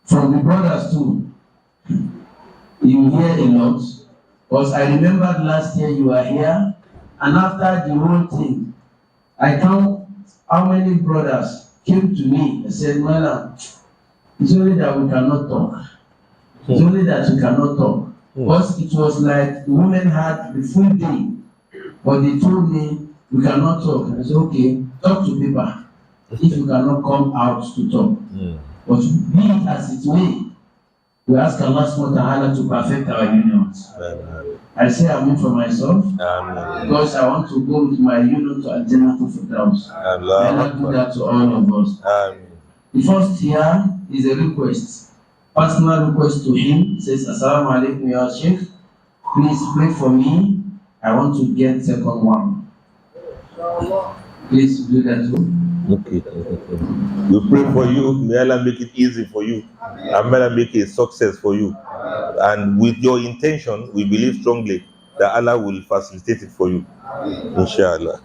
from the brothers too, you hear a lot. Because I remembered last year you were here, and after the whole thing, I count how many brothers came to me and said, Madam, it's only that we cannot talk. It's only that we cannot talk. Because it was like the women had the full day, but they told me we cannot talk. I said, okay, talk to people if you cannot come out to talk. But be it as it may, we ask Allah subhanahu wa ta'ala to perfect our unions. I say amen for myself, because I want to go with my union to Al-Jannah to Firdaus. Allah do that to all of us. The first here is a request, personal request to him. It says, Assalamu alaikum ya Sheikh, please pray for me. I want to get second one. Please do that too. Okay. We pray for you. May Allah make it easy for you. And may Allah make it a success for you. And with your intention, we believe strongly that Allah will facilitate it for you. Inshallah.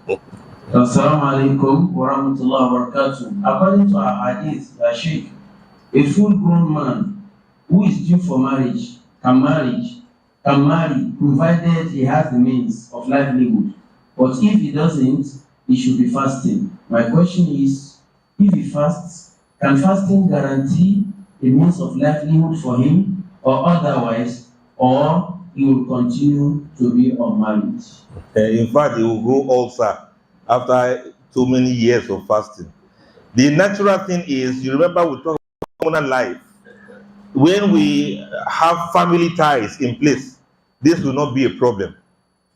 Assalamu alaikum wa rahmatullahi wa barakatuh. According to our hadith, Sheikh, a full-grown man who is due for marriage can marry provided he has the means of livelihood. But if he doesn't, he should be fasting. My question is, if he fasts, can fasting guarantee a means of livelihood for him, or otherwise, or he will continue to be unmarried? In fact, he will go ulcer after too many years of fasting. The natural thing is, you remember we talk about human life. When we have family ties in place, this will not be a problem.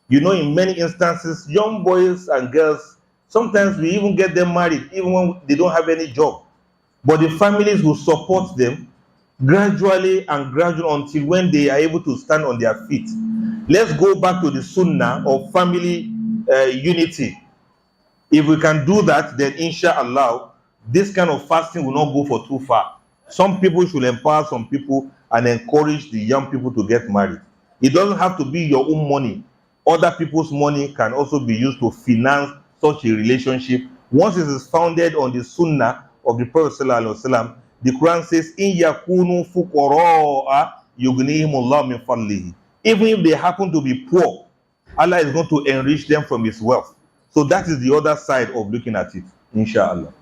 You know, in many instances, young boys and girls, sometimes we even get them married, even when they don't have any job. But the families will support them gradually until when they are able to stand on their feet. Let's go back to the sunnah of family unity. If we can do that, then inshallah, this kind of fasting will not go for too far. Some people should empower some people and encourage the young people to get married. It doesn't have to be your own money. Other people's money can also be used to finance such a relationship. Once it is founded on the sunnah of the Prophet sallallahu alaihi wasallam, the Quran says, "In yakunu fuqara'a yughnihimullahu min fadlihi." Even if they happen to be poor, Allah is going to enrich them from His wealth. So that is the other side of looking at it, inshallah.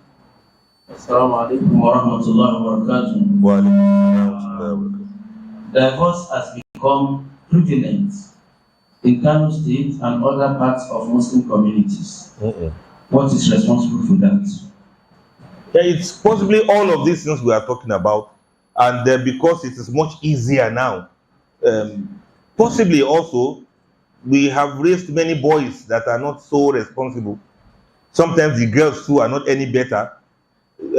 Assalamu alaikum wa rahmatullahi wa barakatuh. Wa alaikum assalam. Divorce has become prevalent in Kano State and other parts of Muslim communities. What is responsible for that? Yeah, it's possibly all of these things we are talking about, and because it is much easier now, possibly also we have raised many boys that are not so responsible. Sometimes the girls too are not any better.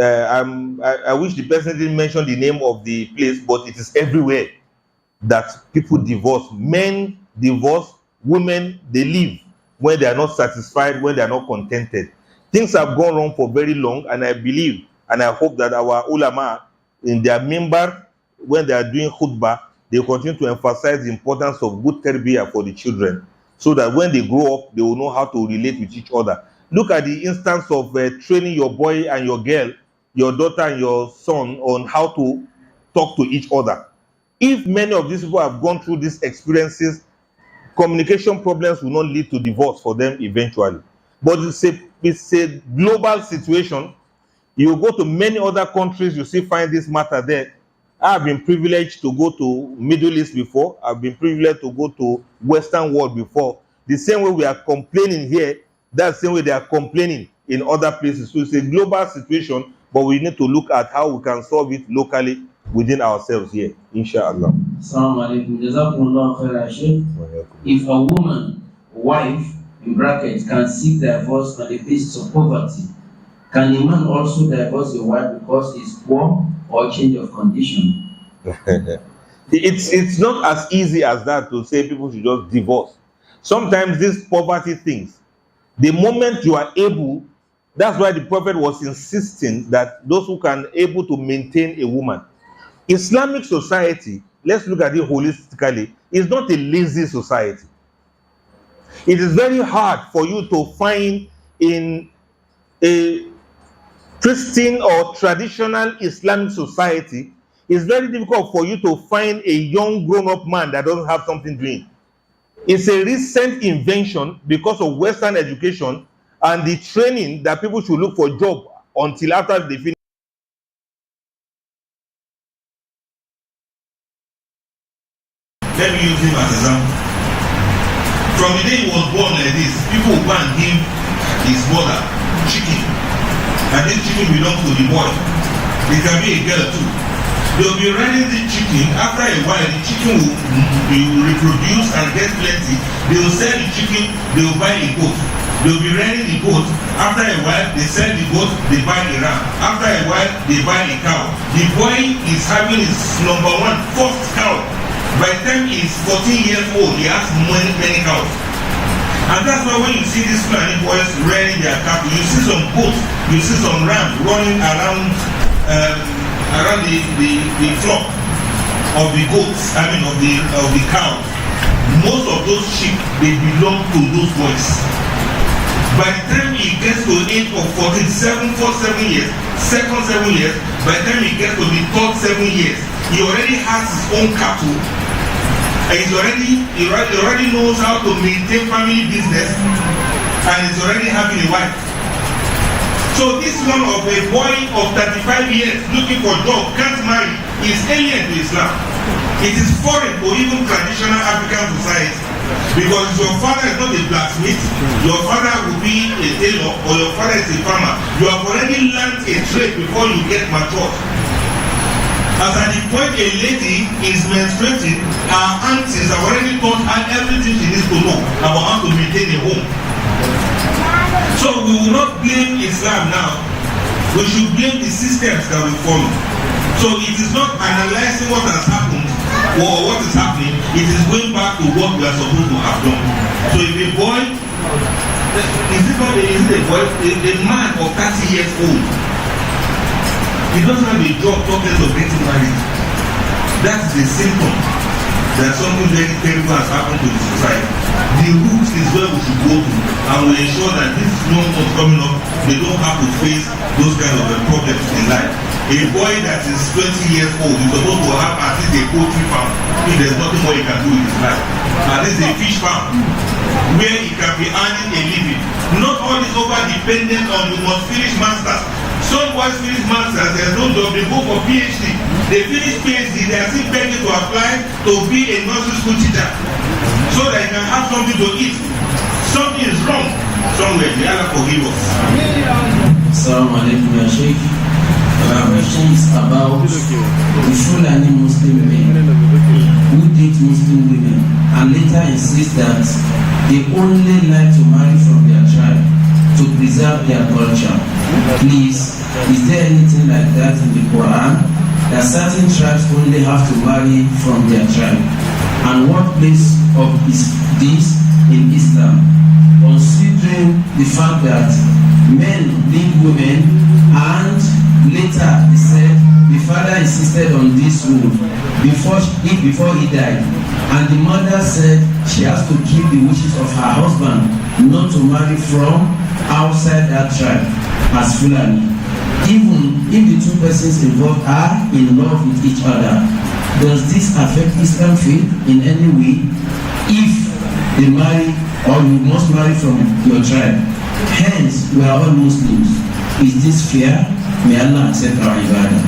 I wish the person didn't mention the name of the place, but it is everywhere that people divorce. Men divorce, women, they leave when they are not satisfied, when they are not contented. Things have gone wrong for very long, and I believe and I hope that our ulama in their member, when they are doing khutbah, they continue to emphasize the importance of good tarbiyah for the children, so that when they grow up, they will know how to relate with each other. Look at the instance of training your boy and your girl, your daughter and your son, on how to talk to each other. If many of these people have gone through these experiences, communication problems will not lead to divorce for them eventually. But it's a global situation. You go to many other countries, you still find this matter there. I've been privileged to go to Middle East before. I've been privileged to go to Western world before. The same way we are complaining here, that's the same way they are complaining in other places. So it's a global situation, but we need to look at how we can solve it locally within ourselves here, inshallah. Assalamu alaikum. Jazakumullah khairan, Sheikh. If a woman, wife, in brackets, can seek divorce on the basis of poverty, Can a man also divorce a wife because he's poor or change of condition? It's not as easy as that to say people should just divorce. Sometimes these poverty things, the moment you are able, that's why the prophet was insisting that those who can able to maintain a woman. Islamic society, let's look at it holistically, is not a lazy society. It is very hard for you to find in a Christian or traditional Islamic society. It's very difficult for you to find a young grown-up man that doesn't have something doing. It's a recent invention because of Western education and the training that people should look for job until after they finish. Let me use him as an example. From the day he was born like this, people will go and give his mother chicken, and this chicken belongs to the boy. It can be a girl too. They will be rearing the chicken. After a while, the chicken will reproduce and get plenty. They will sell the chicken. They will buy a goat. They will be rearing the goat. After a while, they sell the goat. They buy a ram. After a while, they buy a cow. The boy is having his first cow. By the time he is 14 years old, he has many cows. And that's why when you see these Fulani boys rearing their cattle, you see some goats, you see some rams running around the flock of the goats, of the cows. Most of those sheep, they belong to those boys. By the time he gets to the age of 14, 7 years, second 7 years, by the time he gets to the third 7 years, he already has his own cattle. And he already knows how to maintain family business, and he's already having a wife. So this one of a boy of 35 years looking for a job, can't marry, is alien to Islam. It is foreign to even traditional African society. Because your father is not a blacksmith, your father will be a tailor, or your father is a farmer. You have already learned a trade before you get matured. As at the point a lady is menstruating, her aunties have already taught her everything she needs to know about how to maintain a home. So we will not blame Islam now. We should blame the systems that we follow. So it is not analyzing what has happened or what is happening, it is going back to what we are supposed to have done. So if a boy, a man of 30 years old, he doesn't have a job talking of getting married, that's the symptom that something very terrible has happened to the society. The root is where we should go to, and we ensure that this young ones coming up, they don't have to face those kind of problems in life. A boy that is 20 years old is supposed to have at least a poultry farm if there's nothing more he can do in his life. At least a fish farm where he can be earning a living. Not all is over dependent on you must finish masters. Some boys finish masters, there's no job, they go for PhD. They finish PhD, they are still begging to apply to be a nursery school teacher so they can have something to eat. Something is wrong somewhere. May Allah forgive us. Assalamu alaikum ya Sheikh. My question is about the Fulani Muslim men who date Muslim women and later insist that they only like to marry from their tribe to preserve their culture. Please, is there anything like that in the Quran that certain tribes only have to marry from their tribe? And what place of is this in Islam, considering the fact that men lead women and later he said the father insisted on this rule before he died, and the mother said she has to keep the wishes of her husband not to marry from outside that tribe as Fulani. Even if the two persons involved are in love with each other, does this affect Islam faith in any way? If they marry, or you must marry from your tribe, hence we are all Muslims. Is this fair? May Allah accept our ibadah.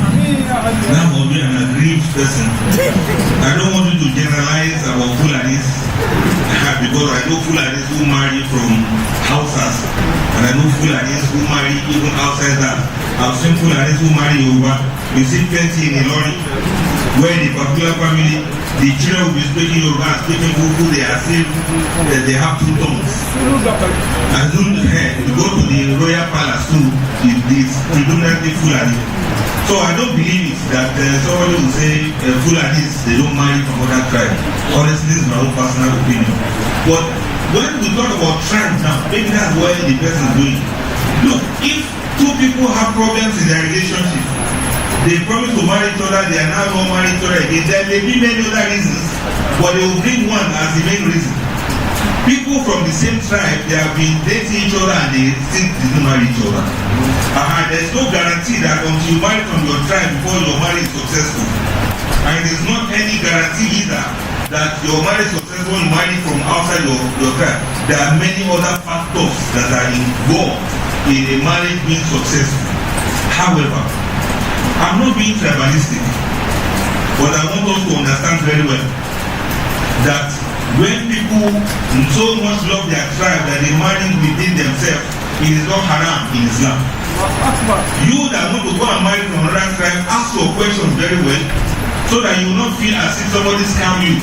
That will be an aggrieved person. I don't want you to generalize about Fulanis because I know Fulanis who marry from houses, and I know Fulanis who marry even outside that. I've seen Fulanis who marry Yoruba. You see plenty in Ilorin, where the particular family, the children will be speaking Yoruba and speaking Fufu, they are still that they have two tongues. Fulani. Assume you go to the royal palace too, it's predominantly Fulani. So I don't believe it that somebody will say Fulanis, they don't marry from other tribes. Honestly, this is my own personal opinion. But when we talk about tribes now, maybe that's where the person is going. Look, if two people have problems in their relationship, they promise to marry each other, they are now not married each other again, there may be many other reasons, but they will bring one as the main reason. People from the same tribe, they have been dating each other and they still didn't marry each other. There's no guarantee that until you marry from your tribe before your marriage is successful. And there's not any guarantee either that your marriage is successful when you marry from outside your tribe. There are many other factors that are involved in a marriage being successful. However, I'm not being tribalistic, but I want us to understand very well that when people so much love their tribe that they marry within themselves, it is not haram in Islam. You that want to go and marry from another tribe, ask your questions very well so that you will not feel as if somebody scam you.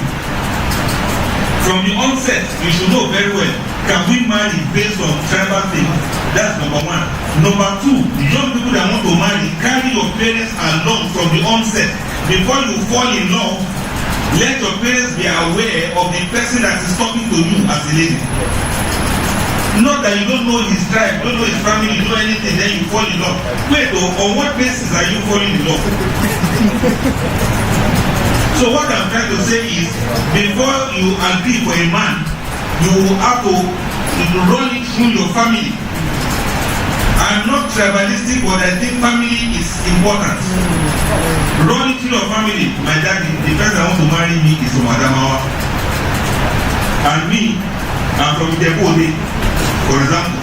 From the onset, you should know very well, can we marry based on tribal things? That's number one. Number two, the young people that want to marry, carry your parents along from the onset. Before you fall in love, let your parents be aware of the person that is talking to you as a lady. Not that you don't know his tribe, don't know his family, you know anything, then you fall in love. Wait, on what basis are you falling in love? So what I'm trying to say is, before you agree for a man, you have to run it through your family. I'm not tribalistic, but I think family is important. Run it through your family. My daddy, the person that wants to marry me is from Adamawa. And me, I'm from Itebode, for example.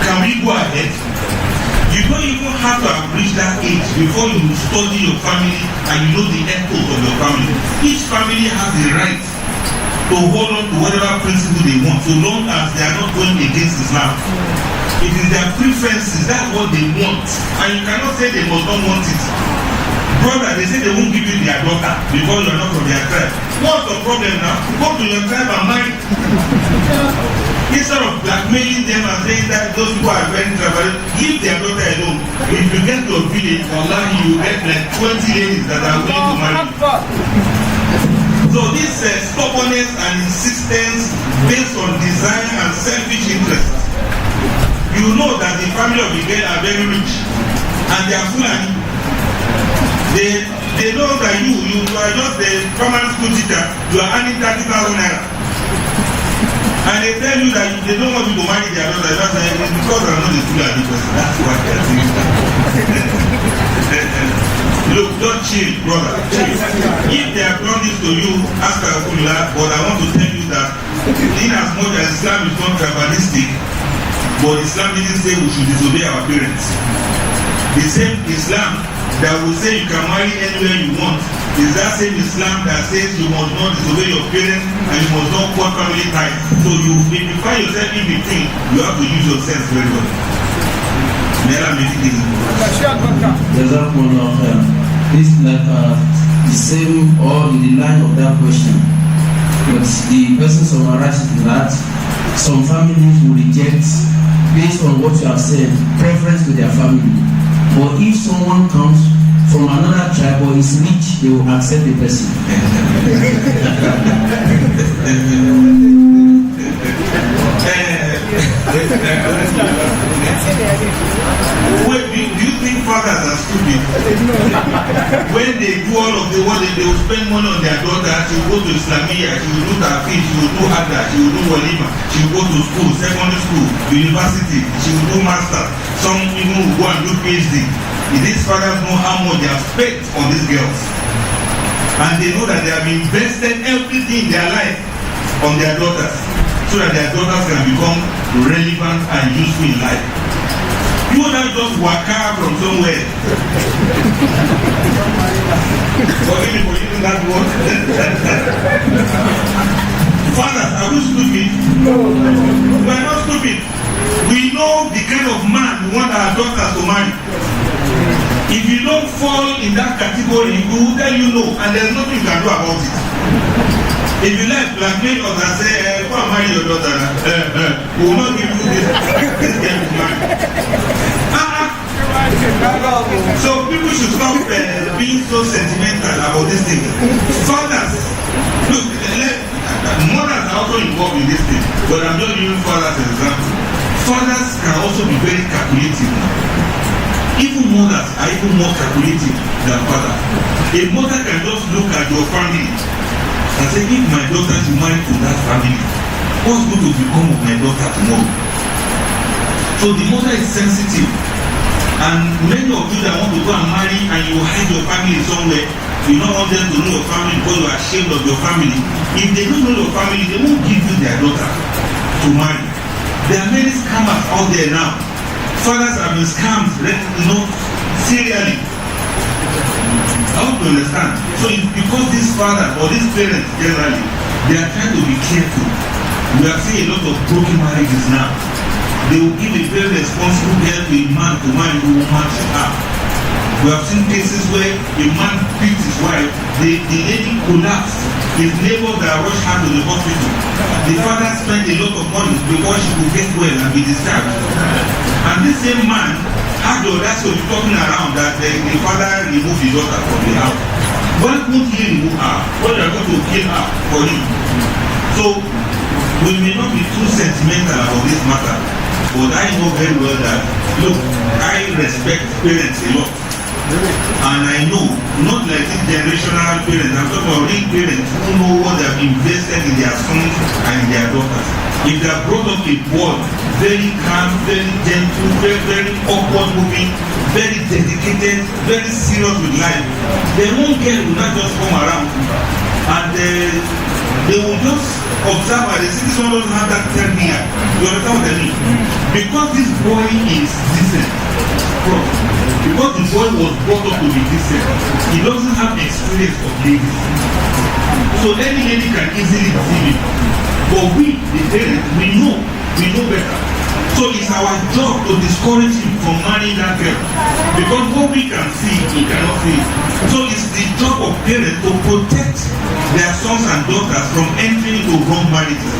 Can we go ahead? You don't even have to have reached that age before you study your family and you know the echoes of your family. Each family has the right to hold on to whatever principle they want, so long as they are not going against Islam. It is their preferences, that's what they want. And you cannot say they must not want it. Brother, they say they won't give you their daughter because you are not from their tribe. What's the problem now? Go to your tribe and marry. Instead of blackmailing them and saying that those people are very tribal, leave their daughter alone. If you get to a village, wallahi, you get like 20 ladies that are willing to marry. So this stubbornness and insistence based on desire and selfish interest. You know that the family of the girl are very rich and they are Fulani. They know that you are just a primary school teacher, you are earning 30,000 naira. And they tell you that they don't want you to marry their daughter. That's because I'm not a Fulani person. That's what they are doing. Look, don't chill, brother. Chill. If they have done this to you, ask Alhamdulillah, but I want to tell you that in as much as Islam is not tribalistic, but Islam didn't say we should disobey our parents. The same Islam that will say you can marry anywhere you want is that same Islam that says you must not disobey your parents and you must not cut family ties. So if you find yourself in between, you have to use your sense very well. May Allah make it easy. This is like the same or in the line of that question. But the person summarizes that some families will reject based on what you have said, preference to their family. But if someone comes from another tribe or is rich, they will accept the person. Wait, do you think fathers are stupid? When they do all of the work, they will spend money on their daughter. She will go to Islamia, she will do Tafsir, she will do Hadda, she will do Walima, she will go to school, secondary school, university, she will do master. Some even will go and do PhD. These fathers know how much they have spent on these girls. And they know that they have invested everything in their life on their daughters, so that their daughters can become relevant and useful in life. You will not just waka from somewhere. Forgive me for using that word. Fathers, are we stupid? No. We are not stupid. We know the kind of man we want our daughters to marry. If you don't fall in that category, we will tell you no, and there's nothing you can do about it. If you like blackmail us and say, go and marry your daughter. We will not give you this girl to marry. So people should stop being so sentimental about this thing. Fathers, look, mothers are also involved in this thing, but I'm just using fathers as an example. Fathers can also be very calculative. Even mothers are even more calculative than fathers. A mother can just look at your family and say, if my daughter should marry to that family, what's going to become of my daughter tomorrow? So the mother is sensitive. And many of you that want to go and marry and you hide your family somewhere, you don't want them to know your family because you are ashamed of your family. If they don't know your family, they won't give you their daughter to marry. There are many scammers out there now. Fathers have been scammed, serially. I hope you understand. So it's because these fathers or these parents generally, they are trying to be careful. We are seeing a lot of broken marriages now. They will give a very responsible girl to a man to marry who will match her. We have seen cases where a man beat his wife, the lady collapsed. His neighbors that rushed her to the hospital. The father spent a lot of money before she could get well and be discharged. And this same man had the audacity of talking around that the father removed his daughter from the house. Why couldn't he remove her? Why are going to kill her for him? So we may not be too sentimental about this matter, but I know very well that, look, I respect parents a lot. And I know, not like these generational parents, I'm talking about real parents who know what they have invested in their sons and in their daughters. If they have brought up a boy, very calm, very gentle, very upward moving, very dedicated, very serious with life, then one girl will not just come around and they will just observe and they see this one doesn't have that 10 years. You understand what I mean? Because this boy is decent. Because the boy was brought up to be decent, he doesn't have experience of ladies. So any lady can easily deceive him. But we, the parents, we know better. So it's our job to discourage him from marrying that girl. Because what we can see, he cannot see. So it's the job of parents to protect their sons and daughters from entering into wrong marriages.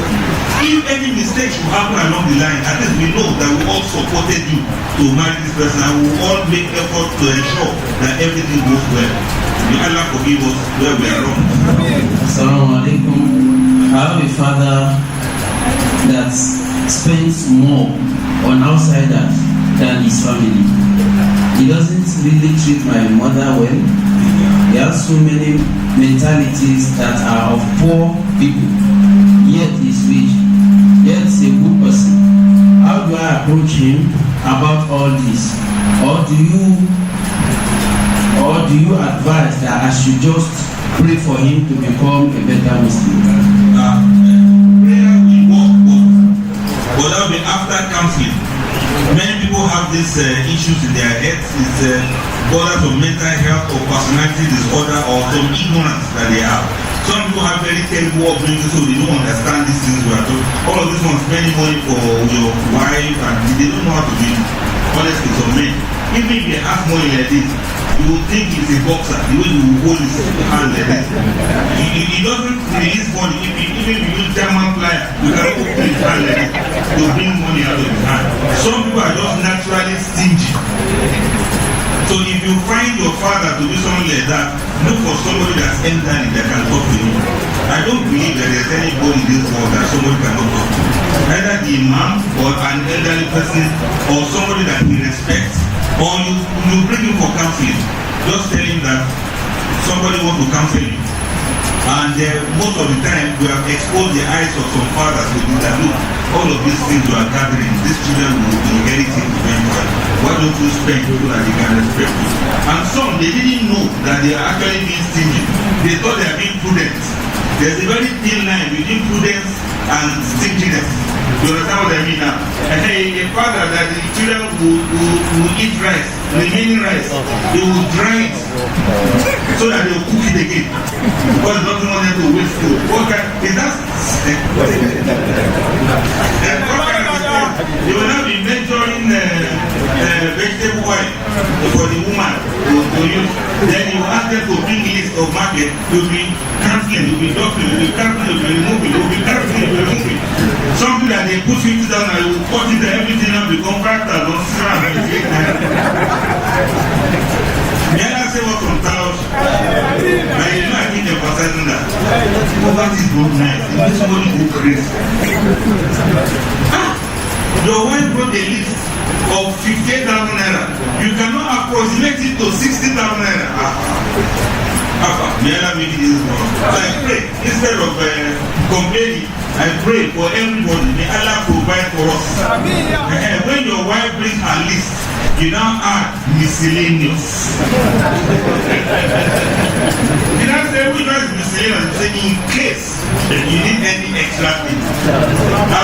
If any mistake should happen along the line, at least we know that we all supported you to marry this person and we will all make effort to ensure that everything goes well. May Allah forgive us where we are wrong. Assalamu alaikum. I have a father that spends more on outsiders than his family. He doesn't really treat my mother well. He has so many mentalities that are of poor people, yet he's rich, yet he's a good person. How do I approach him about all this? Or do you advise that I should just pray for him to become a better Muslim? Prayer will work, but that will be after counseling. Many people have these issues in their heads. It's borders of mental health or personality disorder or some ignorance that they have. Some people have very terrible upbringing, so they don't understand these things we are talking. All of this one spending money for your wife and they don't know how to do it. Honestly, some men, even if they have money like this, you will think he's a boxer, the way you hold his hand like this. He doesn't release money. Even if you use German flyer, you cannot open his hand like this to bring money out of his hand. Some people are just naturally stingy. So if you find your father to do something like that, look for somebody that's elderly that can talk to you. I don't believe that there's anybody in this world that somebody cannot talk to. Either the imam or an elderly person or somebody that he respects, or you bring him for counseling. Just tell him that somebody wants to counsel you. And most of the time, we have exposed the eyes of some fathers to do that. Look, all of these things you are gathering, these children will be inheriting eventually. Why don't you spend so that they can respect you? And some, they didn't know that they are actually being stingy. They thought they are being prudent. There's a very thin line between prudence and stinginess. You understand what I mean now? A father that the children will eat rice, remaining rice, they will dry it so that they will cook it again. Because they don't want them to waste food. What kind is that? They will not be measuring vegetable oil. for the woman to use. Then you ask them to bring list of market, you'll be cancelling, you'll be doctoring, you'll be cancelling, you'll be removing, you'll be cancelling, you'll be removing. Something that they put 50,000 and you will cut it, everything up, become 5,000. May I say what from Taos? But you know I keep emphasizing that. Poverty is not nice. This money go crazy. Your wife brought a list of 58,000 naira. You cannot approximate it to 60,000 naira. May Allah make it easy for us. So I pray, instead of complaining, I pray for everybody. May Allah provide for us. When your wife brings her list, you now add miscellaneous. You now say, which one is miscellaneous? You say, in case you need any extra thing. I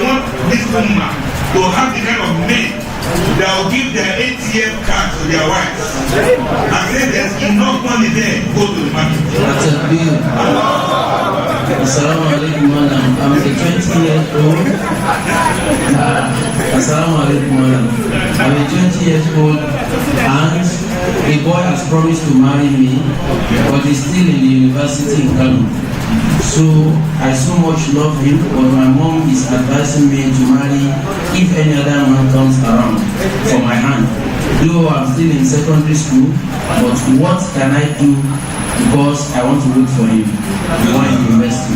want this woman to have the kind of men that will give their ATM card to their wives. And say there's enough money there, go to the market. That's a bill. Assalamu alaikum, madam. I'm a 20-year-old. Assalamu alaikum, madam. I'm a 20-year-old and a boy has promised to marry me, but he's still in the university in Kano. So I so much love him, but my mom is advising me to marry if any other man comes around for my hand. Though I'm still in secondary school, but what can I do because I want to wait for him before university?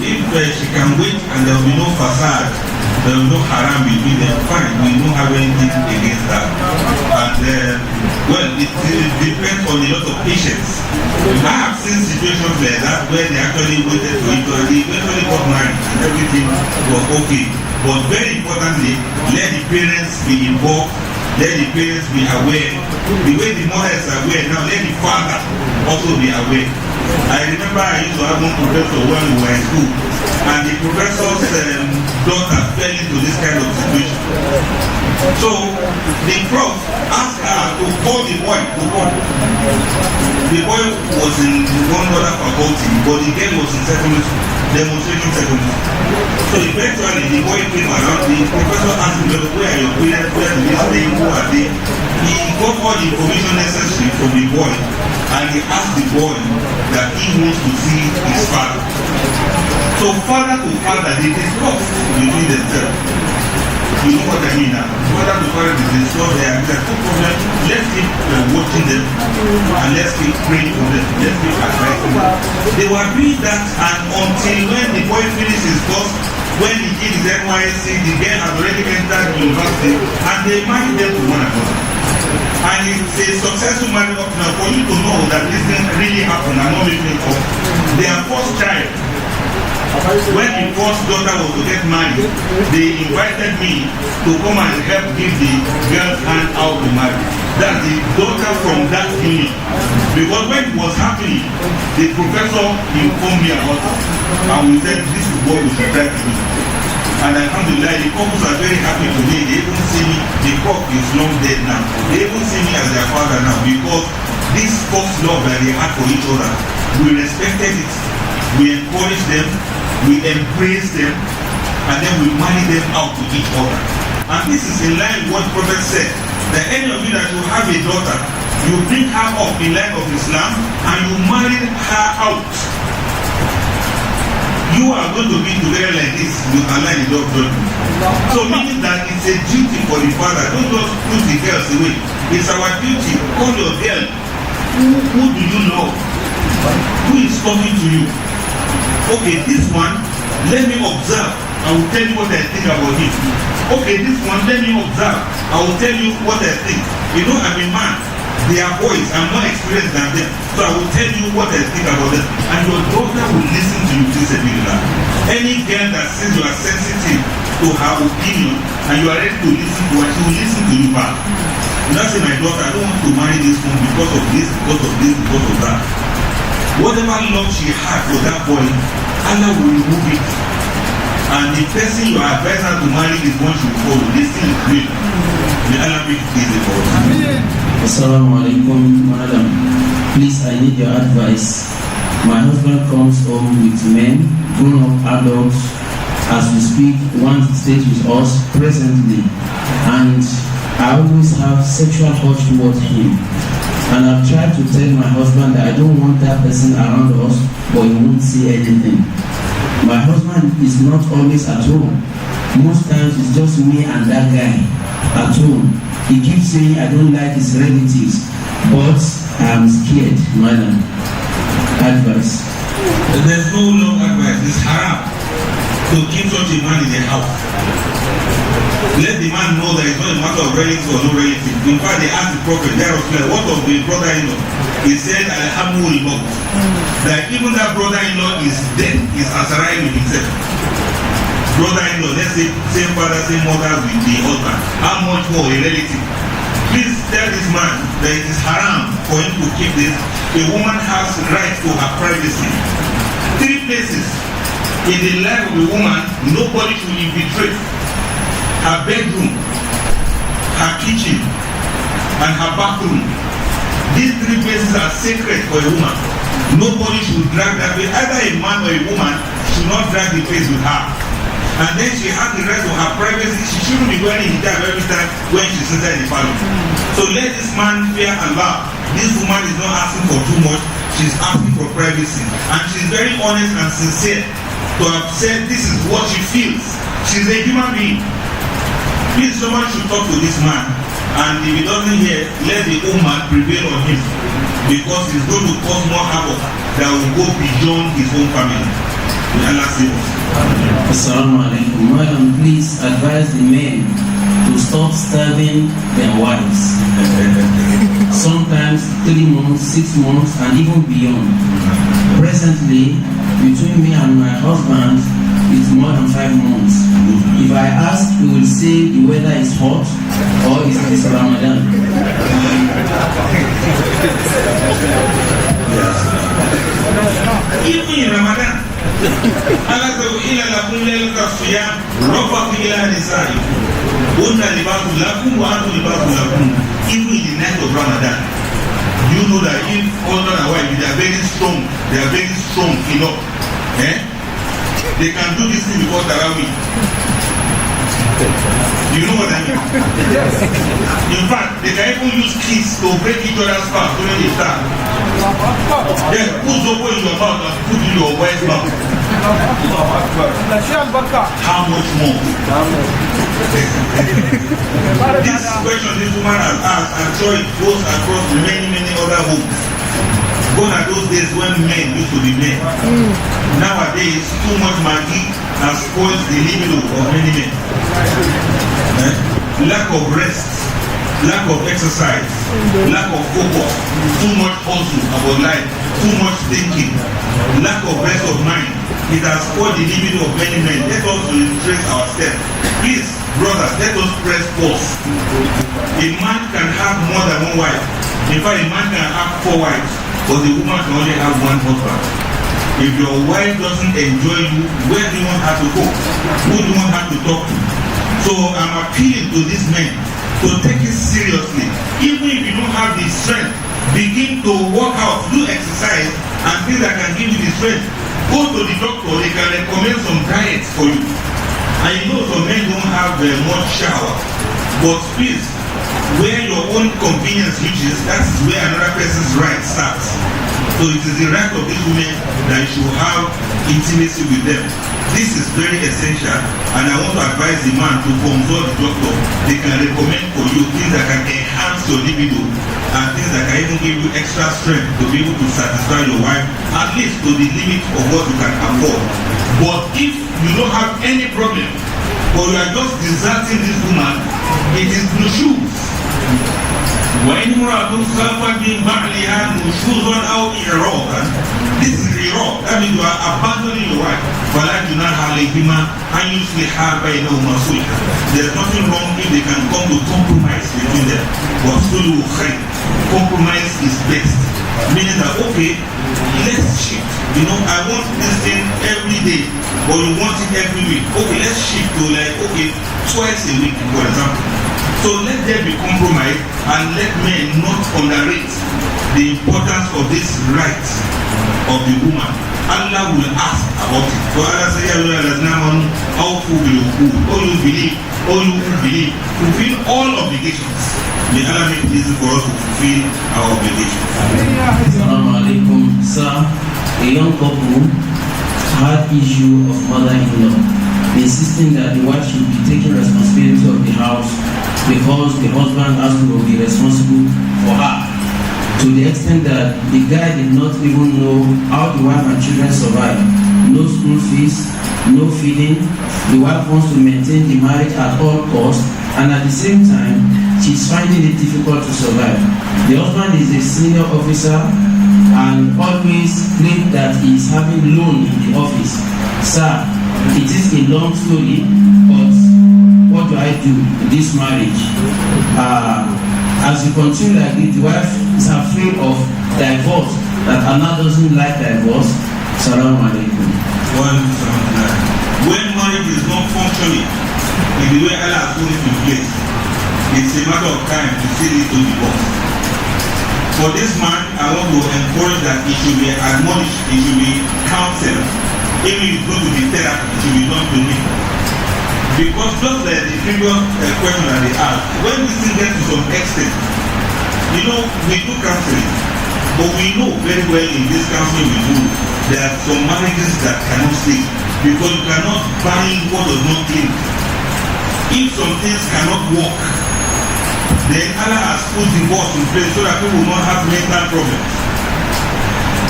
If she can wait and there will be no facade, there will be no haram between them, fine, we don't have anything against that. And well, it depends on a lot of patience. I have seen situations like that where they actually waited for it and they eventually got married and everything was okay. But very importantly, let the parents be involved, let the parents be aware. The way the mother is aware now, let the father also be aware. I remember I used to have one professor when we were in school, and the professor's daughter fell into this kind of situation. So the prof asked her to call the boy to come. The boy was in one other faculty, but the girl was in secondary school, demonstration secondary school. So eventually the boy came around, the professor asked him, where are your parents, where do they stay, who are they? He got all the information necessary from the boy, and he asked the boy that he wants to see his father. So father to father, they discuss between themselves. You know what I mean now? Father to father, they discuss their no problem. Let's keep watching them and let's keep praying for them. Let's keep advising them. They were doing that, and until when the boy finished his course, when he did his NYSC, the girl had already entered university, and they married them to one another. And it's a successful marriage up now. For you to know that this thing really happened, I'm not making it up. Their first child, when the first daughter was to get married, they invited me to come and help give the girl's hand out to marry. That's the daughter from that union. Because when it was happening, the professor informed me about it. And we said, this is what we should try to do. And alhamdulillah, the couples are very happy today. They even see me, the couple is long dead now. They even see me as their father now, because this first love that they had for each other, we respected it, we encouraged them, we embraced them, and then we married them out to each other. And this is in line with what the Prophet said, that any of you that you have a daughter, you bring her up in line of Islam, and you marry her out. You are going to be together like this with Allah in the door. So meaning that it's a duty for the father. Don't just put the girls away. It's our duty. Call your girl. Who do you love? Who is talking to you? Okay, this one, let me observe. I will tell you what I think about him. Okay, this one, let me observe. I will tell you what I think. You know, I'm a man. They are boys. I'm more experienced than them. So I will tell you what I think about them. And your daughter will listen to you, Fisabilillah. Any girl that says you are sensitive to her opinion and you are ready to listen to her, she will listen to you back. You not say, my daughter, I don't want to marry this one because of this, because of this, because of that. Whatever love she had for that boy, Allah will remove it. And the person you are advised her to marry is one she will follow. This thing is real. May Allah make it easy for us. Assalamu alaikum, madam. Please, I need your advice. My husband comes home with men, grown-up adults. As we speak, one stays with us presently, and I always have sexual urge towards him. And I've tried to tell my husband that I don't want that person around us, but he won't say anything. My husband is not always at home. Most times it's just me and that guy at home. He keeps saying I don't like his relatives, but I am scared, madam. Advice. There's no long advice. It's haram to keep such a man in the house. Let the man know that it's not a matter of relative or no relative. In fact, they asked the prophet, what of the brother-in-law? He said, Alhamdulillah, that even that brother-in-law is dead, is Azariah with himself. Brother-in-law, let's say same father, same mother with the husband. How much more a relative? Please tell this man that it is haram for him to keep this. A woman has right to her privacy. 3 places in the life of a woman nobody should infiltrate: her bedroom, her kitchen, and her bathroom. These 3 places are sacred for a woman. Nobody should drag that place. Either a man or a woman should not drag the place with her. And then she has the right of her privacy. She shouldn't be wearing hijab every time when she's inside the family. So let this man fear Allah. This woman is not asking for too much. She's asking for privacy. And she's very honest and sincere to have said this is what she feels. She's a human being. Please, someone should talk to this man. And if he doesn't hear, let the woman prevail on him. Because he's going to cause more havoc that will go beyond his own family. May Allah save us. Assalamu alaikum. Madam, please advise the men to stop starving their wives. Sometimes 3 months, 6 months, and even beyond. Presently, between me and my husband, it's more than 5 months. If I ask, he will say the weather is hot or is this Ramadan. Even in Ramadan, Allah says, "Ila lakum laylatul siyam, rafathu ila nisaikum. Hunna libasun lakum wa antum libasun lakum." Even in the night of Ramadan, you know that if husband and wife, they are very strong enough. They can do this thing before Tarawih. You know what I mean? In fact, they can even use keys to break each other's fast during the start. Then put Zobo in your mouth and put in your wife's mouth. How much more? This question this woman has asked, I'm sure it goes across many other homes. Gone are those days when men used to be men. Nowadays, too much Maggi has spoiled the libido of many men. Lack of rest, lack of exercise, lack of focus, too much hustle about life, too much thinking, lack of rest of mind. It has spoiled the libido of many men. Let us retrace our steps. Please, brothers, let us press pause. A man can have more than one wife. In fact, a man can have 4 wives, but the woman can only have 1 husband. If your wife doesn't enjoy you, where do you want her to go? Who do you want her to talk to? So I'm appealing to these men to take it seriously. Even if you don't have the strength, begin to work out, do exercise, and things that can give you the strength. Go to the doctor, they can recommend some diets for you. And you know some men don't have much shower, but please, where your own convenience reaches, that is where another person's right starts. So it is the right of these women that you should have intimacy with them. This is very essential, and I want to advise the man to consult the doctor. They can recommend for you things that can enhance your libido and things that can even give you extra strength to be able to satisfy your wife, at least to the limit of what you can afford. But if you don't have any problem, but you are just deserting this woman, it is no shoes. وإن امرأة خافت من بعلها نشوزا أو إعراضا. This is إعراض. That means you are abandoning your wife. فلا جناح عليهما أن يصلحا بينهما صلحا. There is nothing wrong if they can come to compromise between them. وَصُلُوا خَيْرٌ. Compromise is best. Meaning that, okay, let's shift. You know, I want this thing every day, but you want it every week. Okay, let's shift to twice a week, for example. So let there be compromise, and let men not underrate the importance of this right of the woman Allah will ask about it. So Allah says, all you believe, fulfill all obligations. May Allah make it easy for us to fulfill our obligations. Assalamu alaikum. Sir, a young couple had issue of mother-in-law insisting that the wife should be taking responsibility of the house because the husband has to be responsible for her, to the extent that the guy did not even know how the wife and children survive. No school fees, no feeding. The wife wants to maintain the marriage at all costs, and at the same time she's finding it difficult to survive. The husband is a senior officer and always claims that he is having loan in the office. Sir, it is a long story, but what do I do in this marriage? As we continue like this, the wife is afraid of divorce, that Allah doesn't like divorce. Salaam alaikum. When marriage is not functioning in the way Allah has put it in place, it's a matter of time to see it to divorce. For this man, I want to encourage that he should be admonished, he should be counseled. Even if it's going to be therapy, it should be done to him. Because just like the previous question that they asked, when this thing gets to some extent, we do counseling, but we know very well in this counseling we do, there are some marriages that cannot stay, because you cannot bind what does not clean. If some things cannot work, then Allah has put divorce in place so that people will not have mental problems.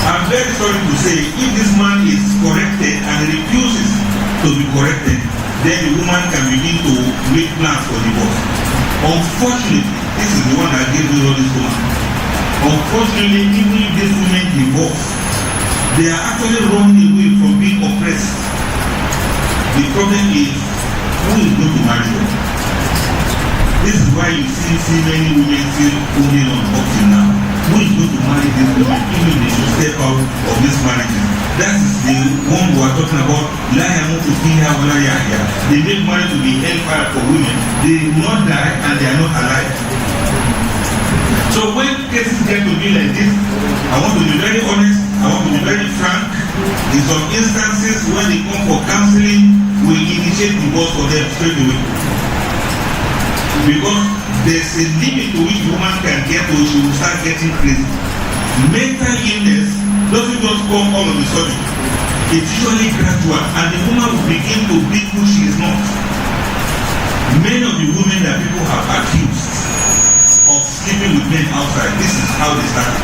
I'm very sorry to say, if this man is corrected and refuses to be corrected, then the woman can begin to make plans for divorce. Unfortunately, this is the one that gave me all this woman. Unfortunately, even if these women divorce, they are actually running away from being oppressed. The problem is, who is going to marry them? This is why you see many women still holding on up till now. Who is going to marry these women, even if they should step out of this marriage? That is the one we are talking about. La yamutu fiha wa la yahya. They make marriage to be hellfire for women. They will not die and they are not alive. So when cases get to be like this, I want to be very honest, I want to be very frank. In some instances, when they come for counseling, we initiate divorce for them straight away. Because there's a limit to which woman can get to, she will start getting crazy. Mental illness doesn't just come all of a sudden. It's usually gradual, and the woman will begin to be who she is not. Many of the women that people have accused of sleeping with men outside, this is how they started.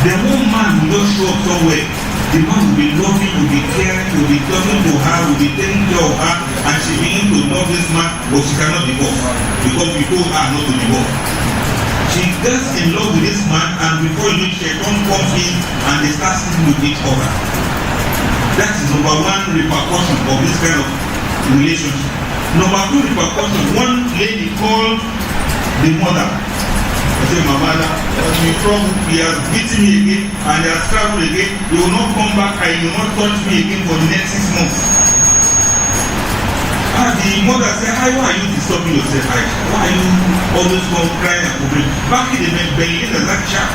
The one man will just show up somewhere. The man will be loving, will be caring, will be talking to her, will be taking care of her, and she begins to love this man, but she cannot divorce because we told her not to divorce. She gets in love with this man, and before you know, Shaitan comes in and they start sleeping with each other. That is number one repercussion of this kind of relationship. Number two repercussion, one lady called the mother. I said, my mother, he has beaten me again and he has traveled again. He will not come back and he will not touch me again for the next 6 months. And the mother said, why are you disturbing yourself? Why are you always crying and complaining? Back in the Berlin, there's that child.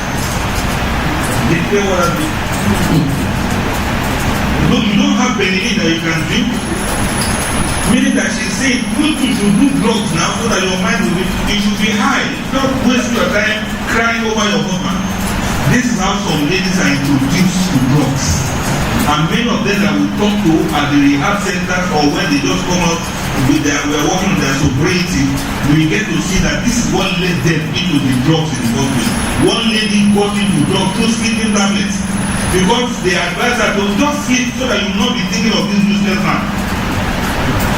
They play what I do. No, you don't have Berlin that you can drink. Meaning that she's saying, you should do drugs now so that your mind will be, it should be high. Don't waste your time crying over your husband. This is how some ladies are introduced to drugs. And many of them that we talk to at the rehab centers or when they just come out with their, we are working on their sobriety, we get to see that this is what led them into the drugs in the first place. One lady got into drugs through sleeping tablets because they advise her to just sleep so that you will not be thinking of this useless man.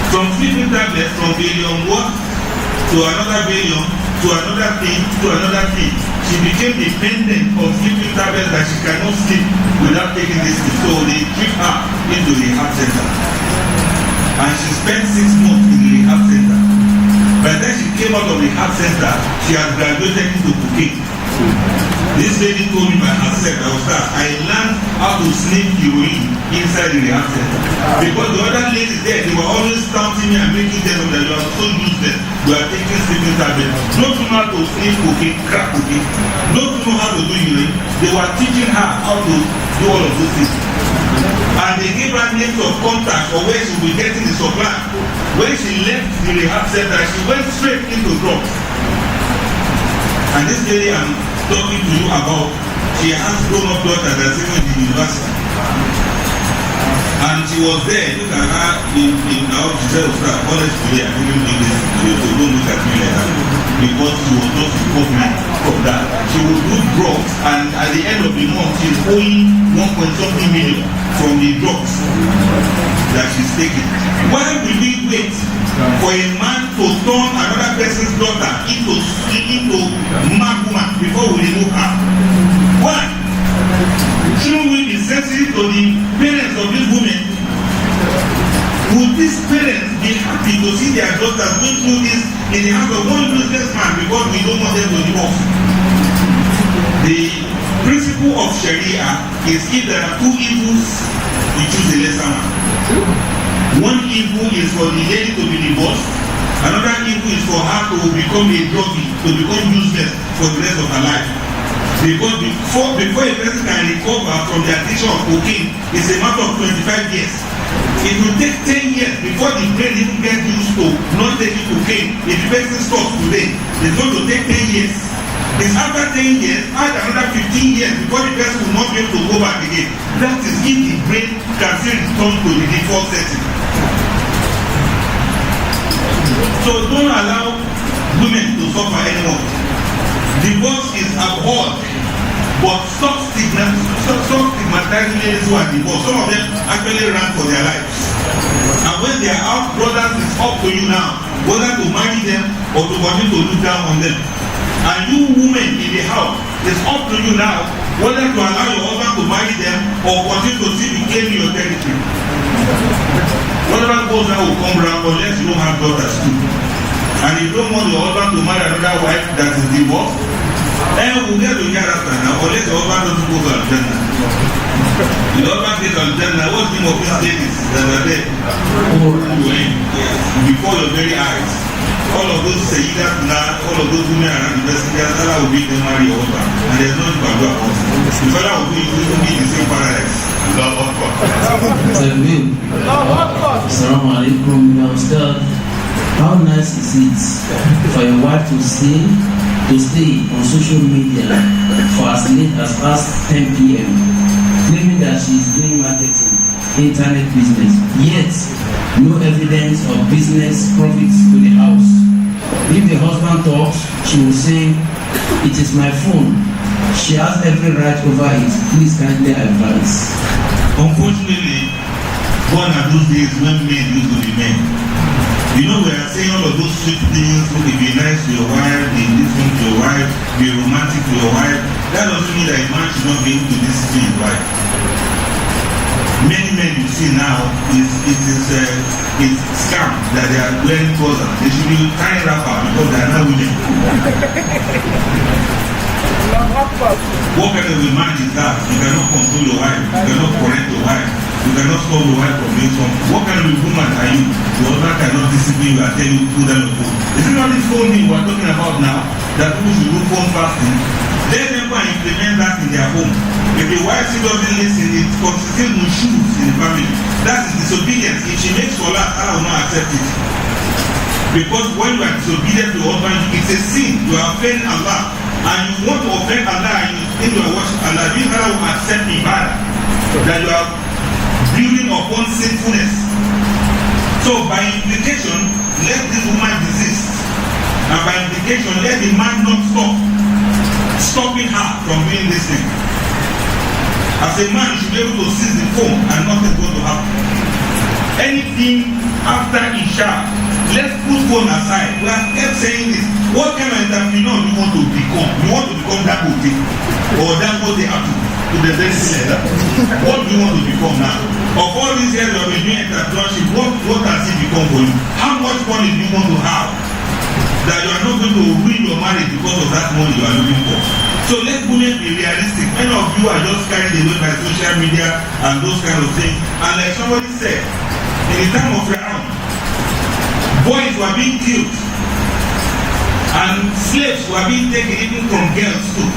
From sleeping tablets, from billion what to another billion, to another thing, to another thing. She became dependent on sleeping tablets that she cannot sleep without taking this thing. So they took her into the rehab center. And she spent 6 months in the rehab center. By the time she came out of the rehab center, she had graduated into cooking. This lady told me by herself, I learned how to sneak heroin inside the rehab center. Because the other ladies there, they were always taunting me and making them that you are so useless. You are taking sleeping tablets. Don't know how to sneak cooking, crack cooking. Don't know how to do heroin. They were teaching her how to do all of those things. And they gave her names of contacts for where she will be getting the supply. When she left the rehab center, she went straight into drugs. And this lady I'm talking to you about, she has grown-up daughter that's even in the university. And she was there, look at her in now, she said, honestly, I didn't do this, so don't look at me like that. Because she was just recovering from that. She would do drugs, and at the end of the month, she's owing 1.something million from the drugs that she's taking. Why will we wait for a man to turn another person's daughter into mad woman before we remove her? Why? Shouldn't we be sensitive to the parents of these women? Would these parents be happy to see their daughters going through this in the hands of one businessman because we don't want them to divorce? The principle of Sharia is if there are two evils, you choose the lesser one. One evil is for the lady to be divorced, another evil is for her to become a druggie, to become useless for the rest of her life. Because before a person can recover from the addiction of cocaine, it's a matter of 25 years. It will take 10 years before the brain even gets used to not taking cocaine. If the person stops today, it's going to take 10 years. It's after 10 years, add another 15 years before the person will not be able to go back again. That is if the brain can still return to the default setting. So don't allow women to suffer anymore. Divorce is abhorred, but stop stigmatizing ladies who are divorced. Some of them actually ran for their lives. And when they are out, brothers, it's up to you now whether to marry them or to continue to look down on them. And you women in the house, it's up to you now whether to allow your husband to marry them or continue to see the claim your territory. Whatever goes now will come around unless you don't have daughters too. And if you don't want your husband to marry another wife that is divorced, then we'll get to hear after now, unless your husband doesn't go to Al-Jannah. The husband gets to Al-Jannah, what's the name of these ladies that are there? Before your very eyes. All of those Sayyidat now, all of those women around the messengers, Allah will make them marry your husband. And there's no one to do about it. The father will be in the same paradise. Allahu Akbar. Assalamu alaikum, ya Ustad. How nice is it for your wife to stay on social media for as late as past 10 p.m. claiming that she is doing marketing, internet business, yet no evidence of business profits to the house. If the husband talks, she will say, "It is my phone. She has every right over it. Please kindly advise." Unfortunately, gone are those days when men used to be men. You know, we are saying all of those sweet things, okay, be nice to your wife, be listening to your wife, be romantic to your wife. That doesn't mean that a man should not be able to discipline his wife. Many men you see now, it's scam that they are wearing trousers. They should be tying wrapper because they are not women. What kind of a man is that? You cannot control your wife, you cannot correct your wife. You cannot stop your wife from doing something. What kind of a woman are you? Your husband cannot discipline you and tell you to put down your phone. Is it not this phone thing we are talking about now? That people should do phone fasting? Let them go and implement that in their home. If the wife still doesn't listen, it constitutes nushuz in the family. That is disobedience. If she makes salah, Allah will not accept it. Because when you are disobedient to your husband, it's a sin. You are offending Allah. And you want to offend Allah and you think you are worshiping Allah. This Allah will accept ibadah. That you are building upon sinfulness. So by implication, let this woman desist. And by implication, let the man not stopping her from doing this thing. As a man, you should be able to seize the phone and nothing is going to happen. Anything after Isha, let's put phone aside. We have kept saying this. What kind of entrepreneur do you want to become? You want to become Dangote or Dangote to the best level. What do you want to become now? Of all these years you have been doing entrepreneurship, what has it become for you? How much money do you want to have that you are not going to ruin your marriage because of that money you are looking for? So let women be realistic. Many of you are just carried away by social media and those kind of things. And like somebody said, in the time of Ramadan, boys were being killed and slaves were being taken even from girls too.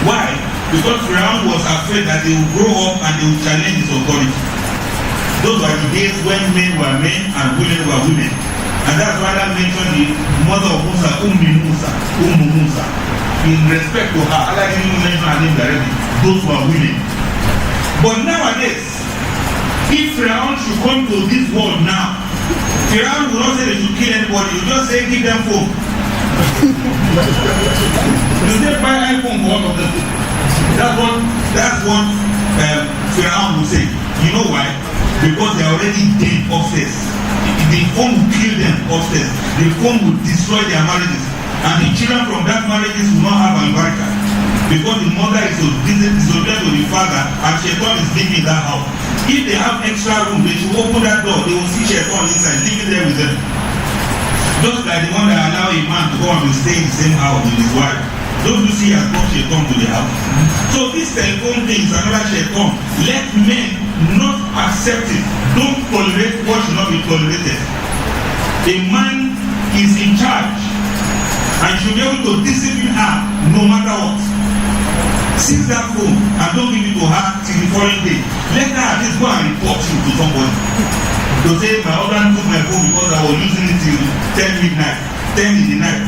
Why? because Pharaoh was afraid that they would grow up and they would challenge his authority. Those were the days when men were men and women were women. And that's why I mentioned the mother of Musa, Musa. In respect to her, Allah didn't even mention her name directly. Those were women. But nowadays, if Pharaoh should come to this world now, Pharaoh will not say they should kill anybody. You just say give them phone. You say buy iPhone for all of them. That's what Pharaoh will say. You know why? Because they are already dead upstairs. The phone will kill them upstairs. The phone will destroy their marriages. And the children from that marriages will not have an baraka. Because the mother is disobedient to the father and Shaitan is living in that house. If they have extra room, they should open that door. They will see Shaitan inside, living there with them. Just like the one that allow a man to go and stay in the same house with his wife. Don't you see has brought Shaitan to the house? So this telephone thing is another Shaitan. Let men not accept it. Don't tolerate what should not be tolerated. A man is in charge and should be able to discipline her no matter what. Seize that phone and don't give it to her till the following day. Let her at least go and report you to somebody. To say my husband took my phone because I was using it till 10 midnight, 10 in the night.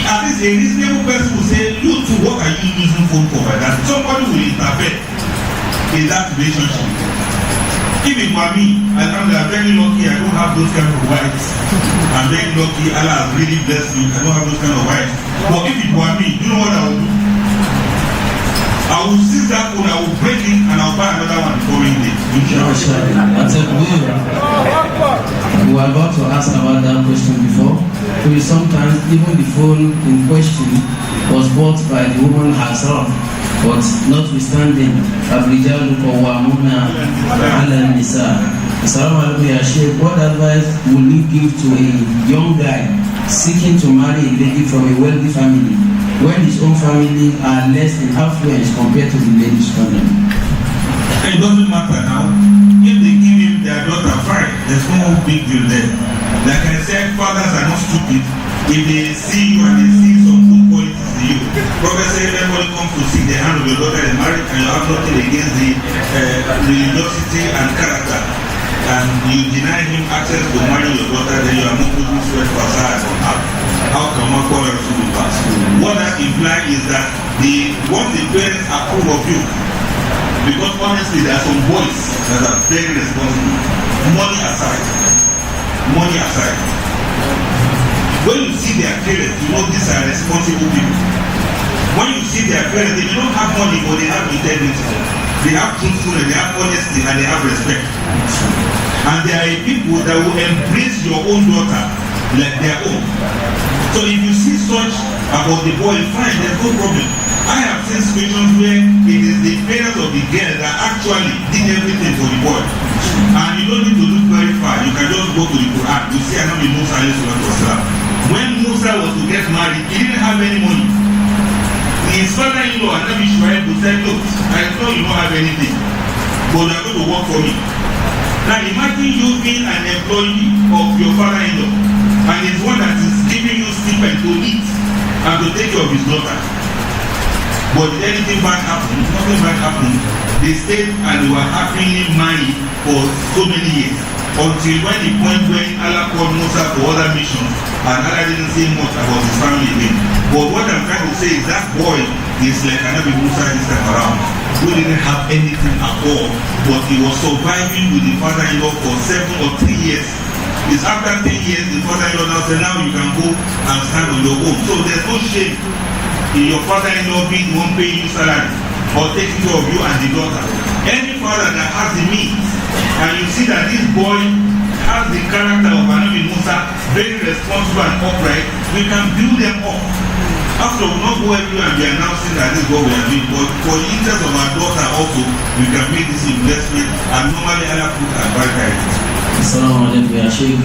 At least a reasonable person will say, you too, what are you using phone for like that? Somebody will interfere in that relationship. If it were me, I'm very lucky, I don't have those kind of wives. I'm very lucky, Allah has really blessed me, I don't have those kind of wives. But if it were me, you know what I would do? I will seize that phone, I will break it, and I'll buy another one the following day. We were about to ask about that question before. Sometimes even the phone in question was bought by the woman herself, but notwithstanding, Abrijalu Kawamuna Ala Nisa. What advice would you give to a young guy seeking to marry a lady from a wealthy family when his own family are less in affluence compared to the lady's family? It doesn't matter now. If they give him their daughter, fine. There's no big deal there. Like I said, fathers are not stupid. If they see you and they see some good qualities in you, Prophet said, everybody comes to see the hand of your daughter in marriage and you have nothing against the religiosity and character, and you deny him access to marry your daughter, then you are not putting sweat for aside on her. How can one call her to be passed? What that implies is that once the parents approve of you, because honestly there are some boys that are very responsible, money aside. When you see their parents, you know these are responsible people. When you see their parents, they may not have money, but they have integrity. They have truthfulness, they have honesty, and they have respect. And there are people that will embrace your own daughter like their own. So if you see such about the boy, fine, there's no problem. I have seen situations where it is the parents of the girl that actually did everything for the boy. And you don't need to look very far. You can just go to the Quran. You see Anabi Musa when Musa was to get married, he didn't have any money. His father-in-law, Anabi Shuaib, said, look, I know you don't have anything, but you're going to work for me. Now imagine you being an employee of your father-in-law, and he's one that is giving you stipend to eat and to take care of his daughter. But did anything bad happen? Nothing bad happened. They stayed and they were happily married for so many years. Until when the point when Allah called Musa for other missions and Allah didn't say much about his family again. But what I'm trying to say is that boy is like Anabi Musa this time around, who didn't have anything at all, but he was surviving with the father-in-law for 7 or 3 years. It's after 10 years the father-in-law now said, now you can go and stand on your own. So there's no shame in your father-in-law being the one paying you salary or taking care of you and the daughter. Any father that has the means and you see that this boy has the character of Anabi Musa, very responsible and upright, we can build them up. After we not go everywhere and be announcing that this is what we are doing, but for the interest of our daughter also, we can make this investment and normally Allah put our baraka. Assalamu alaikum ya Sheikh.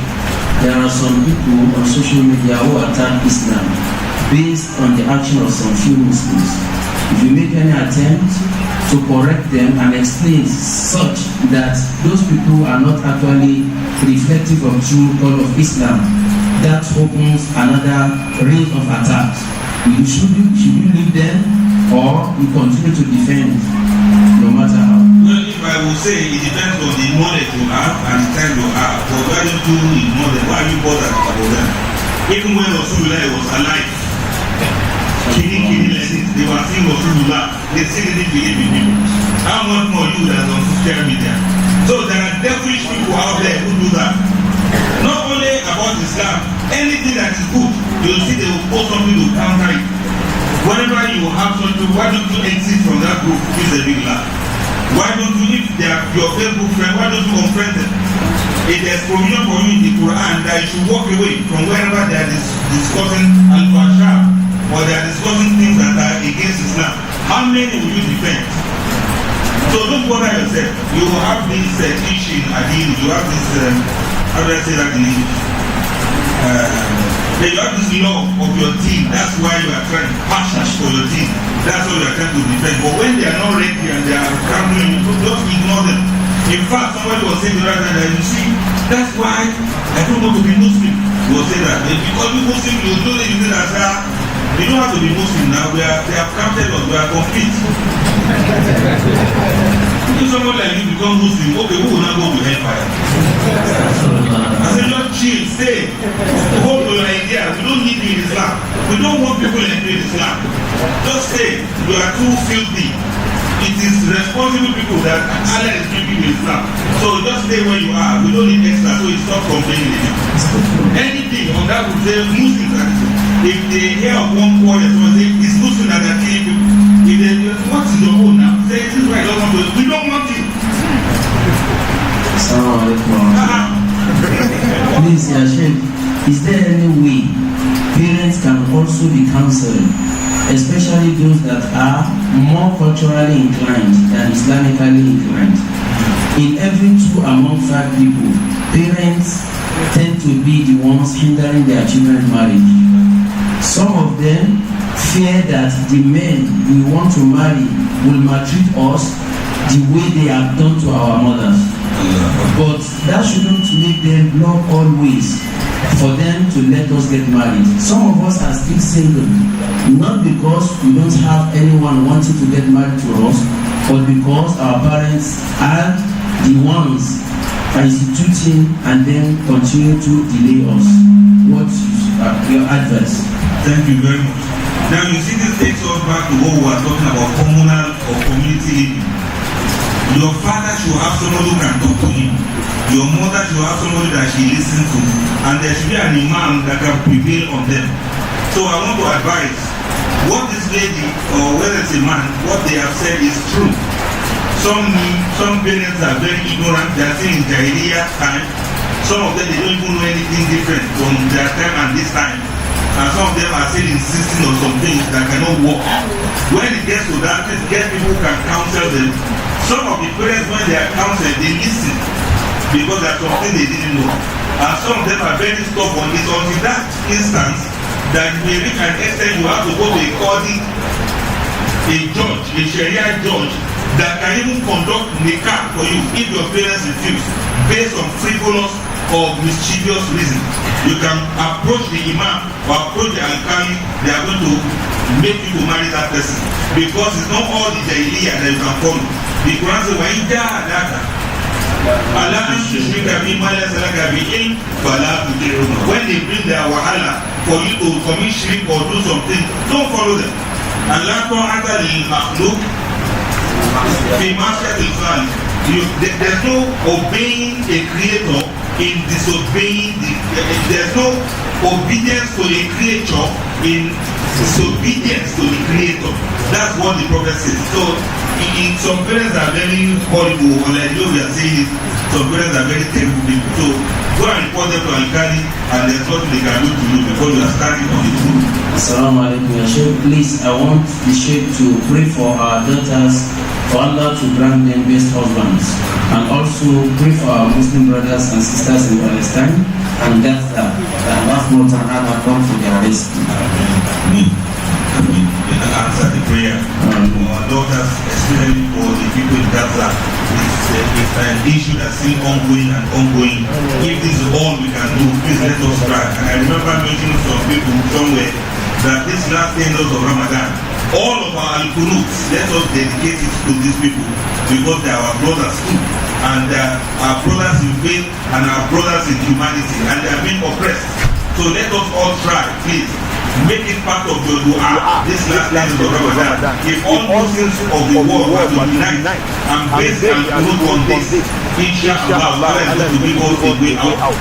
There are some people on social media who attack Islam based on the action of some few Muslims. If you make any attempt to correct them and explain such that those people are not actually reflective of true call of Islam, that opens another range of attacks. Should you leave them or you continue to defend no matter how? Well, if I will say it depends on the knowledge you have and the time you have. But why don't you ignore them? Why are you bothered about them? Even when Rasulullah was alive, they were seeing Rasulullah, they still didn't believe in him. How much more you that on social media? So there are devilish people out there who do that. Not only about Islam, anything that is good, you'll see they will post something to counter it. Whenever you have something, why don't you exit from that group? It's a big lie. Why don't you, if they are your Facebook friend, why don't you unfriend them? If there's provision for you in the Quran that you should walk away from wherever they are discussing Al-Fashar or they are discussing things that are against Islam, how many will you defend? So don't bother yourself. You have this issue in Adil, you have this, how do I say that in English? You have this love of your team. That's why you are trying passion for your team. That's what you are trying to defend. But when they are not ready and they are crumbling, you just ignore them. In fact, somebody was saying the right time that you see, that's why I don't want to be Muslim. You will say that. Because you Muslim, you know that you say that, you don't have to be Muslim now. They have counted us, we are complete. If someone like you become Muslim, okay, who will not go to hellfire? I said, just chill, stay. Hold your idea. We don't need you in Islam. We don't want people like you in Islam. Just stay. You are too filthy. It is responsible people that Allah is giving you Islam. So just stay where you are. We don't need extra, so it's not complaining. Anything on that would say Muslims. If they hear of one quarter, someone say it's Muslim that are killing people. If they what is your own now? Say this is why I don't want to. We don't want it. Please, Yashid, is there any way parents can also be counseling, especially those that are more culturally inclined than Islamically inclined? In every 2 among 5 people, parents tend to be the ones hindering their children's marriage. Some of them fear that the men we want to marry will maltreat us the way they have done to our mothers. But that shouldn't make them not always for them to let us get married. Some of us are still single, not because we don't have anyone wanting to get married to us, but because our parents are the ones instituting and then continue to delay us. What's your advice? Thank you very much. Now you see, this takes us back to what we were talking about, communal or community living. Your father should have somebody who can talk to him. Your mother should have somebody that she listens to. And there should be an imam that can prevail on them. So I want to advise, what this lady, or whether it's a man, what they have said is true. Some parents are very ignorant. They are saying in Jahiliyyah time. Some of them, they don't even know anything different from their time and this time. And some of them are still insisting on some things that cannot work. When it gets to that, it gets people who can counsel them. Some of the parents, when they are counseled, they listen because there's something they didn't know. And some of them are very stubborn. It's until that instance that you may reach an extent you have to go to a qadi, a judge, a Sharia judge, that can even conduct nikah for you if your parents refuse based on frivolous or mischievous reason. You can approach the imam or approach the alkali. They are going to make you to marry that person because it's not all the jahiliyyah that you can follow. The Quran says, "Wa in jahadaka ala an tushrika bima laysa laka bihi fala tuti'huma." When they bring their wahala for you to commit shirk or do something, don't follow them. And la ta'ata lil makhluq fi ma'siyatil khaliq. There's no obeying a creator in disobeying there's no obedience to a creature in disobedience to the creator. That's what the prophet says. So some parents are very horrible, or like we are saying it, some parents are very terrible people. So go and report them to Al-Qadi and there's nothing they can do to you because you are standing on the truth. Assalamu alaikum, Ya Sheikh. Please, I want the Sheikh to pray for our daughters, for Allah to grant them best husbands, and also pray for our Muslim brothers and sisters in Palestine and Gaza, that Allah will come to their rescue. Answer the prayer for our daughters, especially for the people in Gaza. It's an issue that's still ongoing and ongoing. If this is all we can do, please let us try. And I remember mentioning some people somewhere that this last 10 days of Ramadan, all of our al-Qunuts, let us dedicate it to these people because they are our brothers too. And they are our brothers in faith and our brothers in humanity, and they are being oppressed. So let us all try, please. Make it part of your dua this last day of Ramadan. If all Muslims of the world were to unite and base and root on this, inshallah, Allah is going to give us a way out.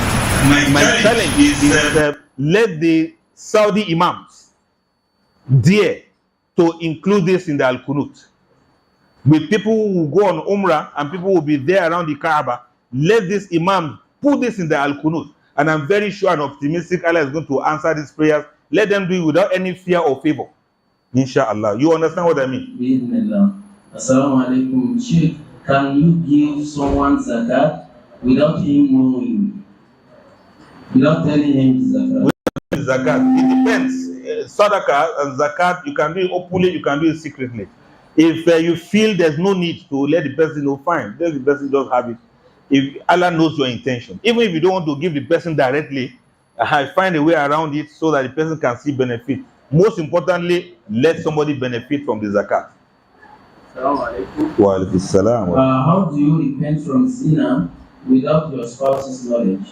My challenge is let the Saudi imams dare to include this in the Al-Qunut. With people who go on Umrah and people will be there around the Kaaba, let this imam put this in the Al-Qunut. And I'm very sure and optimistic Allah is going to answer these prayers. Let them do it without any fear or favor. Inshallah. You understand what I mean? Assalamu alaikum. Sheikh, can you give someone zakat without him knowing? Without telling him zakat? Zakat. It depends. Sadaqah and zakat, you can do it openly, you can do it secretly. If you feel there's no need to let the person know, fine. Let the person just have it. If Allah knows your intention. Even if you don't want to give the person directly, find a way around it so that the person can see benefit. Most importantly, let somebody benefit from the zakat. Wa alaikum salam. How do you repent from zina without your spouse's knowledge?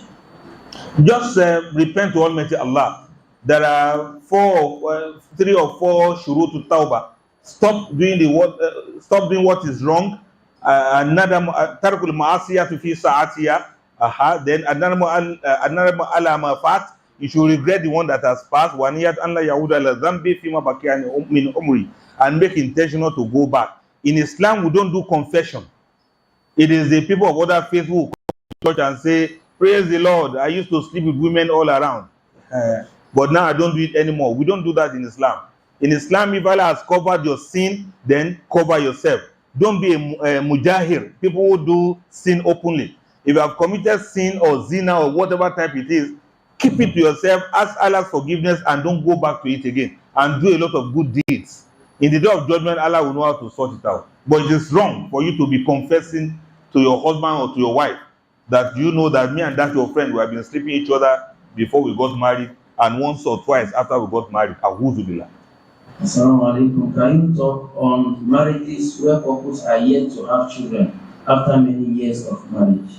Just repent to Almighty Allah. There are 3 or 4 shurut to tawbah. Stop doing what is wrong. Another tarkul ma'asiyah fi sa'atiyah. Then another alama fat. You should regret the one that has passed. Waniyat an la yahuda la dhanbi fima baqiya min umri, and make intentional to go back. In Islam, we don't do confession. It is the people of other faiths who come to church and say, "Praise the Lord, I used to sleep with women all around, but now I don't do it anymore." We don't do that in Islam. In Islam, if Allah has covered your sin, then cover yourself. Don't be a mujahir, people who do sin openly. If you have committed sin or zina or whatever type it is, keep it to yourself, ask Allah's forgiveness, and don't go back to it again. And do a lot of good deeds. In the day of judgment, Allah will know how to sort it out. But it is wrong for you to be confessing to your husband or to your wife that you know that me and that your friend, we have been sleeping each other before we got married, and once or twice after we got married. A'udhu. Assalamu alaikum. Can you talk on marriages where couples are yet to have children after many years of marriage?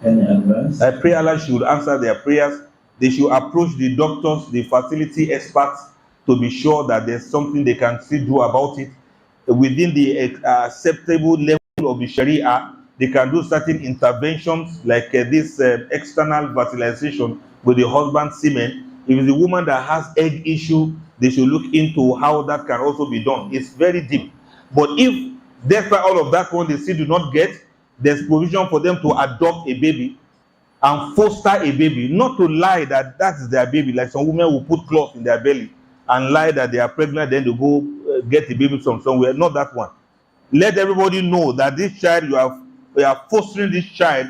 Any advice? I pray Allah should answer their prayers. They should approach the doctors, the fertility experts, to be sure that there's something they can still do about it. Within the acceptable level of the Sharia, they can do certain interventions like this external fertilization with the husband's semen. If it's a woman that has egg issue, they should look into how that can also be done. It's very deep. But if, despite all of that one, they still do not get, there's provision for them to adopt a baby and foster a baby. Not to lie that that is their baby. Like some women will put cloth in their belly and lie that they are pregnant, then they go get a baby from somewhere. Not that one. Let everybody know that this child, you are fostering this child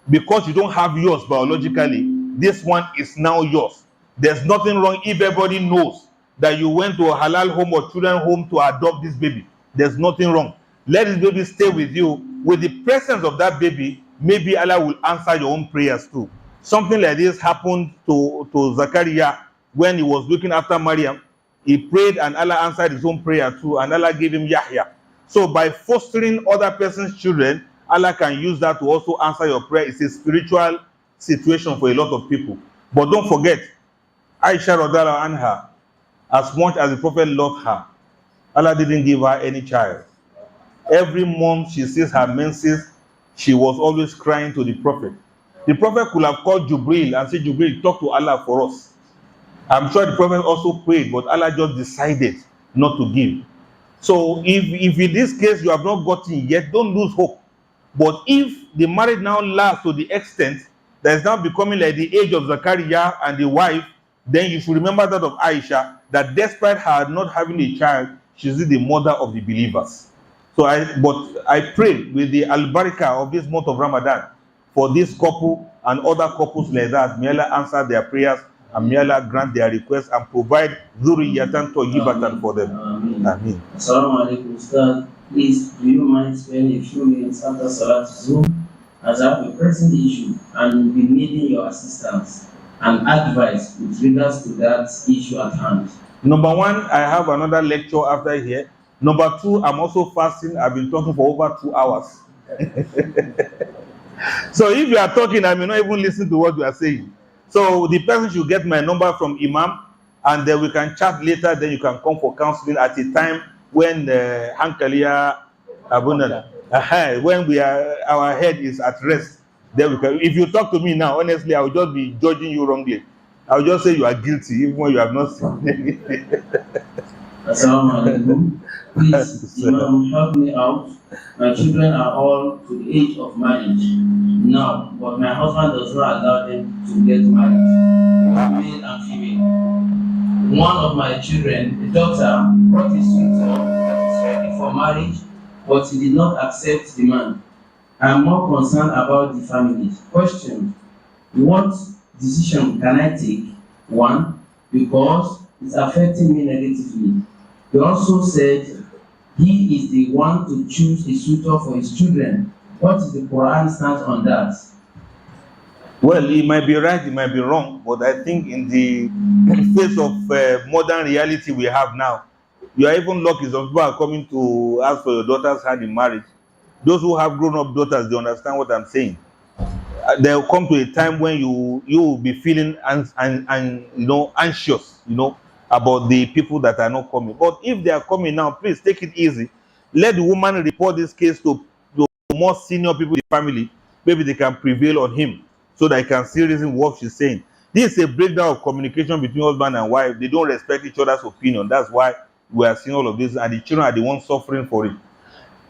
because you don't have yours biologically. This one is now yours. There's nothing wrong if everybody knows that you went to a halal home or children home to adopt this baby. There's nothing wrong. Let this baby stay with you. With the presence of that baby, maybe Allah will answer your own prayers too. Something like this happened to Zachariah when he was looking after Maryam. He prayed and Allah answered his own prayer too, and Allah gave him Yahya. So by fostering other person's children, Allah can use that to also answer your prayer. It's a spiritual situation for a lot of people. But don't forget, Aisha radhiyallahu anha, as much as the Prophet loved her, Allah didn't give her any child. Every month she sees her menses, she was always crying to the Prophet. The Prophet could have called Jubril and said, Jubril, talk to Allah for us. I'm sure the Prophet also prayed, but Allah just decided not to give. So if in this case you have not gotten yet, don't lose hope. But if the marriage now lasts to the extent that is now becoming like the age of Zachariah and the wife, then you should remember that of Aisha, that despite her not having a child, she's the mother of the believers. So I pray with the al-barakah of this month of Ramadan for this couple and other couples like that. May Allah answer their prayers and may Allah grant their requests and provide dhurriyatan tayyibatan for them. Ameen. Assalamu alaikum, Ustaz. Please, do you mind spending a few minutes after Salat Zuhr as I have a pressing issue and will be needing your assistance and advice with regards to that issue at hand? Number one, I have another lecture after here. Number two, I'm also fasting. I've been talking for over 2 hours. So if you are talking, I may not even listen to what you are saying. So the person should get my number from Imam, and then we can chat later. Then you can come for counseling at a time when Hankalia Abuna, when our head is at rest. Then we can. If you talk to me now, honestly, I will just be judging you wrongly. I will just say you are guilty, even when you have not seen. Assalamu alaikum. Please, Imam, help me out. My children are all to the age of marriage now, but my husband does not allow them to get married, male and female. One of my children, a daughter, brought his suitor that is ready for marriage, but he did not accept the man. I am more concerned about the family. Question: what decision can I take? One, because it's affecting me negatively. He also said he is the one to choose a suitor for his children. What is the Quran stance on that? Well, he might be right, he might be wrong, but I think in the face of modern reality we have now, you are even lucky some people are coming to ask for your daughter's hand in marriage. Those who have grown-up daughters, they understand what I'm saying. There will come to a time when you will be feeling anxious, about the people that are not coming. But if they are coming now, please take it easy. Let the woman report this case to more senior people in the family. Maybe they can prevail on him so that he can see reason what she's saying. This is a breakdown of communication between husband and wife. They don't respect each other's opinion. That's why we are seeing all of this, and the children are the ones suffering for it.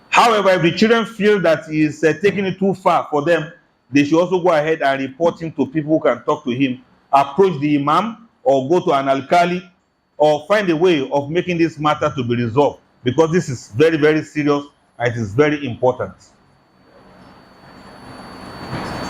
However, if the children feel that he is taking it too far for them, they should also go ahead and report him to people who can talk to him, approach the imam, or go to an alkali, or find a way of making this matter to be resolved, because this is very, very serious and it is very important.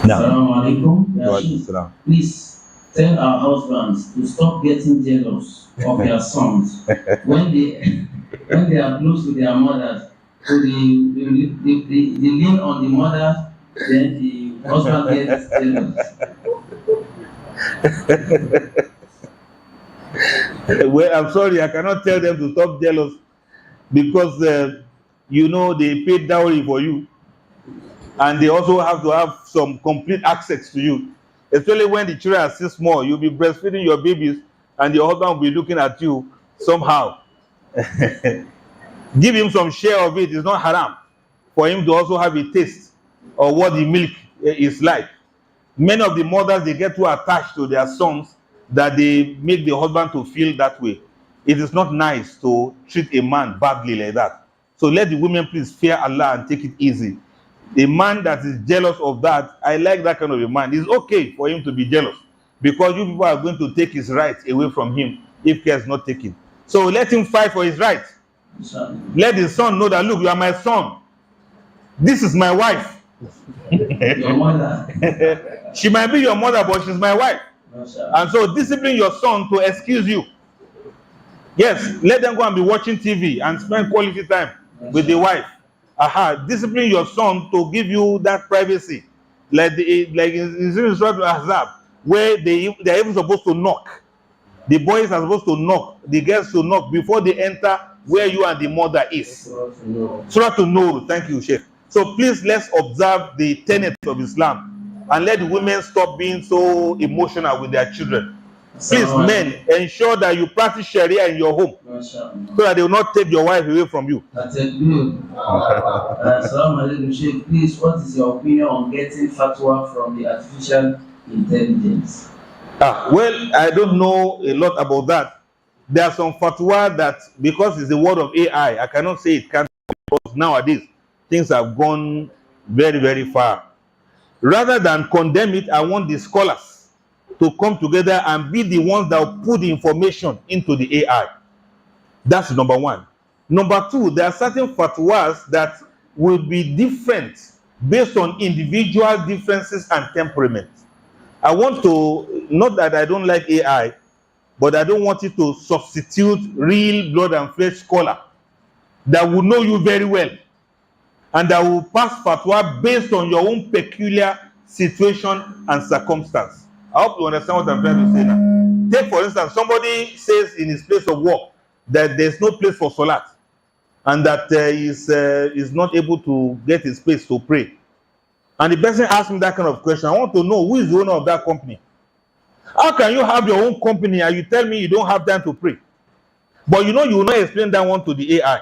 Assalamu alaikum. Please tell our husbands to stop getting jealous of their sons when they are close to their mothers. So they lean on the mother, then the husband gets jealous. Well, I'm sorry, I cannot tell them to stop jealous because they paid dowry for you, and they also have to have some complete access to you. Especially when the children are still small, you'll be breastfeeding your babies, and your husband will be looking at you somehow. Give him some share of it. It's not haram for him to also have a taste of what the milk is like. Many of the mothers, they get too attached to their sons that they make the husband to feel that way. It is not nice to treat a man badly like that. So let the women please fear Allah and take it easy. A man that is jealous of that, I like that kind of a man. It's okay for him to be jealous because you people are going to take his rights away from him if care is not taken. So let him fight for his rights. Let his son know that, look, you are my son. This is my wife. Your mother. She might be your mother, but she's my wife. And so discipline your son to excuse you. Yes, let them go and be watching TV and spend quality time with the wife. Discipline your son to give you that privacy. Like in Surah An-Nur, where they are even supposed to knock. The boys are supposed to knock, the girls to knock before they enter where you and the mother is. Surah An-Nur, thank you, Sheikh. So please, let's observe the tenets of Islam and let the women stop being so emotional with their children. Please, men, ensure that you practice Sharia in your home so that they will not take your wife away from you. Sheikh, please, what is your opinion on getting fatwa from the artificial intelligence? Well, I don't know a lot about that. There are some fatwa that, because it's the word of AI, I cannot say it can't, because nowadays things have gone very, very far. Rather than condemn it, I want the scholars to come together and be the ones that will put the information into the AI. That's number one. Number two, there are certain fatwas that will be different based on individual differences and temperament. I want to, not that I don't like AI, but I don't want it to substitute real blood and flesh scholar that will know you very well and that will pass fatwa based on your own peculiar situation and circumstance. I hope you understand what I'm trying to say now. Take for instance, somebody says in his place of work that there's no place for salat, and that is not able to get a space to pray. And the person asks me that kind of question. I want to know who is the owner of that company. How can you have your own company and you tell me you don't have time to pray? But you know you will not explain that one to the AI.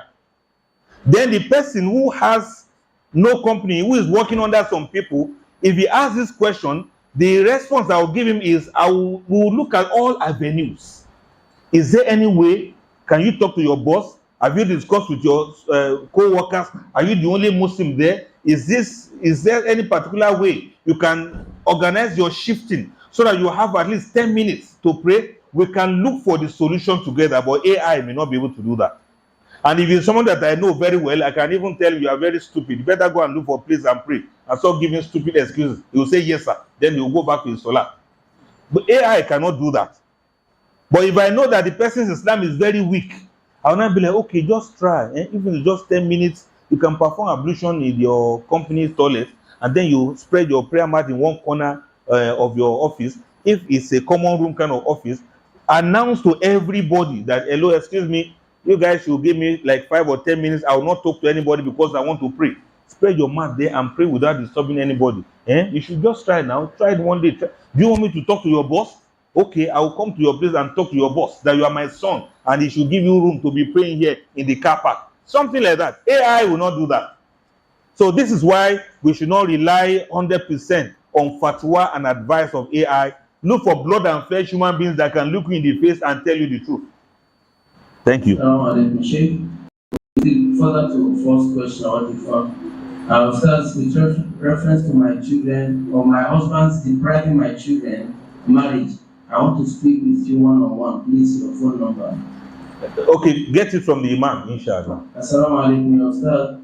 Then the person who has no company, who is working under some people, if he asks this question, the response I will give him is, will look at all avenues. Is there any way? Can you talk to your boss? Have you discussed with your co-workers? Are you the only Muslim there? Is there any particular way you can organize your shifting so that you have at least 10 minutes to pray? We can look for the solution together, but AI may not be able to do that. And if you're someone that I know very well, I can even tell you are very stupid. You better go and look for a place and pray. And stop giving stupid excuses. He will say yes, sir. Then he will go back to his salah. But AI cannot do that. But if I know that the person's Islam is very weak, I will not be like, okay, just try. Even if it's just 10 minutes, you can perform ablution in your company's toilet, and then you spread your prayer mat in one corner of your office. If it's a common room kind of office, announce to everybody that, hello, excuse me, you guys should give me like 5 or 10 minutes. I will not talk to anybody because I want to pray. Spread your mat there and pray without disturbing anybody. You should just try now. Try it one day. Do you want me to talk to your boss? Okay, I will come to your place and talk to your boss that you are my son and he should give you room to be praying here in the car park. Something like that. AI will not do that. So this is why we should not rely 100% on fatwa and advice of AI. Look for blood and flesh human beings that can look you in the face and tell you the truth. Thank you. Further to the first question, I will start with reference to my children or my husband's depriving my children marriage. I want to speak with you one-on-one. Please, your phone number. Okay, get it from the Imam, inshallah. Assalamu alaikum, Ustaz.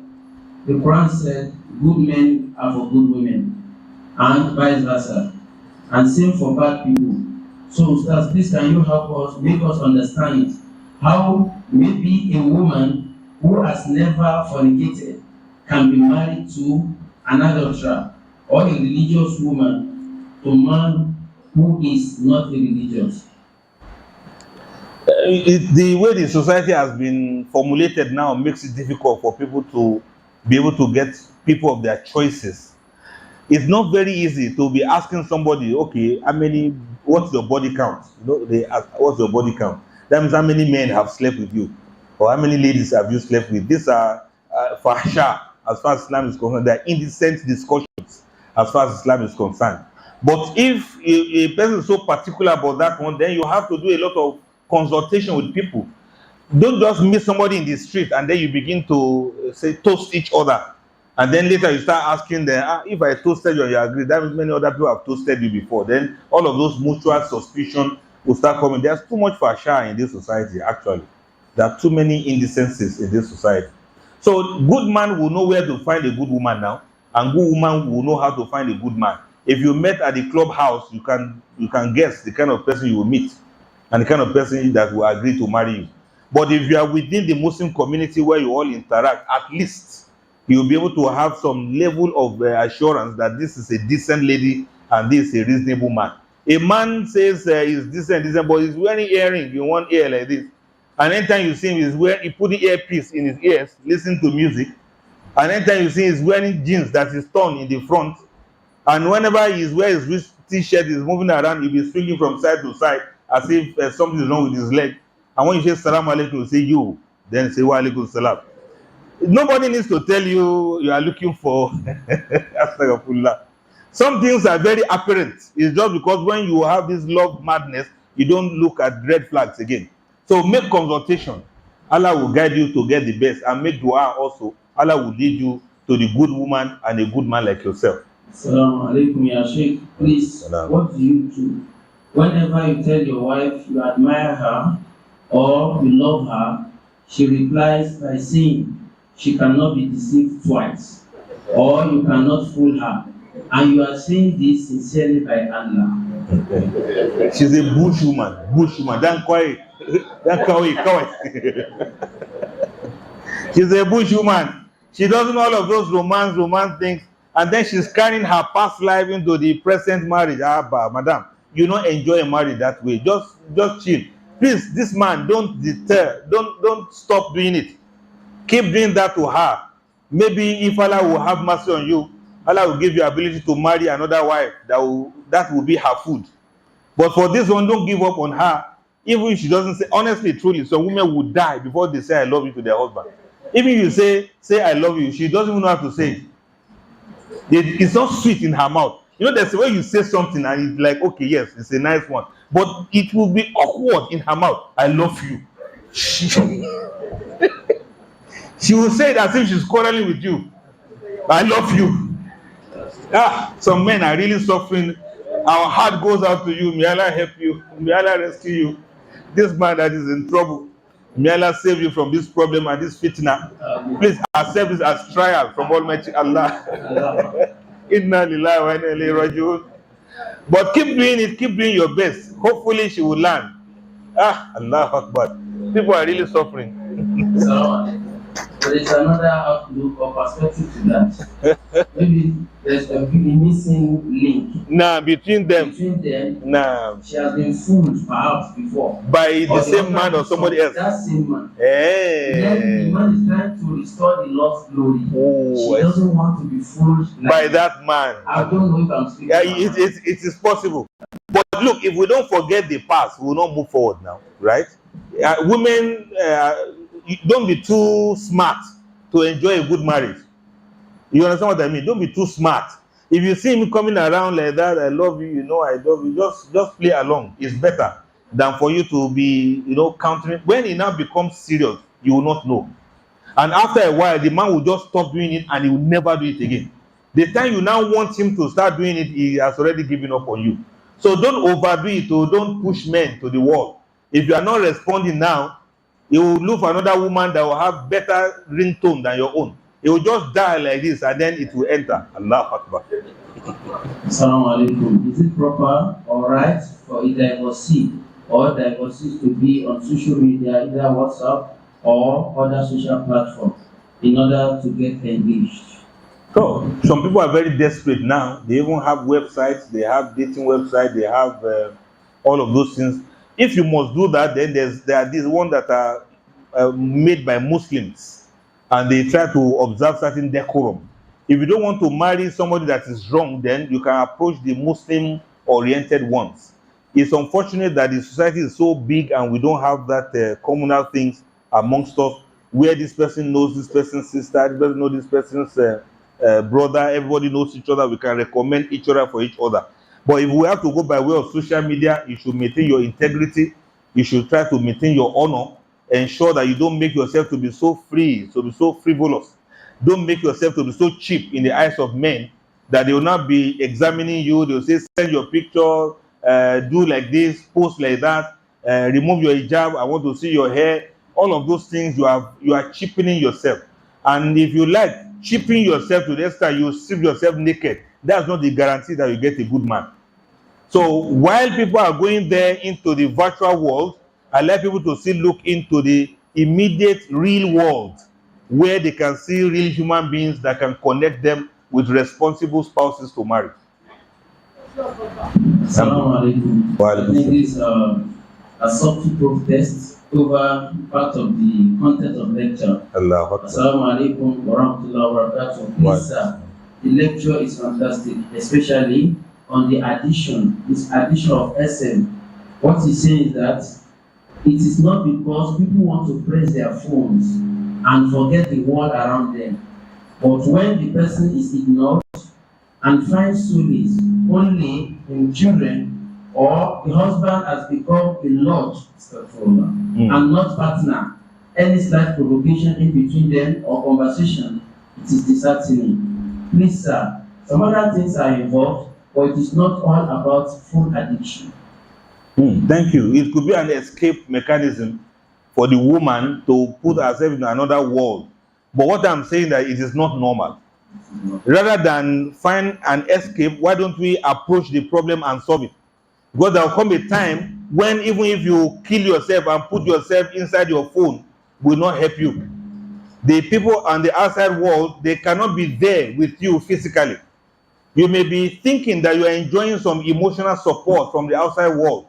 The Quran said, good men are for good women, and vice versa, and same for bad people. So, Ustaz, please can you help us, make us understand it? How maybe a woman who has never fornicated can be married to an adulterer, or a religious woman to a man who is not religious? The way the society has been formulated now makes it difficult for people to be able to get people of their choices. It's not very easy to be asking somebody, okay, what's your body count? You know, they ask, what's your body count? That means how many men have slept with you, or how many ladies have you slept with? These are fahsha as far as Islam is concerned. They are indecent discussions as far as Islam is concerned. But if a person is so particular about that one, then you have to do a lot of consultation with people. Don't just meet somebody in the street and then you begin to say toast each other, and then later you start asking them, if I toasted you and you agree, that means many other people have toasted you before. Then all of those mutual suspicion will start coming. There's too much fasha in this society. Actually, there are too many indecencies in this society. So good man will know where to find a good woman now, and good woman will know how to find a good man. If you met at the clubhouse, you can guess the kind of person you will meet and the kind of person that will agree to marry you. But if you are within the Muslim community where you all interact, at least you'll be able to have some level of assurance that this is a decent lady and this is a reasonable man. A man says he's decent, but he's wearing earring in one ear like this. And anytime you see him, he put the earpiece in his ears, listening to music. And anytime you see him, he's wearing jeans that is torn in the front. And whenever he's wearing his t-shirt, he's moving around, he'll be swinging from side to side as if something is wrong with his leg. And when you say salam alaikum, you say you, then say wa alaikum salam. Nobody needs to tell you you are looking for astaghfirullah. Some things are very apparent. It's just because when you have this love madness, you don't look at red flags again. So make consultation. Allah will guide you to get the best, and make dua also. Allah will lead you to the good woman and a good man like yourself. Assalamu alaikum, ya Sheikh. Please, what do you do whenever you tell your wife you admire her or you love her? She replies by saying she cannot be deceived twice, or you cannot fool her, and you are saying this sincerely by Allah. She's a bush woman. She's a bush woman. She doesn't know all of those romance things, and then she's carrying her past life into the present marriage. Madam, you not enjoy a marriage that way. Just chill. Please, this man, don't deter, don't stop doing it. Keep doing that to her. Maybe if Allah will have mercy on you, Allah will give you ability to marry another wife that will be her food. But for this one, don't give up on her. Even if she doesn't say, honestly, truly, some women would die before they say I love you to their husband. Even if you say I love you, she doesn't even know how to say it. It's not sweet in her mouth. You know, there's a way you say something and it's like, okay, yes, it's a nice one. But it will be awkward in her mouth. I love you. She will say it as if she's quarreling with you. I love you. Some men are really suffering. Our heart goes out to you. May Allah help you. May Allah rescue you. This man that is in trouble, may Allah save you from this problem and this fitna. Please accept this as trial from Almighty Allah. Inna lillahi wa inna ilayhi raji'un. But keep doing it, keep doing your best. Hopefully she will learn. Allahu Akbar. People are really suffering. So, there is another outlook or perspective to that. Maybe there's a missing link. Between them. She has been fooled perhaps before. By the same man or somebody else. That same man. Hey. Then the man is trying to restore the lost glory. She doesn't want to be fooled by that man. I don't know if I'm speaking. It is possible. But look, if we don't forget the past, we will not move forward now, right? Women, don't be too smart to enjoy a good marriage. You understand what I mean? Don't be too smart. If you see him coming around like that, I love you, I love you, just play along. It's better than for you to be, countering. When it now becomes serious, you will not know. And after a while, the man will just stop doing it and he will never do it again. The time you now want him to start doing it, he has already given up on you. So don't overdo it or don't push men to the wall. If you are not responding now, you will look for another woman that will have better ringtone than your own. It will just die like this and then it will enter. Allahu Akbar. Assalamu alaikum. Is it proper or right for a divorcee or divorcees to be on social media, either WhatsApp or other social platforms, in order to get engaged? So, some people are very desperate now. They even have websites, they have dating websites, they have all of those things. If you must do that, then there are these ones that are made by Muslims, and they try to observe certain decorum. If you don't want to marry somebody that is wrong, then you can approach the Muslim-oriented ones. It's unfortunate that the society is so big and we don't have that communal things amongst us, where this person knows this person's sister, this person knows this person's brother, everybody knows each other, we can recommend each other for each other. But if we have to go by way of social media, you should maintain your integrity, you should try to maintain your honor, ensure that you don't make yourself to be so free, to be so frivolous. Don't make yourself to be so cheap in the eyes of men that they will not be examining you. They will say, send your picture, do like this, post like that, remove your hijab, I want to see your hair. All of those things, you are cheapening yourself. And if you like cheapening yourself to the extent you strip yourself naked, that's not the guarantee that you get a good man. So while people are going there into the virtual world, I like people to still look into the immediate real world, where they can see real human beings that can connect them with responsible spouses to marry. Assalamu alaikum. I think it's a subtle protest over part of the content of lecture. Assalamu alaikum wa rahmatullahi wa barakatuh. Please, sir, the lecture is fantastic, especially on the this addition of SM. What he's saying is that it is not because people want to press their phones and forget the world around them, but when the person is ignored and finds solace only in children, or the husband has become a lord and not partner, any slight provocation in between them or conversation, it is disheartening. Please, sir, some other things are involved, but it is not all about phone addiction. Thank you. It could be an escape mechanism for the woman to put herself in another world. But what I'm saying that it is not normal. Rather than find an escape, why don't we approach the problem and solve it? Because there will come a time when even if you kill yourself and put yourself inside your phone, will not help you. The people on the outside world, they cannot be there with you physically. You may be thinking that you are enjoying some emotional support from the outside world,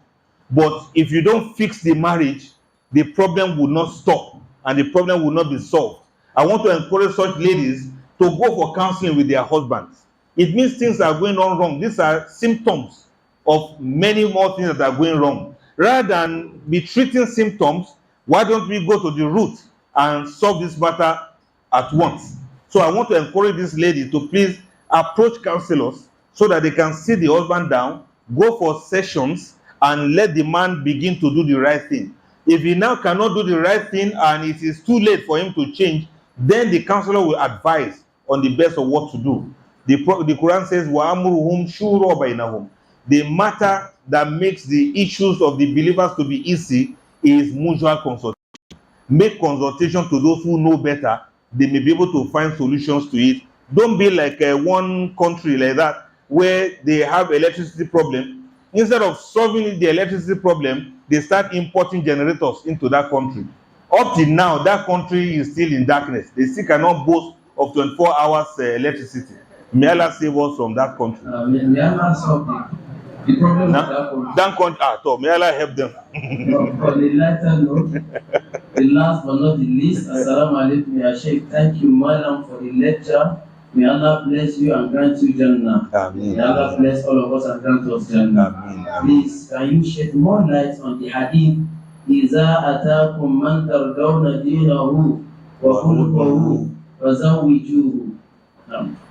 but if you don't fix the marriage, the problem will not stop and the problem will not be solved. I want to encourage such ladies to go for counseling with their husbands. It means things are going on wrong. These are symptoms of many more things that are going wrong. Rather than be treating symptoms, why don't we go to the root and solve this matter at once? So I want to encourage this lady to please approach counselors so that they can sit the husband down, go for sessions, and let the man begin to do the right thing. If he now cannot do the right thing and it is too late for him to change, then the counselor will advise on the best of what to do. The Quran says, وَأَمْرُهُمْ شُورَ بَيْنَهُمْ. The matter that makes the issues of the believers to be easy is mutual consultation. Make consultation to those who know better. They may be able to find solutions to it. Don't be like one country like that where they have electricity problem. Instead of solving the electricity problem, they start importing generators into that country. Up till now, that country is still in darkness. They still cannot boast of 24 hours electricity. May Allah save us from that country. May Allah solve the problem of that country. May Allah help them. For the latter note, the last but not the least, Assalamu alaikum ya Sheikh. Thank you, Madam, for the lecture. May Allah bless you and grant you Jannah. Ameen. May Allah bless all of us and grant us Jannah. Ameen. Please, can you shed more light on the hadith? إِذَا أَتَاكُمْ مَنْ تَرْضَوْنَ دِينَهُ وَخُلُقَهُ فَزَوِّجُوهُ.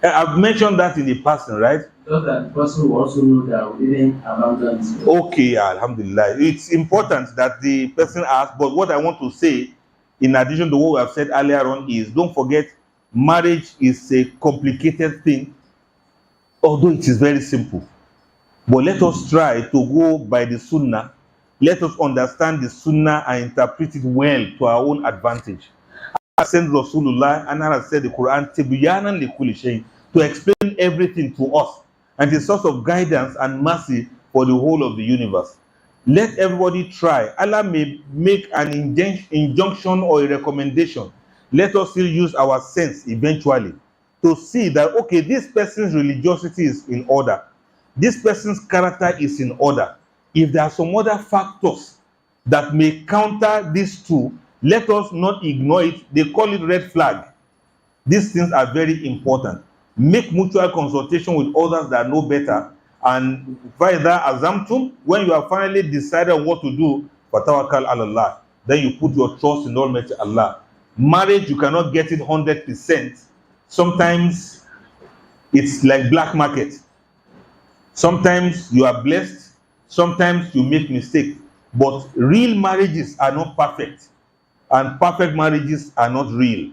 I've mentioned that in the passing, right? So that the person will also know that we didn't abandon this. Okay, Alhamdulillah. It's important that the person asks, but what I want to say, in addition to what we have said earlier on, is don't forget, marriage is a complicated thing, although it is very simple. But let us try to go by the Sunnah. Let us understand the Sunnah and interpret it well to our own advantage. I sent Rasulullah and I said the Quran to explain everything to us, and the source of guidance and mercy for the whole of the universe. Let everybody try. Allah may make an injunction or a recommendation. Let us still use our sense eventually to see that, okay, this person's religiosity is in order. This person's character is in order. If there are some other factors that may counter these two, let us not ignore it. They call it red flag. These things are very important. Make mutual consultation with others that know better. And فَإِذَا أَزَمْتُمْ, when you have finally decided on what to do, فَتَوَكَّلْ عَلَى اللَّهِ, then you put your trust in Almighty Allah. Marriage, you cannot get it 100%. Sometimes it's like black market. Sometimes you are blessed. Sometimes you make mistakes. But real marriages are not perfect. And perfect marriages are not real.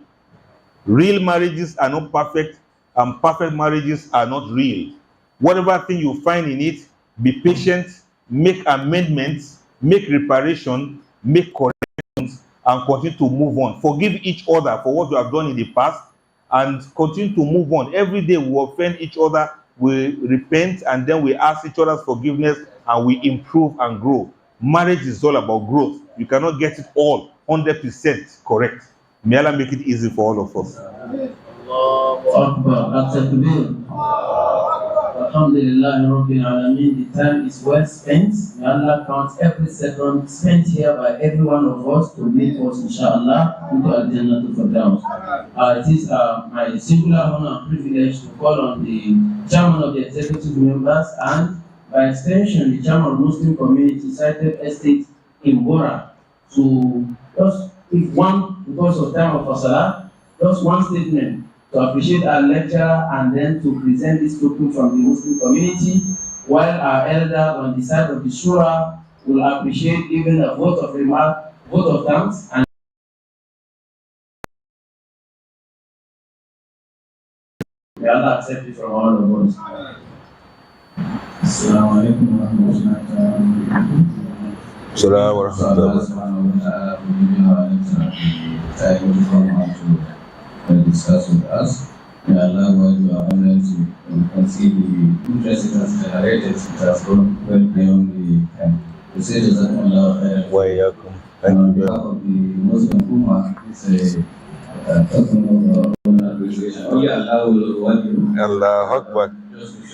Real marriages are not perfect, and perfect marriages are not real. Whatever thing you find in it, be patient, make amendments, make reparation, make corrections, and continue to move on. Forgive each other for what you have done in the past, and continue to move on. Every day we offend each other, we repent, and then we ask each other's forgiveness, and we improve and grow. Marriage is all about growth. You cannot get it all 100% correct. May Allah make it easy for all of us. Alhamdulillah Rabbil Alameen. The time is well spent. May Allah count every second spent here by every one of us to make us, inshallah, into Al-Jannah to Firdaus. It is my singular honor and privilege to call on the chairman of the executive members and, by extension, the chairman of Muslim Community Cited Estate in Bora to just, if one, because of time of Salah, just one statement to appreciate our lecturer and then to present this token from the Muslim community, while our elder on the side of the Shura will appreciate even a vote of remark, vote of thanks, and may Allah accept it from all of us. Assalamu alaikum wa rahmatullahi wa barakatuh. Assalamu to discuss with us. May Allah, while you are honored to conceive the interest it has generated, it has gone well beyond the end. We say Jazakumullah khairan. On behalf of the Muslim Ummah, it's a token of our own appreciation. Allah will reward you. Allah Akbar. Just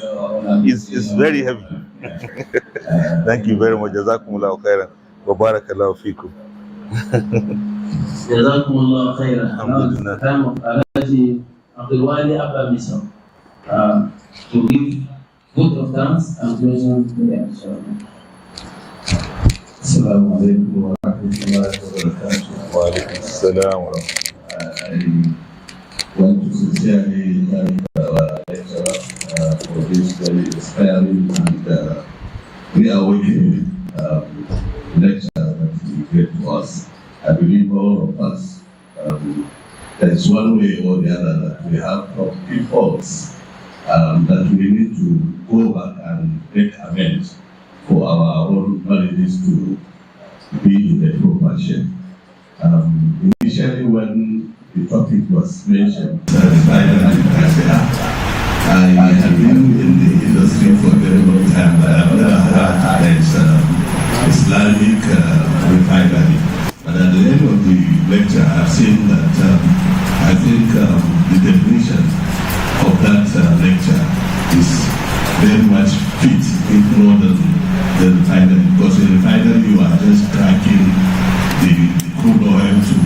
It's very heavy. Thank you very much. Jazakumullahu khairan. Wa barakallahu fikum. Jazakumullah khairan. Alhamdulillah. Now, time of Alaji Abdul Wali Abba Misal to give vote of thanks and closing prayer. Assalamu alaikum wa rahmatullahi wa barakatuh. Wa alaikum assalam wa rahmatullahi. I want to sincerely thank our lecturer for this very inspiring and reawakening lecture that he gave to us. I believe all of us, there is one way or the other that we have pitfalls that we need to go back and make amends for our own marriages to be in the proper shape. Initially, when the topic was mentioned, I have been in the industry for a very long time, but I've never heard Islamic refinery. But at the end of the lecture, I've seen that I think the definition of that lecture is very much fit in more than the refinery, because in refinery you are just cracking the crude oil to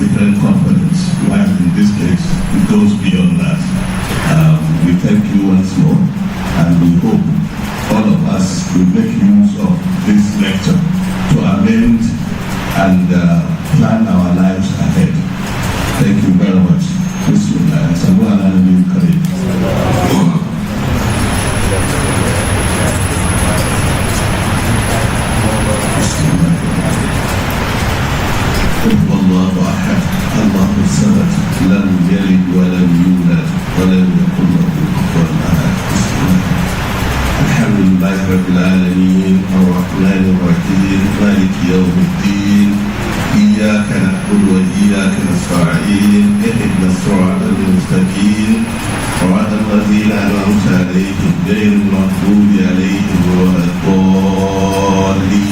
different components, while in this case it goes beyond that. We thank you once more, and we hope all of us will make use of this lecture to amend and plan our lives ahead. Thank you very much. الله أحد الله الصمد لم يلد ولم يولد ولم يكن له كفوا أحد. الحمد لله رب العالمين الرحمن الرحيم مالك يوم الدين إياك نعبد وإياك نستعين اهدنا الصراط المستقيم صراط الذين أنعمت عليهم غير المغضوب عليهم ولا الضالين.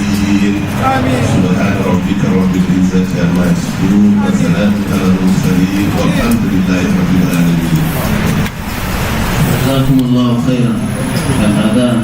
سبحان ربك رب العزة عما يصفون وسلام على المرسلين والحمد لله رب العالمين. جزاكم الله خيرا. الأذان